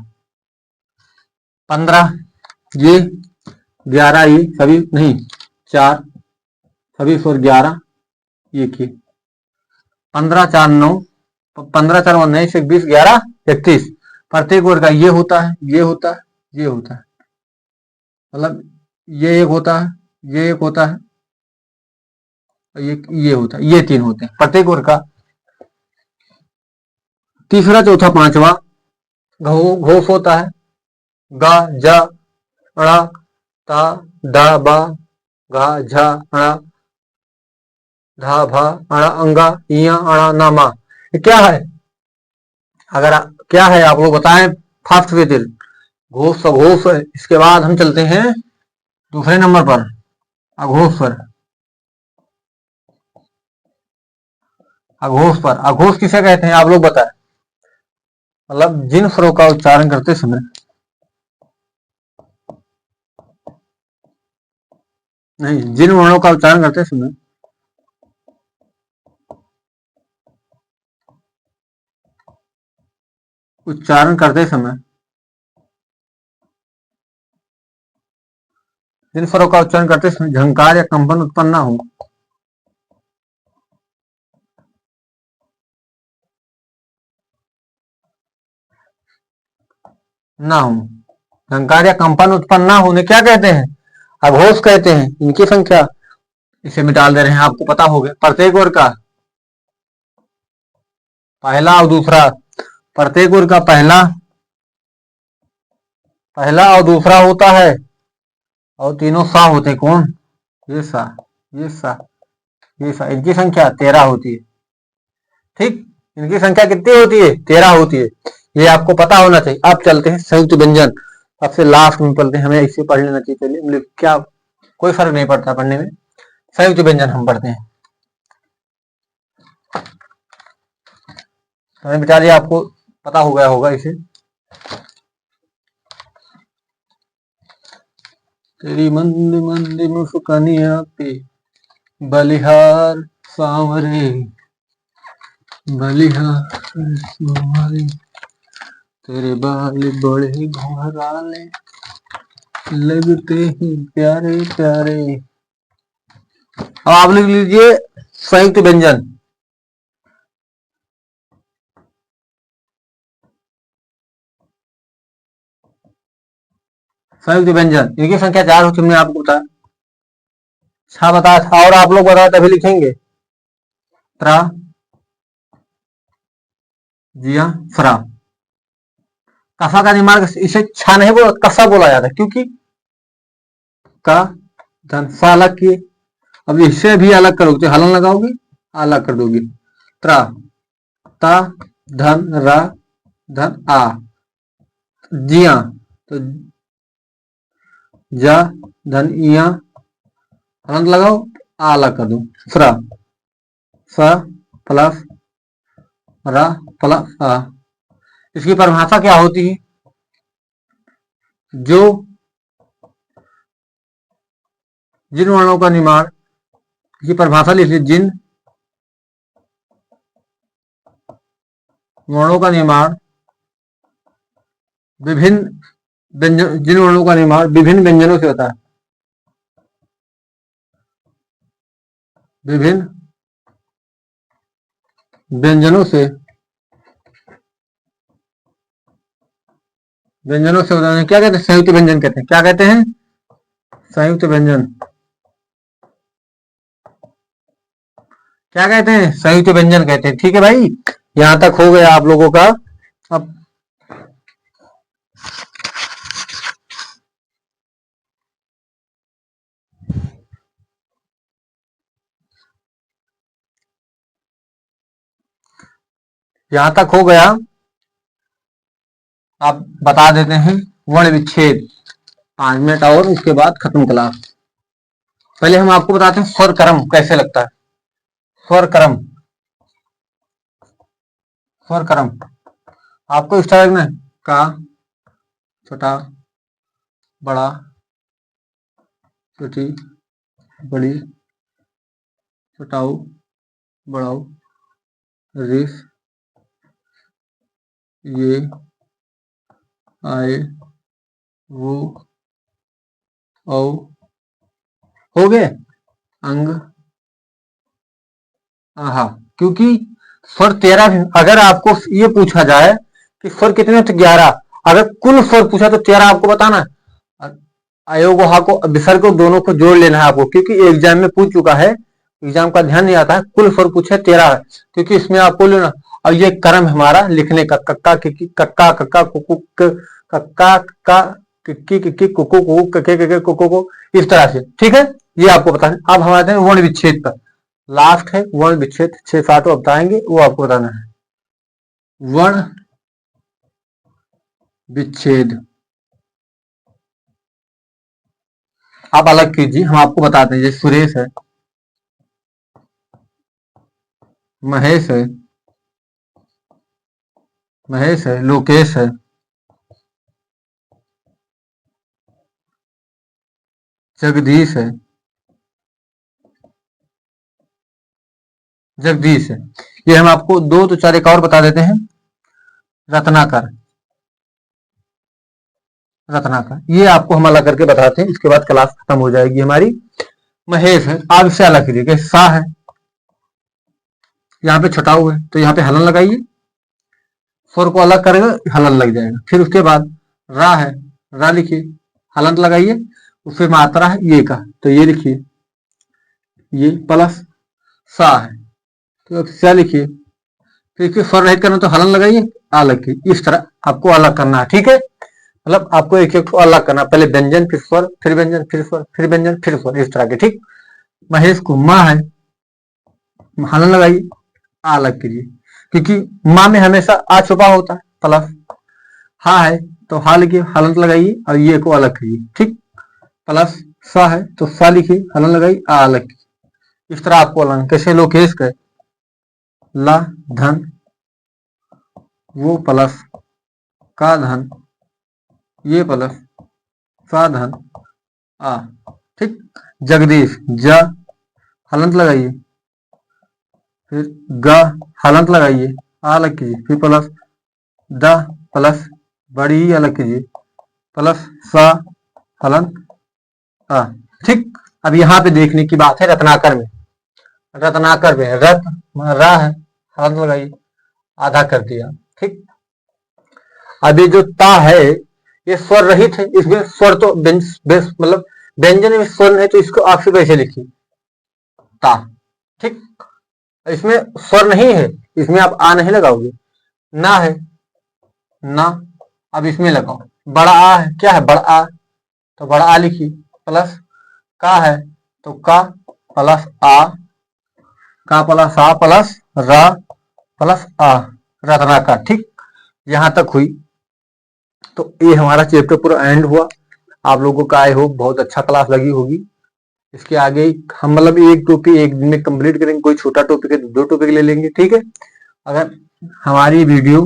15 ये, 11 ये, सभी नहीं 4 सभी स्वर 11 एक ही। 15 4 9, 15 4 19 20 11 31। प्रत्येक वर्ग का ये होता है, ये होता है, ये होता है। मतलब ये एक होता है, ये एक होता है, ये होता है, ये 3 होते हैं प्रत्येक वर्ग का तीसरा चौथा पांचवा घोष होता है। ग ज ण ता द ब घ झ ण धा भ अण अंगा इया अणा नामा। क्या है? अगर क्या है आप लोग बताएं फास्ट वे दिल। घोष सघोष है। इसके बाद हम चलते हैं दूसरे नंबर पर अघोष पर। अघोष पर, अघोष किसे कहते हैं आप लोग बताएं? मतलब जिन स्वरों का उच्चारण करते समय, नहीं जिन वर्णों का उच्चारण करते समय उच्चारण करते समय जिन स्वरों का उच्चारण करते समय झंकार या कंपन उत्पन्न ना हो, ना हो, झंकार या कंपन उत्पन्न ना होने क्या कहते हैं? अघोष कहते हैं। इनकी संख्या इसे मिटा दे रहे हैं, आपको पता हो गया। प्रत्येक वर्ग का पहला और दूसरा, प्रत्येक वर्ग का पहला पहला और दूसरा होता है और तीनों सा होते हैं। कौन? ये सा, ये सा, ये सा। इनकी संख्या 13 होती है। ठीक, इनकी संख्या कितनी होती है? 13 होती है। ये आपको पता होना चाहिए। अब चलते हैं संयुक्त व्यंजन, सबसे लास्ट में पढ़ते हैं, हमें इसे पढ़ लेना चाहिए पहले, मतलब क्या कोई फर्क नहीं पड़ता पढ़ने में। संयुक्त व्यंजन हम पढ़ते हैं, हमें बेचारे आपको पता हो गया होगा इसे। तेरी मंद मंद मुस्कानिया पे बलिहार सांवरे, बलिहार सांवरे, तेरे बाल बड़े घुंघराले लगते ही प्यारे प्यारे। अब आप लिख लीजिए संयुक्त व्यंजन। संयुक्त व्यंजन इनकी संख्या 4 होती है, हमने आपको बताया, 6 बताया था, और आप लोग बताया तभी लिखेंगे। त्रा, जिया, फ्रा। कसा का निर्माण इसे छा नहीं बोला, कसा बोला जाता है, क्योंकि का धन सा अलग किए। अब इससे भी अलग करोगे तो हलन लगाओगे, अलग कर दोगे। त्रा, ता, धन, रा, धन, आ, जिया, तो जा, धन, इया, हलन लगाओ, आ अलग कर दो। फ्रा, सा प्लस रा प्लस आ। इसकी परिभाषा क्या होती है? जो जिन वर्णों का निर्माण, की परिभाषा लिख लीजिए, जिन वर्णों का निर्माण विभिन्न व्यंजन, जिन वर्णों का निर्माण विभिन्न व्यंजनों से होता है, विभिन्न व्यंजनों से होता है, क्या कहते हैं? संयुक्त व्यंजन कहते हैं। क्या कहते हैं? संयुक्त व्यंजन। क्या कहते हैं? संयुक्त व्यंजन कहते हैं। ठीक है भाई, यहां तक हो गया आप लोगों का। अब यहां तक हो गया, आप बता देते हैं वर्ण विच्छेद। 5 मिनट और उसके बाद खत्म क्लास। पहले हम आपको बताते हैं स्वर क्रम कैसे लगता है। स्वर क्रम, स्वर क्रम आपको इस तरह में, का, छोटा, बड़ा, छोटी, बड़ी, छोटाऊ, बड़ाऊ, रेस, ये, आए, वो, औ, हो गए, अंग, आहा। क्योंकि स्वर 13, अगर आपको ये पूछा जाए कि स्वर कितने थे, 11, अगर कुल स्वर पूछा तो 13 आपको बताना। अयोग को विसर्ग को दोनों को जोड़ लेना है आपको, क्योंकि एग्जाम में पूछ चुका है, एग्जाम का ध्यान नहीं आता है। कुल स्वर पूछे 13 है, क्योंकि इसमें आपको लेना। और ये क्रम हमारा लिखने का, कक्का किक्की, कक्का कक्का कुकु, कक्का कक्का किक्की किक्की, कुकु कुकु, कके कके, कुकु को, इस तरह से। ठीक है, ये आपको बताना। अब हम आते हैं वर्ण विच्छेद पर। लास्ट है वर्ण विच्छेद, 6-7 बताएंगे, वो आपको बताना है। वर्ण विच्छेद आप अलग कीजिए, हम आपको बताते हैं। जैसे सुरेश है, महेश है, महेश है, लोकेश है, जगदीश है, जगदीश है। ये हम आपको 2 तो 4 एक और बता देते हैं। रत्नाकर, रत्नाकर, ये आपको हम अलग करके बताते हैं, इसके बाद क्लास खत्म हो जाएगी हमारी। महेश है, आप इससे अलग कीजिए। सा है, यहाँ पे छटाऊ है, तो यहाँ पे हलन लगाइए, स्वर को अलग करेगा, हलन लग जाएगा। फिर उसके बाद रा है, रा लिखिए, हलन लगाइए, उससे मात्रा है ये का, तो ये लिखिए, ये प्लस सा है, तो अब सा लिखिए। फिर स्वर रहित करना तो हलन लगाइए, अलग की, इस तरह आपको अलग करना है। ठीक है, मतलब आपको एक एक अलग करना, पहले व्यंजन फिर स्वर, फिर व्यंजन फिर स्वर, फिर व्यंजन फिर स्वर, इस तरह के। ठीक, महेश को माँ है, हलन लगाइए, आ अलग कीजिए, क्योंकि माँ में हमेशा आ छुपा होता है, प्लस हा है तो हा लिखिए, हलंत लगाइए और ये को अलग कीजिए, ठीक। प्लस सा है तो सा लिखिए, हलन लगाइए, आ अलग कीजिए। इस तरह आपको अलग कैसे लोकेश गए, ला धन वो प्लस का धन ये प्लस सा धन आ, ठीक। जगदीश, ज हलंत लगाइए, फिर ग हलंत लगाइए, आ अलग कीजिए, फिर प्लस द प्लस बड़ी ही अलग कीजिए, प्लस सा हलंत आ, ठीक। अब यहाँ पे देखने की बात है रत्नाकर में, रत्नाकर में रत रा है, हलंत लगाइए, आधा कर दिया, ठीक। अब ये जो ता है ये स्वर रहित है, इसमें स्वर तो मतलब व्यंजन में स्वर है, तो इसको आपसे कैसे लिखिए, ता, ठीक। इसमें स्वर नहीं है, इसमें आप आ नहीं लगाओगे, ना है ना, अब इसमें लगाओ, बड़ा आ है, क्या है बड़ा आ, तो बड़ा आ लिखिए, प्लस का है तो का प्लस आ, का प्लस आ प्लस रा प्लस आ, रत्नाकर, ठीक। यहां तक हुई, तो ये हमारा चैप्टर पूरा एंड हुआ। आप लोगों का आई होप बहुत अच्छा क्लास लगी होगी। इसके आगे हम मतलब एक टॉपिक एक दिन में कंप्लीट करेंगे, कोई छोटा टॉपिक है तो 2 टॉपिक ले लेंगे, ठीक है। अगर हमारी वीडियो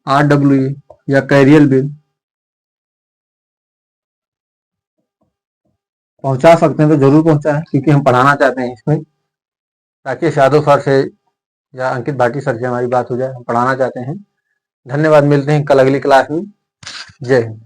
RWA या कैरियर बिल पहुंचा सकते हैं तो जरूर पहुंचाएं, क्योंकि हम पढ़ाना चाहते हैं इसमें, राकेश यादव सर से या अंकित भाटी सर से हमारी बात हो जाए, हम पढ़ाना चाहते हैं। धन्यवाद, मिलते हैं कल अगली क्लास में। जय हिंद।